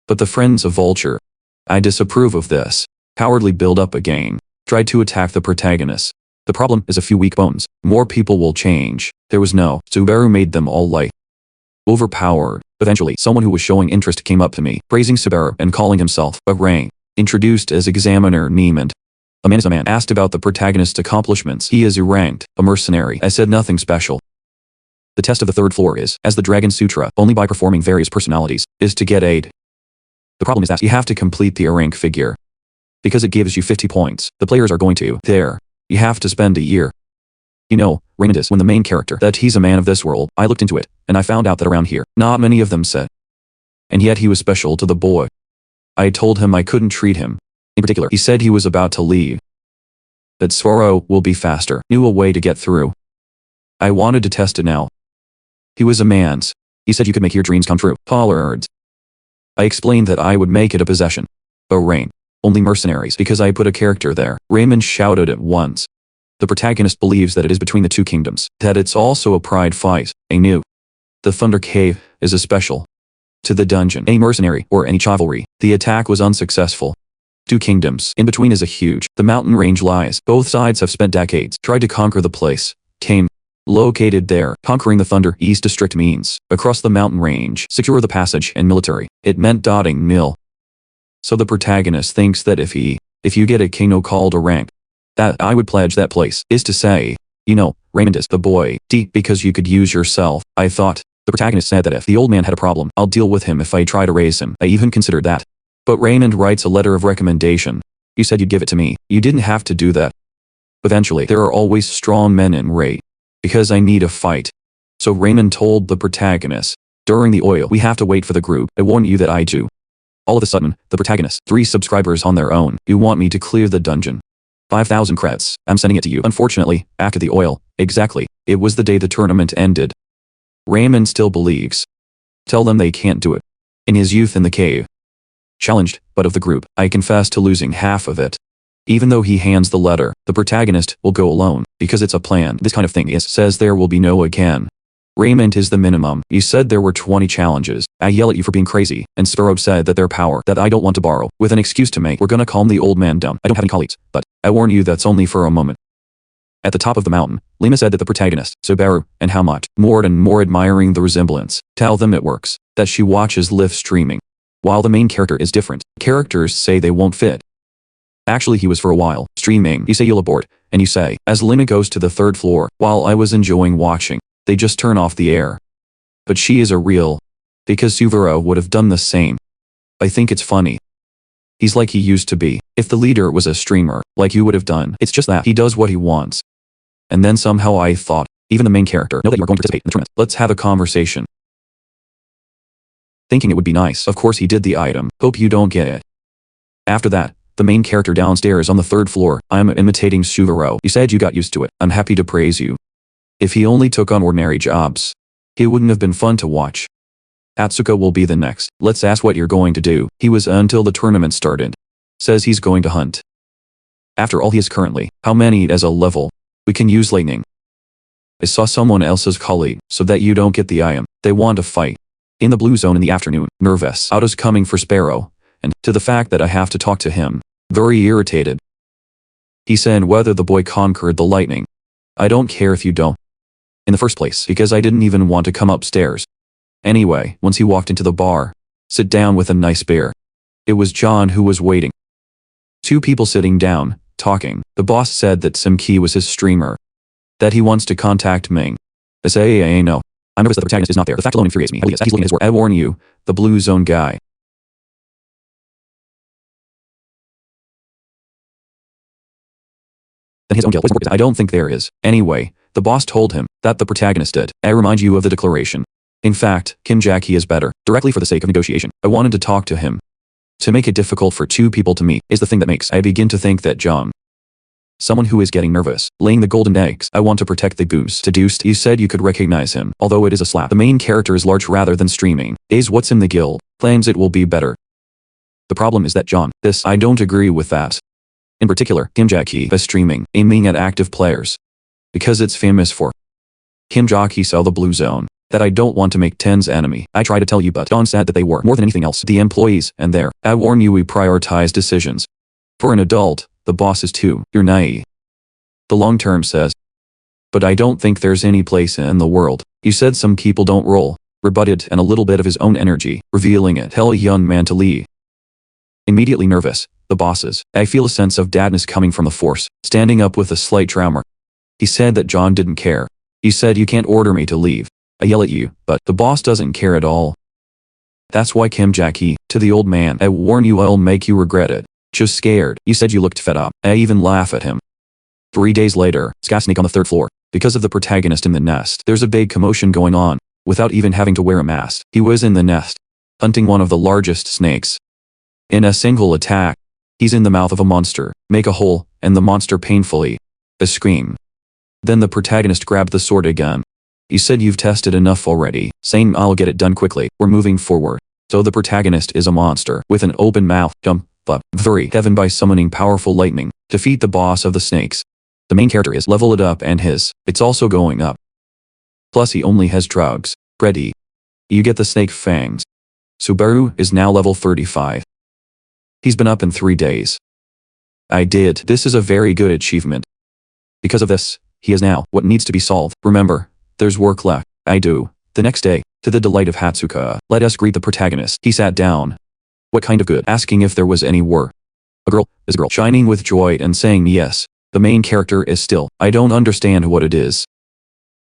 But the friends of Vulture, I disapprove of this. Cowardly build up a gang, tried to attack the protagonist. The problem is a few weak bones. More people will change. There was no. Subaru made them all like overpowered. Eventually, someone who was showing interest came up to me, praising Subaru and calling himself a rank. Introduced as Examiner Niemand. A man is a man. Asked about the protagonist's accomplishments. He is a ranked, a mercenary. I said nothing special. The test of the 3rd floor is, as the Dragon Sutra, only by performing various personalities, is to get aid. The problem is that you have to complete the rank figure. Because it gives you 50 points, the players are going to, you have to spend a year. You know, Raymond is when the main character, that he's a man of this world. I looked into it, and I found out that around here, not many of them said. And yet he was special to the boy. I told him I couldn't treat him. In particular, he said he was about to leave. That Sorrow will be faster, knew a way to get through. I wanted to test it now. He was a man's. He said you could make your dreams come true. Pollards. I explained that I would make it a possession. A rain. Only mercenaries because I put a character there. Raymond shouted at once. The protagonist believes that it is between the 2 kingdoms, that it's also a pride fight, a new. The Thunder Cave is a special. To the dungeon, a mercenary or any chivalry, the attack was unsuccessful. 2 kingdoms, in between is a huge, the mountain range lies. Both sides have spent decades, tried to conquer the place. Came. Located there, conquering the Thunder East District means, across the mountain range, secure the passage and military. It meant dotting mill. So the protagonist thinks that if you get a kingdom called a rank, that I would pledge that place, is to say, you know, Raymond is the boy, because you could use yourself. I thought, the protagonist said that if the old man had a problem, I'll deal with him if I try to raise him. I even considered that. But Raymond writes a letter of recommendation. You said you'd give it to me. You didn't have to do that. Eventually, there are always strong men in Ray. Because I need a fight. So Raymond told the protagonist, during the oil, we have to wait for the group. I warn you that I do. All of a sudden, the protagonist, 3 subscribers on their own, you want me to clear the dungeon. 5,000 credits, I'm sending it to you. Unfortunately, after the oil, exactly, it was the day the tournament ended. Raymond still believes. Tell them they can't do it. In his youth in the cave. Challenged, but of the group, I confess to losing half of it. Even though he hands the letter, the protagonist will go alone, because it's a plan. This kind of thing says there will be no again. Raymond is the minimum. You said there were 20 challenges. I yell at you for being crazy, and Sparrow said that their power, that I don't want to borrow, with an excuse to make. We're gonna calm the old man down. I don't have any colleagues, but I warn you that's only for a moment. At the top of the mountain, Lima said that the protagonist, Subaru, and how much more and more admiring the resemblance. Tell them it works, that she watches live streaming. While the main character is different, characters say they won't fit. Actually he was for a while, streaming. You say you'll abort, and you say, as Lima goes to the 3rd floor, while I was enjoying watching, they just turn off the air. But she is a real. Because Subaru would have done the same. I think it's funny. He's like he used to be. If the leader was a streamer, like you would have done, it's just that he does what he wants. And then somehow I thought, even the main character, know that you are going to participate in the tournament. Let's have a conversation. Thinking it would be nice, of course he did the item. Hope you don't get it. After that, the main character downstairs on the 3rd floor, I'm imitating Subaru. You said you got used to it. I'm happy to praise you. If he only took on ordinary jobs, it wouldn't have been fun to watch. Hatsuka will be the next. Let's ask what you're going to do. He was until the tournament started. Says he's going to hunt. After all he is currently, how many as a level? We can use lightning. I saw someone else's colleague, so that you don't get the item. They want to fight. In the blue zone in the afternoon, nervous. Out is coming for Sparrow. And, to the fact that I have to talk to him. Very irritated. He said whether the boy conquered the lightning. I don't care if you don't. In the first place, because I didn't even want to come upstairs. Anyway, once he walked into the bar, sit down with a nice beer. It was John who was waiting. 2 people sitting down, talking. The boss said that Sim Ki was his streamer. That he wants to contact Ming. I say, no. I'm nervous that the protagonist is not there. The fact alone infuriates me. He's looking at his work. I warn you, the blue zone guy. Then his own guild. I don't think there is. Anyway, the boss told him that the protagonist did. I remind you of the declaration. In fact, Kim Jackie is better. Directly for the sake of negotiation, I wanted to talk to him. To make it difficult for 2 people to meet is the thing that makes I begin to think that John. Someone who is getting nervous, laying the golden eggs. I want to protect the goose. Deduced, you said you could recognize him, although it is a slap. The main character is large rather than streaming. Is what's in the guild. Claims it will be better. The problem is that John, I don't agree with that. In particular, Kim Jackie is streaming, aiming at active players. Because it's famous for. Kim Jackie saw the blue zone. That I don't want to make Ten's enemy. I try to tell you but John said that they were more than anything else the employees and there. I warn you we prioritize decisions. For an adult, the boss is too. You're naive. The long term says. But I don't think there's any place in the world. You said some people don't roll. Rebutted and a little bit of his own energy, revealing it. Tell a young man to leave. Immediately nervous, the bosses. I feel a sense of dadness coming from the force, standing up with a slight tremor. He said that John didn't care. He said you can't order me to leave. I yell at you, but the boss doesn't care at all. That's why Kim Jackie, to the old man, I warn you I'll make you regret it. Just scared. You said you looked fed up. I even laugh at him. 3 days later, Skasnik on the 3rd floor. Because of the protagonist in the nest, there's a big commotion going on. Without even having to wear a mask, he was in the nest, hunting one of the largest snakes. In a single attack, he's in the mouth of a monster, make a hole, and the monster painfully. A scream. Then the protagonist grabbed the sword again. You said you've tested enough already, saying I'll get it done quickly, we're moving forward. So the protagonist is a monster, with an open mouth, jump up, very heaven by summoning powerful lightning, defeat the boss of the snakes. The main character is level it up and it's also going up. Plus he only has drugs, ready. You get the snake fangs. Subaru is now level 35. He's been up in 3 days. I did. This is a very good achievement. Because of this, he is now what needs to be solved. Remember, there's work left. I do. The next day, to the delight of Hatsuka, let us greet the protagonist. He sat down. What kind of good? Asking if there was any work. A girl is a girl, shining with joy and saying yes. The main character is still. I don't understand what it is.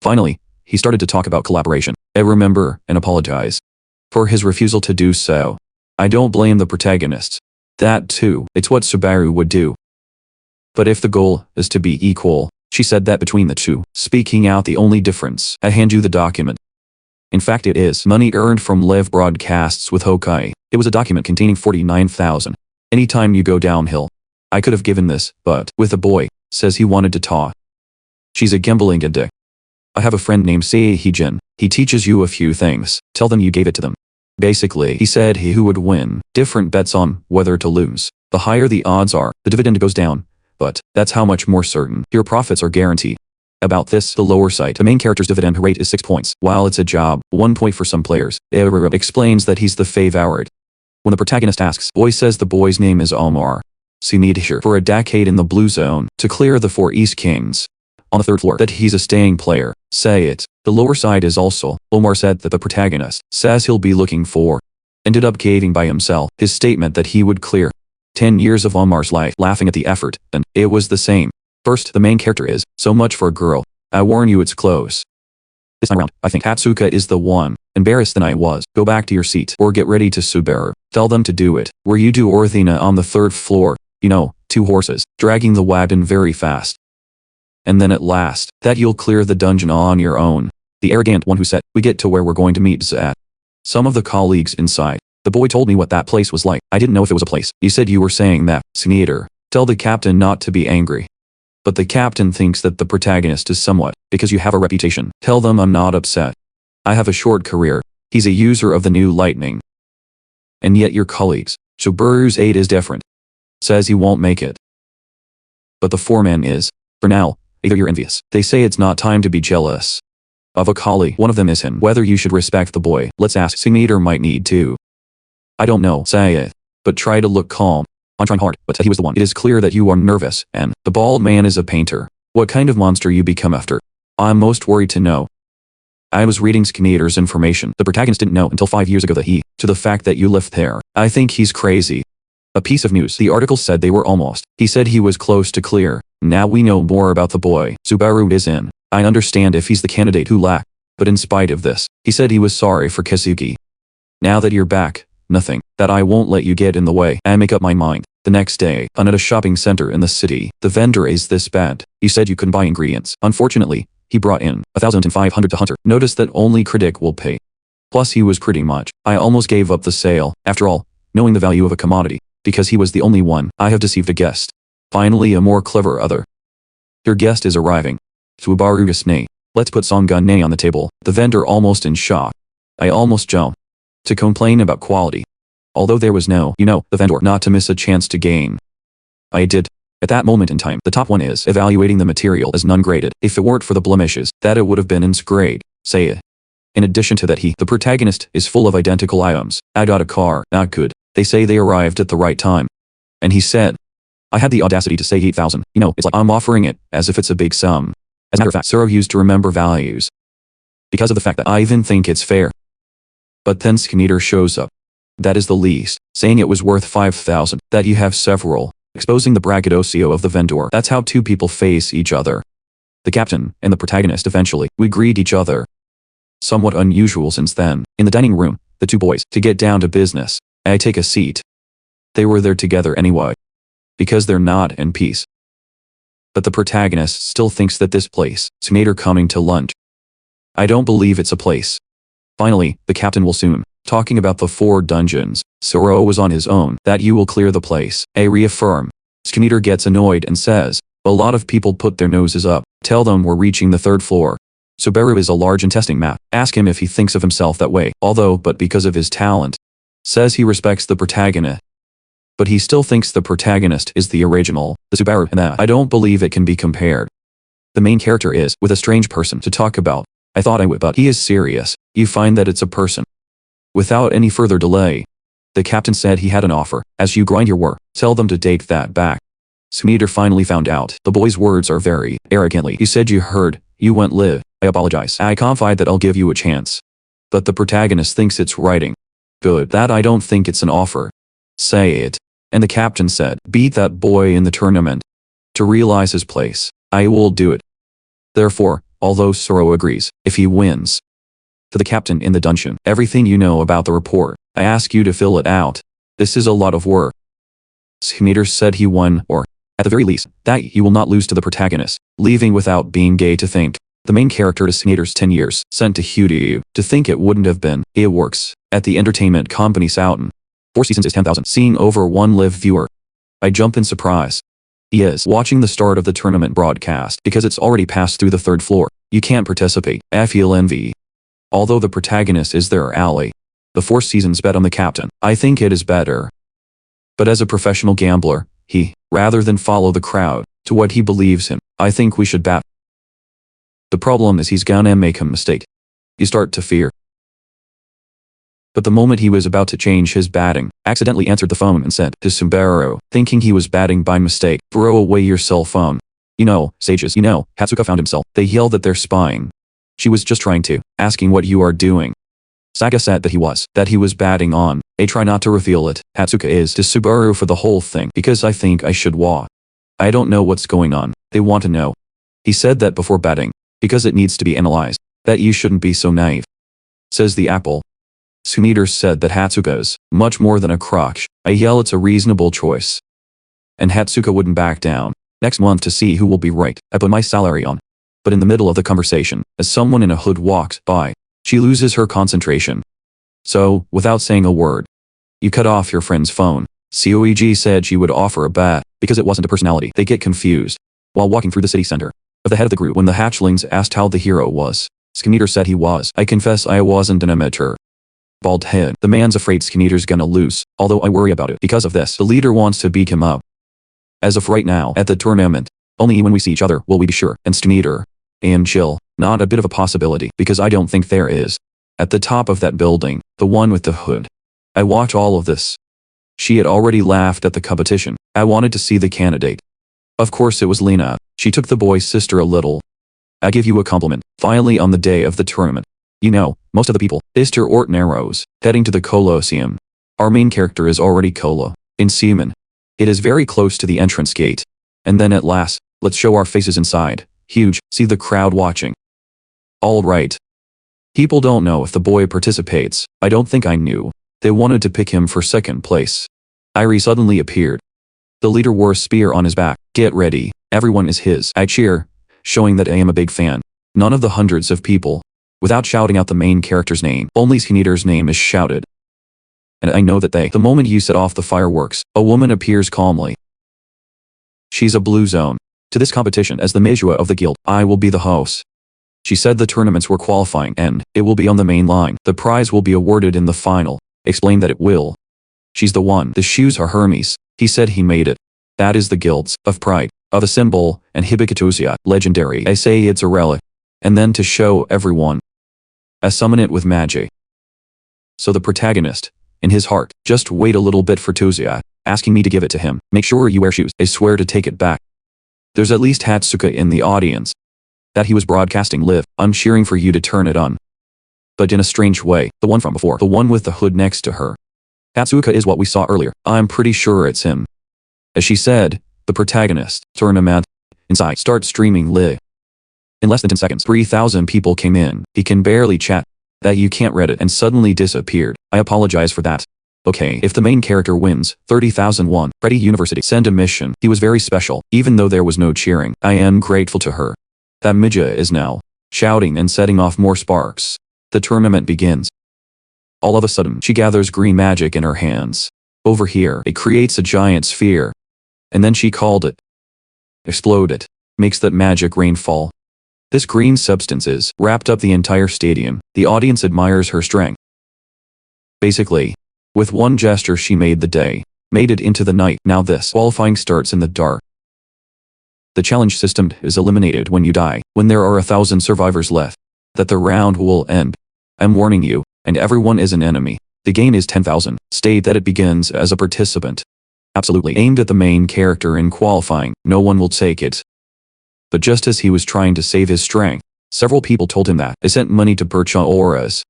Finally, he started to talk about collaboration. I remember and apologize for his refusal to do so. I don't blame the protagonist. That too, it's what Subaru would do. But if the goal is to be equal, she said that between the two, speaking out the only difference, I hand you the document. In fact it is money earned from live broadcasts with Hokai. It was a document containing 49,000. Anytime you go downhill. I could have given this, but, with the boy, says he wanted to talk. She's a gambling addict. I have a friend named Seihijin. He teaches you a few things, tell them you gave it to them. Basically, he said he who would win, different bets on whether to lose. The higher the odds are, the dividend goes down. But, that's how much more certain your profits are guaranteed. About this, the lower site, the main character's dividend rate is 6 points. While it's a job, 1 point for some players. Explains that he's the favorite. When the protagonist asks, boy says the boy's name is Omar. See need here for a decade in the blue zone, to clear the 4 East Kings. on the third floor that he's a staying player. Say it. The lower side is also, Omar said that the protagonist says he'll be looking for. Ended up caving by himself. His statement that he would clear 10 years of Omar's life, laughing at the effort, and it was the same. First, the main character is, so much for a girl. I warn you it's close. This time around, I think Hatsuka is the one. Embarrassed than I was, go back to your seat or get ready to Subaru. Tell them to do it. Where you do Orthina on the third floor. You know, 2 horses, dragging the wagon very fast. And then at last, that you'll clear the dungeon on your own. The arrogant one who said, we get to where we're going to meet Zat. Some of the colleagues inside. The boy told me what that place was like. I didn't know if it was a place. You said you were saying that, Senator. Tell the captain not to be angry. But the captain thinks that the protagonist is somewhat, because you have a reputation. Tell them I'm not upset. I have a short career. He's a user of the new lightning. And yet your colleagues, Subaru's aide is different. Says he won't make it. But the foreman is, for now, either you're envious. They say it's not time to be jealous of a colleague. One of them is him. Whether you should respect the boy, let's ask. Senator might need to. I don't know, say it. But try to look calm. I'm trying hard, but he was the one. It is clear that you are nervous, and the bald man is a painter. What kind of monster you become after? I'm most worried to know. I was reading Senator's information. The protagonist didn't know until 5 years ago that to the fact that you lived there. I think he's crazy. A piece of news. The article said they were almost. He said he was close to clear. Now we know more about the boy. Subaru is in. I understand if he's the candidate who lacked. But in spite of this, he said he was sorry for Kisugi. Now that you're back, nothing. That I won't let you get in the way. I make up my mind. The next day, at a shopping center in the city, the vendor is this bad. He said you couldn't buy ingredients. Unfortunately, he brought in 1,500 to Hunter. Notice that only critic will pay. Plus he was pretty much. I almost gave up the sale. After all, knowing the value of a commodity. Because he was the only one. I have deceived a guest. Finally a more clever other. Your guest is arriving. Subaru Gasne. Let's put Songgun on the table. The vendor almost in shock. I almost jumped. To complain about quality. Although there was no, the vendor not to miss a chance to gain. I did. At that moment in time, the top one is evaluating the material as non-graded. If it weren't for the blemishes, that it would have been in grade, say it. In addition to that the protagonist, is full of identical items. I got a car, not good. They say they arrived at the right time. And he said, I had the audacity to say 8,000. It's like I'm offering it, as if it's a big sum. As a matter of fact, Suro used to remember values. Because of the fact that I even think it's fair. But then Skeeter shows up. That is the least, saying it was worth 5,000, that you have several, exposing the braggadocio of the vendor. That's how 2 people face each other. The captain and the protagonist eventually, we greet each other. Somewhat unusual since then. In the dining room, the 2 boys, to get down to business, I take a seat. They were there together anyway. Because they're not in peace. But the protagonist still thinks that this place, Skeeter coming to lunch. I don't believe it's a place. Finally, the captain will soon. Talking about the 4 dungeons, Suro was on his own, that you will clear the place. I reaffirm. Skeeter gets annoyed and says, a lot of people put their noses up. Tell them we're reaching the 3rd floor. Subaru is a large and testing map. Ask him if he thinks of himself that way, but because of his talent. Says he respects the protagonist. But he still thinks the protagonist is the original, the Subaru, and that I don't believe it can be compared. The main character is, with a strange person to talk about. I thought I would, but he is serious. You find that it's a person. Without any further delay. The captain said he had an offer. As you grind your work, tell them to take that back. Skeeter finally found out. The boy's words are very arrogantly. He said you heard, you went live. I apologize. I confide that I'll give you a chance. But the protagonist thinks it's writing. Good. That I don't think it's an offer. Say it. And the captain said, beat that boy in the tournament. To realize his place, I will do it. Therefore, although Suro agrees, if he wins. To the captain in the dungeon, everything you know about the report, I ask you to fill it out. This is a lot of work. Skeeter said he won, or, at the very least, that you will not lose to the protagonist, leaving without being gay to think. The main character is Skeeter's 10 years, sent to Hugh to think it wouldn't have been. It works. At the entertainment company Souten. 4 seasons is 10,000. Seeing over 1 live viewer. I jump in surprise. He is watching the start of the tournament broadcast because it's already passed through the 3rd floor. You can't participate. I feel envy. Although the protagonist is their ally. The 4 seasons bet on the captain. I think it is better. But as a professional gambler, rather than follow the crowd to what he believes in, I think we should bet. The problem is he's gonna make a mistake. You start to fear. But the moment he was about to change his batting, accidentally answered the phone and said to Subaru, thinking he was batting by mistake, throw away your cell phone. You know, sages, you know, Hatsuka found himself. They yell that they're spying. She was just trying to, asking what you are doing. Saga said that he was batting on. I try not to reveal it. Hatsuka is to Subaru for the whole thing because I think I should walk. I don't know what's going on. They want to know. He said that before batting, because it needs to be analyzed, that you shouldn't be so naive. Says the apple. Suniter said that Hatsuka's much more than a crotch. I yell it's a reasonable choice. And Hatsuka wouldn't back down. Next month to see who will be right. I put my salary on. But in the middle of the conversation, as someone in a hood walks by, she loses her concentration. So, without saying a word, you cut off your friend's phone. COEG said she would offer a bat, because it wasn't a personality. They get confused. While walking through the city center, of the head of the group when the hatchlings asked how the hero was, Skeeter said he was. I confess I wasn't an amateur. Bald head. The man's afraid Skeeter's gonna lose, although I worry about it. Because of this, the leader wants to beat him up. As of right now, at the tournament, only when we see each other will we be sure. And Skeeter. And chill. Not a bit of a possibility, because I don't think there is. At the top of that building, the one with the hood. I watch all of this. She had already laughed at the competition. I wanted to see the candidate. Of course it was Lena. She took the boy's sister a little. I give you a compliment. Finally on the day of the tournament. You know, most of the people, Mr. Orton arrows, heading to the Colosseum. Our main character is already Colo, in Seaman. It is very close to the entrance gate. And then at last, let's show our faces inside. Huge, see the crowd watching. All right. People don't know if the boy participates. I don't think I knew. They wanted to pick him for second place. Irie suddenly appeared. The leader wore a spear on his back. Get ready. Everyone is his. I cheer, showing that I am a big fan. None of the hundreds of people. Without shouting out the main character's name, only Skeeter's name is shouted. And I know that the moment you set off the fireworks, a woman appears calmly. She's a blue zone. To this competition as the Manhwa of the guild, I will be the host. She said the tournaments were qualifying and it will be on the main line. The prize will be awarded in the final. Explained that it will. She's the one. The shoes are Hermes. He said he made it. That is the guilds, of pride, of a symbol, and Hibikitusia, legendary. I say it's a relic. And then to show everyone. I summon it with magic. So the protagonist, in his heart, just wait a little bit for Tuzia, asking me to give it to him. Make sure you wear shoes. I swear to take it back. There's at least Hatsuka in the audience. That he was broadcasting live. I'm cheering for you to turn it on. But in a strange way, the one from before, the one with the hood next to her. Hatsuka is what we saw earlier. I'm pretty sure it's him. As she said, the protagonist, tournament, inside, start streaming live. In less than 10 seconds, 3,000 people came in. He can barely chat. That you can't read it and suddenly disappeared. I apologize for that. Okay, if the main character wins, 30,001, Freddy University send a mission. He was very special, even though there was no cheering. I am grateful to her. That Midja is now shouting and setting off more sparks. The tournament begins. All of a sudden, she gathers green magic in her hands. Over here, it creates a giant sphere. And then she called it. Explode it. Makes that magic rainfall. This green substance is wrapped up the entire stadium. The audience admires her strength. Basically, with one gesture she made the day. Made it into the night. Now this qualifying starts in the dark. The challenge system is eliminated when you die, when there are 1,000 survivors left. That the round will end. I'm warning you, and everyone is an enemy. The game is 10,000. State that it begins as a participant. Absolutely aimed at the main character in qualifying. No one will take it. But just as he was trying to save his strength, several people told him that they sent money to purchase auras.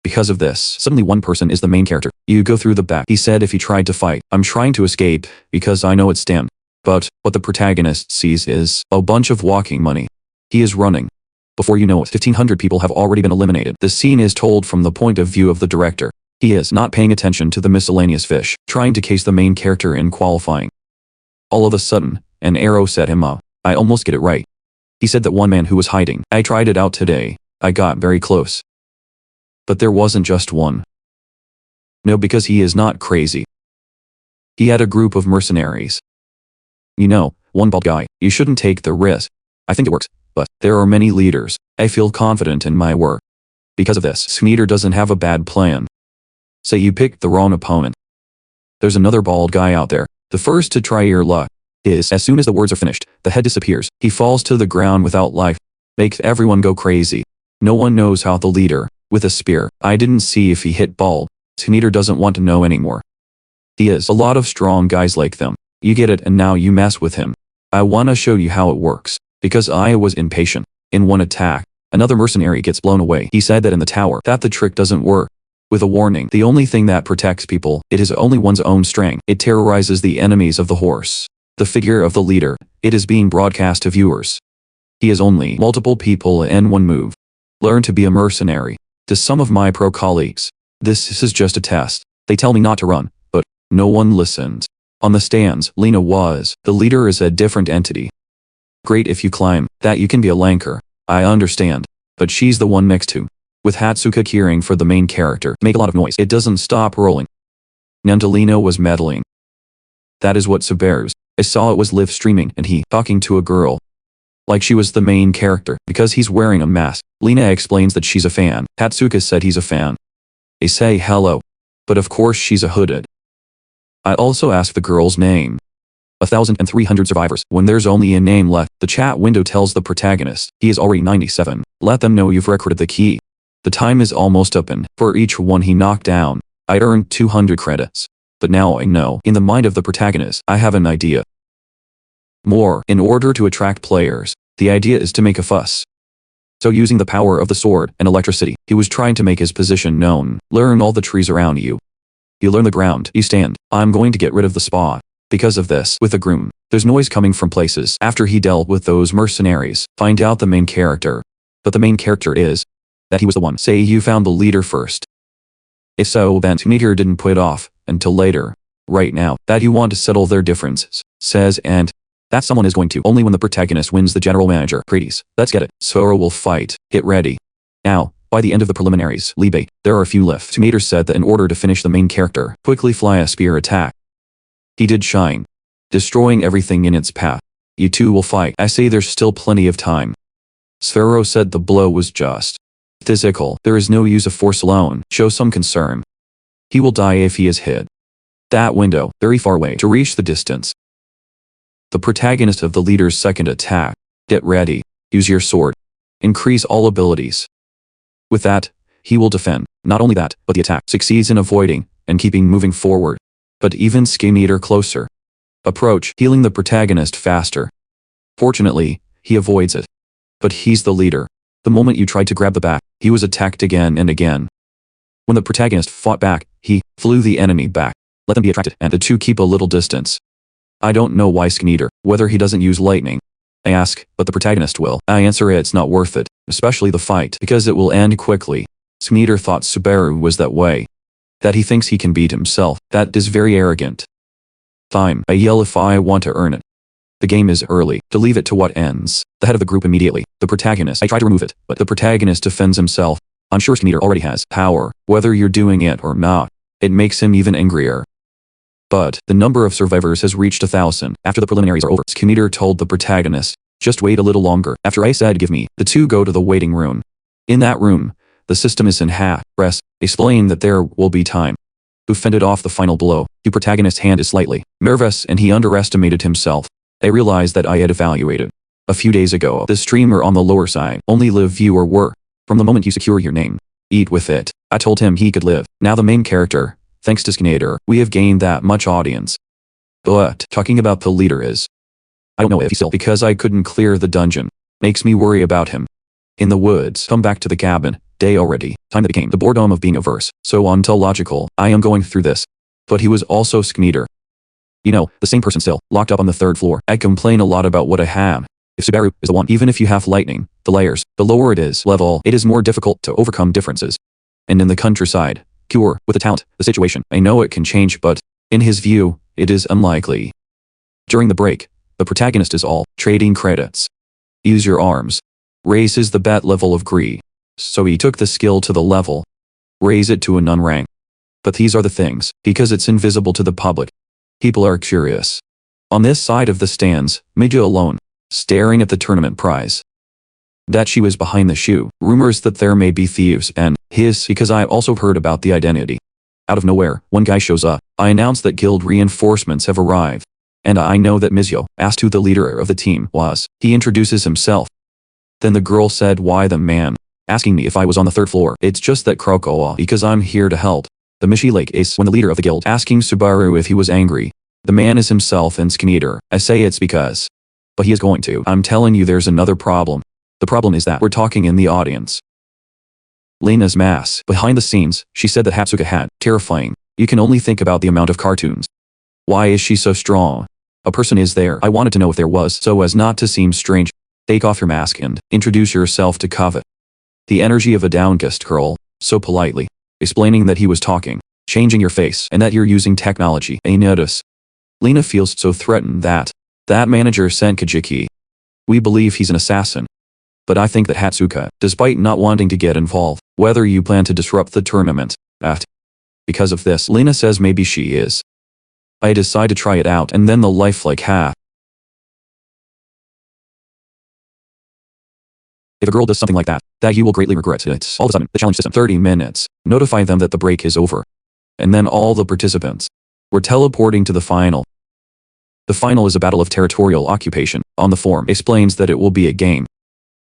Because of this, suddenly one person is the main character. You go through the back. He said if he tried to fight, I'm trying to escape, because I know it's damned. But, what the protagonist sees is a bunch of walking money. He is running. Before you know it, 1,500 people have already been eliminated. The scene is told from the point of view of the director. He is not paying attention to the miscellaneous fish, trying to case the main character in qualifying. All of a sudden, an arrow set him up. I almost get it right. He said that one man who was hiding. I tried it out today. I got very close. But there wasn't just one. No, because he is not crazy. He had a group of mercenaries. You know, one bald guy. You shouldn't take the risk. I think it works, but there are many leaders. I feel confident in my work. Because of this, Skeeter doesn't have a bad plan. Say you picked the wrong opponent. There's another bald guy out there. The first to try your luck is, as soon as the words are finished, the head disappears. He falls to the ground without life. Makes everyone go crazy. No one knows how the leader, with a spear, I didn't see if he hit bald. Skeeter doesn't want to know anymore. He is a lot of strong guys like them. You get it, and now you mess with him. I wanna show you how it works. Because I was impatient. In one attack, another mercenary gets blown away. He said that in the tower, that the trick doesn't work. With a warning, the only thing that protects people, it is only one's own strength. It terrorizes the enemies of the horse. The figure of the leader, it is being broadcast to viewers. He is only multiple people in one move. Learn to be a mercenary. To some of my pro colleagues, this is just a test. They tell me not to run, but no one listens. On the stands, Lena was, the leader is a different entity. Great if you climb, that you can be a lanker. I understand. But she's the one next to. With Hatsuka cheering for the main character, make a lot of noise. It doesn't stop rolling. Nandalina was meddling. That is what Subaru's. I saw it was live streaming and he talking to a girl. Like she was the main character, because he's wearing a mask. Lena explains that she's a fan. Hatsuka said he's a fan. They say hello. But of course she's a hooded. I also asked the girl's name. 1,300 survivors. When there's only a name left, the chat window tells the protagonist, he is already 97. Let them know you've recorded the key. The time is almost up and, for each one he knocked down, I'd earned 200 credits. But now I know, in the mind of the protagonist, I have an idea. More, in order to attract players, the idea is to make a fuss. So using the power of the sword and electricity, he was trying to make his position known. Learn all the trees around you. You learn the ground you stand. I'm going to get rid of the spot. Because of this, with a groom, there's noise coming from places. After he dealt with those mercenaries, find out the main character. But the main character is that he was the one. Say you found the leader first. If so, then Meteor didn't put it off until later. Right now, that you want to settle their differences, says and that someone is going to only when the protagonist wins the general manager. Pretties, let's get it. Sora will fight. Get ready. Now, by the end of the preliminaries, Libe, there are a few left. Meteor said that in order to finish the main character, quickly fly a spear attack. He did shine, destroying everything in its path. You two will fight. I say there's still plenty of time. Sphero said the blow was just physical. There is no use of force alone. Show some concern. He will die if he is hit. That window, very far away to reach the distance. The protagonist of the leader's second attack. Get ready. Use your sword. Increase all abilities. With that, he will defend. Not only that, but the attack succeeds in avoiding and keeping moving forward. But even Meteor closer. Approach, healing the protagonist faster. Fortunately, he avoids it. But he's the leader. The moment you tried to grab the back, he was attacked again and again. When the protagonist fought back, he flew the enemy back. Let them be attracted, and the two keep a little distance. I don't know why Meteor, whether he doesn't use lightning. I ask, but the protagonist will. I answer it's not worth it, especially the fight, because it will end quickly. Meteor thought Subaru was that way. That he thinks he can beat himself, that is very arrogant. Time, I yell if I want to earn it. The game is early, to leave it to what ends. The head of the group immediately, the protagonist. I try to remove it, but the protagonist defends himself. I'm sure Meteor already has power, whether you're doing it or not. It makes him even angrier. But, the number of survivors has reached 1,000. After the preliminaries are over, Meteor told the protagonist, just wait a little longer. After I said give me, the two go to the waiting room. In that room, the system is in press, explain that there will be time. Who fended off the final blow? The protagonist's hand is slightly nervous and he underestimated himself. I realized that I had evaluated. A few days ago, the streamer on the lower side, only live viewer were. From the moment you secure your name, eat with it. I told him he could live. Now the main character, thanks to Skinator, we have gained that much audience. But, talking about the leader is. I don't know if he's still because I couldn't clear the dungeon. Makes me worry about him. In the woods, come back to the cabin. Day already, time that became the boredom of being a verse, so ontological, I am going through this. But he was also Meteor. You know, the same person still, locked up on the 3rd floor. I complain a lot about what I have. If Subaru is the one, even if you have lightning, the layers, the lower it is level, it is more difficult to overcome differences. And in the countryside, Cure, with the talent, the situation, I know it can change but, in his view, it is unlikely. During the break, the protagonist is all, trading credits. Use your arms. Raises the bet level of greed. So he took the skill to the level. Raise it to a nun rank. But these are the things, because it's invisible to the public. People are curious. On this side of the stands, Midja alone, staring at the tournament prize. That she was behind the shoe, rumors that there may be thieves and his because I also heard about the identity. Out of nowhere, one guy shows up. I announce that guild reinforcements have arrived. And I know that Mizyo asked who the leader of the team was. He introduces himself. Then the girl said why the man. Asking me if I was on the 3rd floor. It's just that Krokoa because I'm here to help. The Mishi Lake is when the leader of the guild asking Subaru if he was angry. The man is himself and Skinator. I say it's because but he is going to. I'm telling you there's another problem. The problem is that we're talking in the audience. Lena's mass. Behind the scenes, she said that Hatsuka had. Terrifying. You can only think about the amount of cartoons. Why is she so strong? A person is there. I wanted to know if there was, so as not to seem strange. Take off your mask and introduce yourself to Kava. The energy of a downcast girl, so politely, explaining that he was talking, changing your face, and that you're using technology. A notice. Lena feels so threatened that manager sent Kajiki. We believe he's an assassin. But I think that Hatsuka, despite not wanting to get involved, whether you plan to disrupt the tournament, because of this, Lena says maybe she is. I decide to try it out and then the lifelike hat. If a girl does something like that you will greatly regret it. All of a sudden, the challenge system, 30 minutes, notify them that the break is over. And then all the participants were teleporting to the final. The final is a battle of territorial occupation. On the form, explains that it will be a game.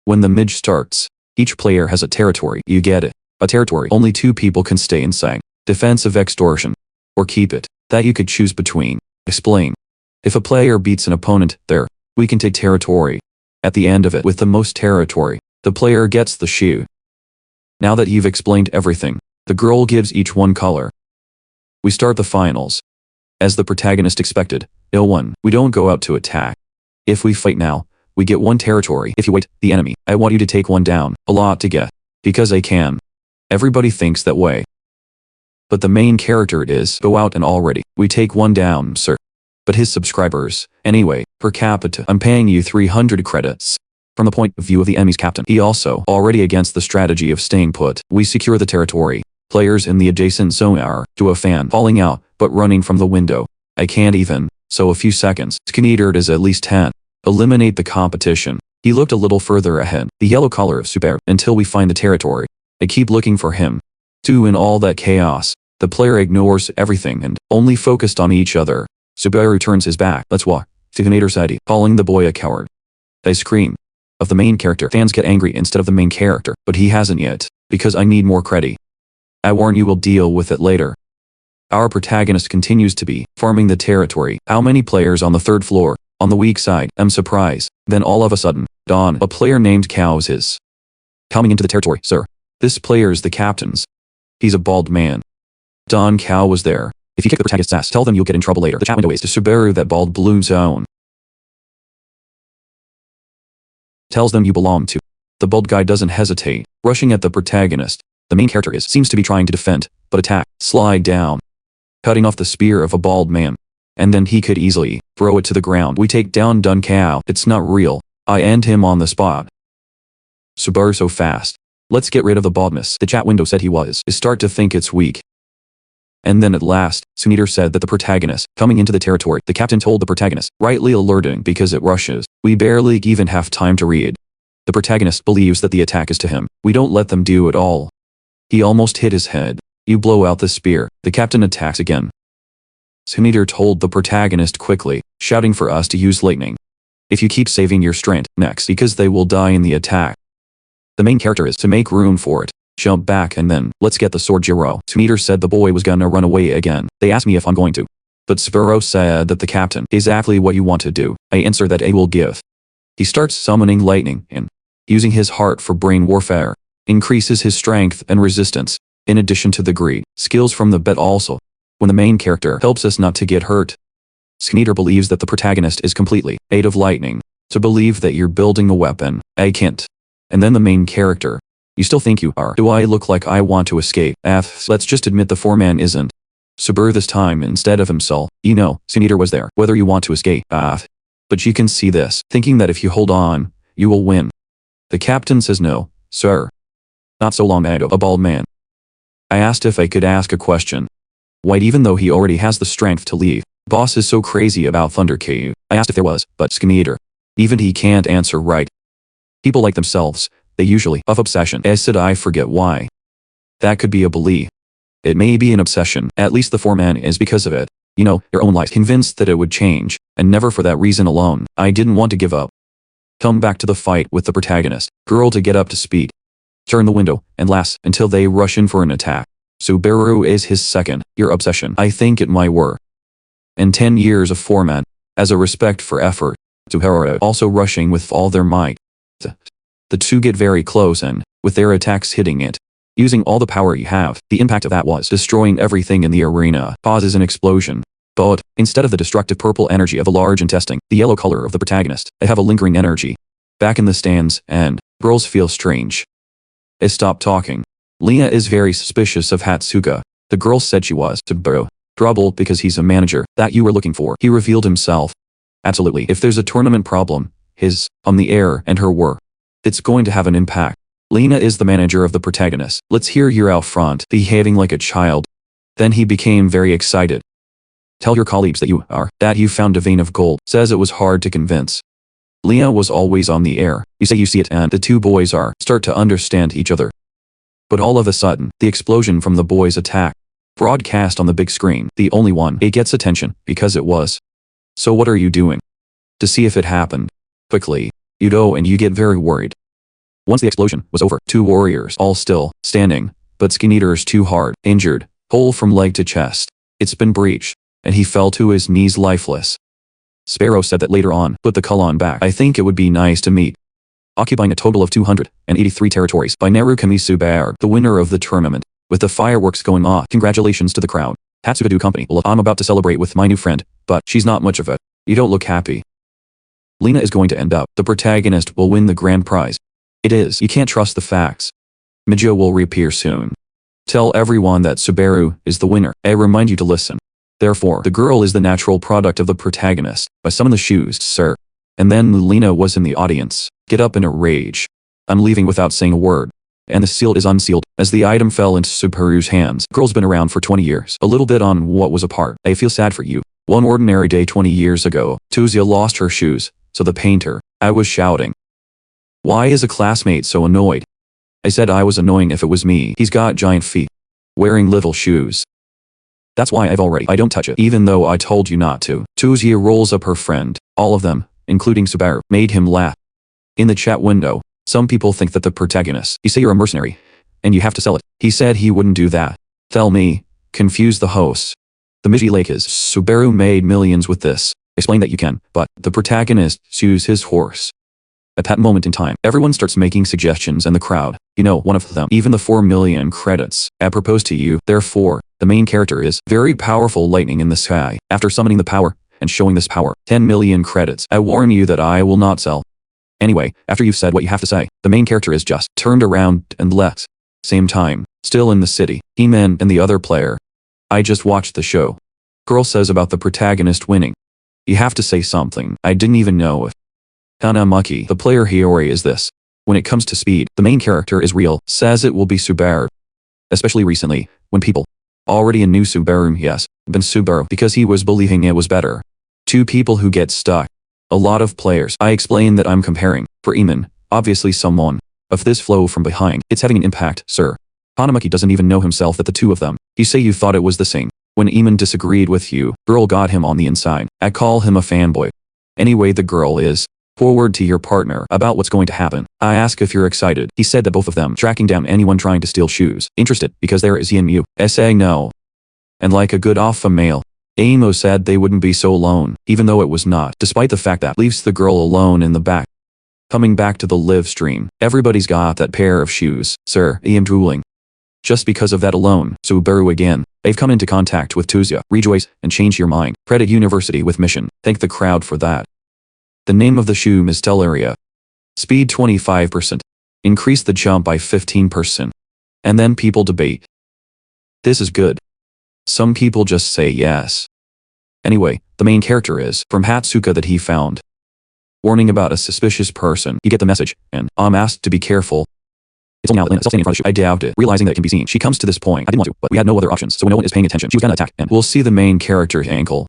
When the midge starts, each player has a territory. You get it. A territory only 2 people can stay inside. Defensive extortion. Or keep it. That you could choose between. Explain. If a player beats an opponent, we can take territory. At the end of it, with the most territory, the player gets the shoe. Now that you've explained everything, the girl gives each one color. We start the finals. As the protagonist expected, L1, we don't go out to attack. If we fight now, we get 1 territory. If you wait, the enemy, I want you to take 1 down, a lot to get. Because I can. Everybody thinks that way. But the main character is, go out and already, we take 1 down, sir. But his subscribers, anyway, per capita, I'm paying you 300 credits. From the point of view of the enemy's captain, he also, already against the strategy of staying put, we secure the territory. Players in the adjacent zone are, to a fan, falling out, but running from the window. I can't even, so a few seconds, Skenetered is at least 10. Eliminate the competition. He looked a little further ahead, the yellow color of Subaru, until we find the territory. I keep looking for him. 2 in all that chaos. The player ignores everything and only focused on each other. Subaru turns his back. Let's walk. Skeneter said, calling the boy a coward. I scream. Of the main character, fans get angry instead of the main character, but he hasn't yet, because I need more credit. I warn you, we'll deal with it later. Our protagonist continues to be farming the territory. How many players on the 3rd floor? On the weak side, I'm surprised. Then all of a sudden, Don, a player named Cows is coming into the territory, sir. This player's the captain's. He's a bald man. Don Cow was there. If you kick the protagonist's ass, tell them you'll get in trouble later. The chat window is to Subaru, that bald blue zone. Tells them you belong to. The bald guy doesn't hesitate, rushing at the protagonist. The main character seems to be trying to defend, but attack, slide down, cutting off the spear of a bald man. And then he could easily throw it to the ground. We take down Dun Cow. It's not real. I end him on the spot. Subaru so fast. Let's get rid of the baldness. The chat window said he was. I start to think it's weak. And then at last, Skeneter said that the protagonist, coming into the territory, the captain told the protagonist, rightly alerting because it rushes. We barely even have time to read. The protagonist believes that the attack is to him. We don't let them do it all. He almost hit his head. You blow out the spear. The captain attacks again. Skeneter told the protagonist quickly, shouting for us to use lightning. If you keep saving your strength, next, because they will die in the attack. The main character is to make room for it. Jump back and then, let's get the sword. Jiro. Skeneter said the boy was gonna run away again. They asked me if I'm going to. But Subaru said that the captain, exactly what you want to do. I answer that I will give. He starts summoning lightning and, using his heart for brain warfare, increases his strength and resistance, in addition to the greed, skills from the bet also. When the main character helps us not to get hurt. Skeneter believes that the protagonist is completely made of lightning. To believe that you're building a weapon, I can't. And then the main character. You still think you are. Do I look like I want to escape? Let's just admit the foreman isn't. Subaru this time instead of himself. You know, Skeneter was there. Whether you want to escape. But you can see this, thinking that if you hold on, you will win. The captain says no, sir. Not so long ago, a bald man. I asked if I could ask a question. White, even though he already has the strength to leave. Boss is so crazy about Thunder KU. I asked if there was, but Skeneter. Even he can't answer right. People like themselves, they usually have obsession. I said I forget why. That could be a belief. It may be an obsession, at least the foreman is because of it. You know, your own life, convinced that it would change, and never for that reason alone. I didn't want to give up. Come back to the fight with the protagonist, girl to get up to speed. Turn the window, and last, until they rush in for an attack. Subaru is his second, your obsession. I think it might work. And 10 years of format, as a respect for effort. Subaru also rushing with all their might. The two get very close and, with their attacks hitting it, using all the power you have, the impact of that was destroying everything in the arena, causes an explosion. But, instead of the destructive purple energy of a large intestine, the yellow color of the protagonist, they have a lingering energy. Back in the stands, and, girls feel strange. They stop talking. Leah is very suspicious of Hatsuka. The girl said she was Subaru. Trouble because he's a manager that you were looking for. He revealed himself. Absolutely. If there's a tournament problem, his, on the air and her were. It's going to have an impact. Lena is the manager of the protagonist. Let's hear you out front, behaving like a child. Then he became very excited. Tell your colleagues that you found a vein of gold. Says it was hard to convince. Leah was always on the air. You say you see it and the two boys start to understand each other. But all of a sudden, the explosion from the boys' attack. Broadcast on the big screen, the only one. It gets attention, because it was. So what are you doing? To see if it happened. Quickly. You go and you get very worried. Once the explosion was over, two warriors, all still, standing, but Skin Eater's too hard, injured, hole from leg to chest. It's been breached, and he fell to his knees lifeless. Sparrow said that later on, put the Kulon back. I think it would be nice to meet. Occupying a total of 283 territories by Narukami Subaru, the winner of the tournament. With the fireworks going off, congratulations to the crowd. Hatsuka do company. Well, I'm about to celebrate with my new friend, but she's not much of it. You don't look happy. Lena is going to end up. The protagonist will win the grand prize. It is. You can't trust the facts. Mijo will reappear soon. Tell everyone that Subaru is the winner. I remind you to listen. Therefore, the girl is the natural product of the protagonist. I summon the shoes, sir. And then Lena was in the audience. Get up in a rage. I'm leaving without saying a word. And the seal is unsealed, as the item fell into Subaru's hands. Girl's been around for 20 years. A little bit on what was apart. I feel sad for you. One ordinary day 20 years ago, Tuzia lost her shoes, so the painter. I was shouting. Why is a classmate so annoyed? I said I was annoying if it was me. He's got giant feet. Wearing little shoes. That's why I don't touch it, even though I told you not to. Tuzia rolls up her friend. All of them, including Subaru, made him laugh. In the chat window, some people think that the protagonist, you say you're a mercenary, and you have to sell it. He said he wouldn't do that. Tell me. Confuse the hosts. The Miji Lake is, Subaru made millions with this. Explain that you can, but the protagonist sues his horse. At that moment in time, everyone starts making suggestions and the crowd, one of them, even the 4 million credits, I propose to you. Therefore, the main character is very powerful lightning in the sky. After summoning the power and showing this power, 10 million credits. I warn you that I will not sell. Anyway, after you've said what you have to say, the main character is just turned around and left. Same time, still in the city, He-Man and the other player. I just watched the show. Girl says about the protagonist winning. You have to say something. I didn't even know if. Kanamaki, the player Hiyori is this. When it comes to speed, the main character is real, says it will be Subaru. Especially recently, when people already knew Subaru, yes, been Subaru because he was believing it was better. Two people who get stuck. A lot of players. I explain that I'm comparing. For Eamon, obviously someone of this flow from behind. It's having an impact, sir. Kanamaki doesn't even know himself that the two of them. You say you thought it was the same. When Eamon disagreed with you, girl got him on the inside. I call him a fanboy. Anyway, the girl is forward to your partner about what's going to happen. I ask if you're excited. He said that both of them tracking down anyone trying to steal shoes. Interested, because there is Yin Yu. Say no. And like a good alpha male. Amo said they wouldn't be so alone, even though it was not, despite the fact that leaves the girl alone in the back. Coming back to the live stream, everybody's got that pair of shoes, sir. I am drooling. Just because of that alone, Subaru again. They've come into contact with Tuzia. Rejoice and change your mind. Credit University with mission. Thank the crowd for that. The name of the shoe is Stellaria. Speed 25%. Increase the jump by 15%. And then people debate. This is good. Some people just say yes. Anyway, the main character is from Hatsuka that he found. Warning about a suspicious person. You get the message, and I'm asked to be careful. It's only now that Lena standing in front of the shoe. I doubt it. Realizing that it can be seen, she comes to this point. I didn't want to, but we had no other options, so when no one is paying attention, she was gonna attack, and we'll see the main character's ankle.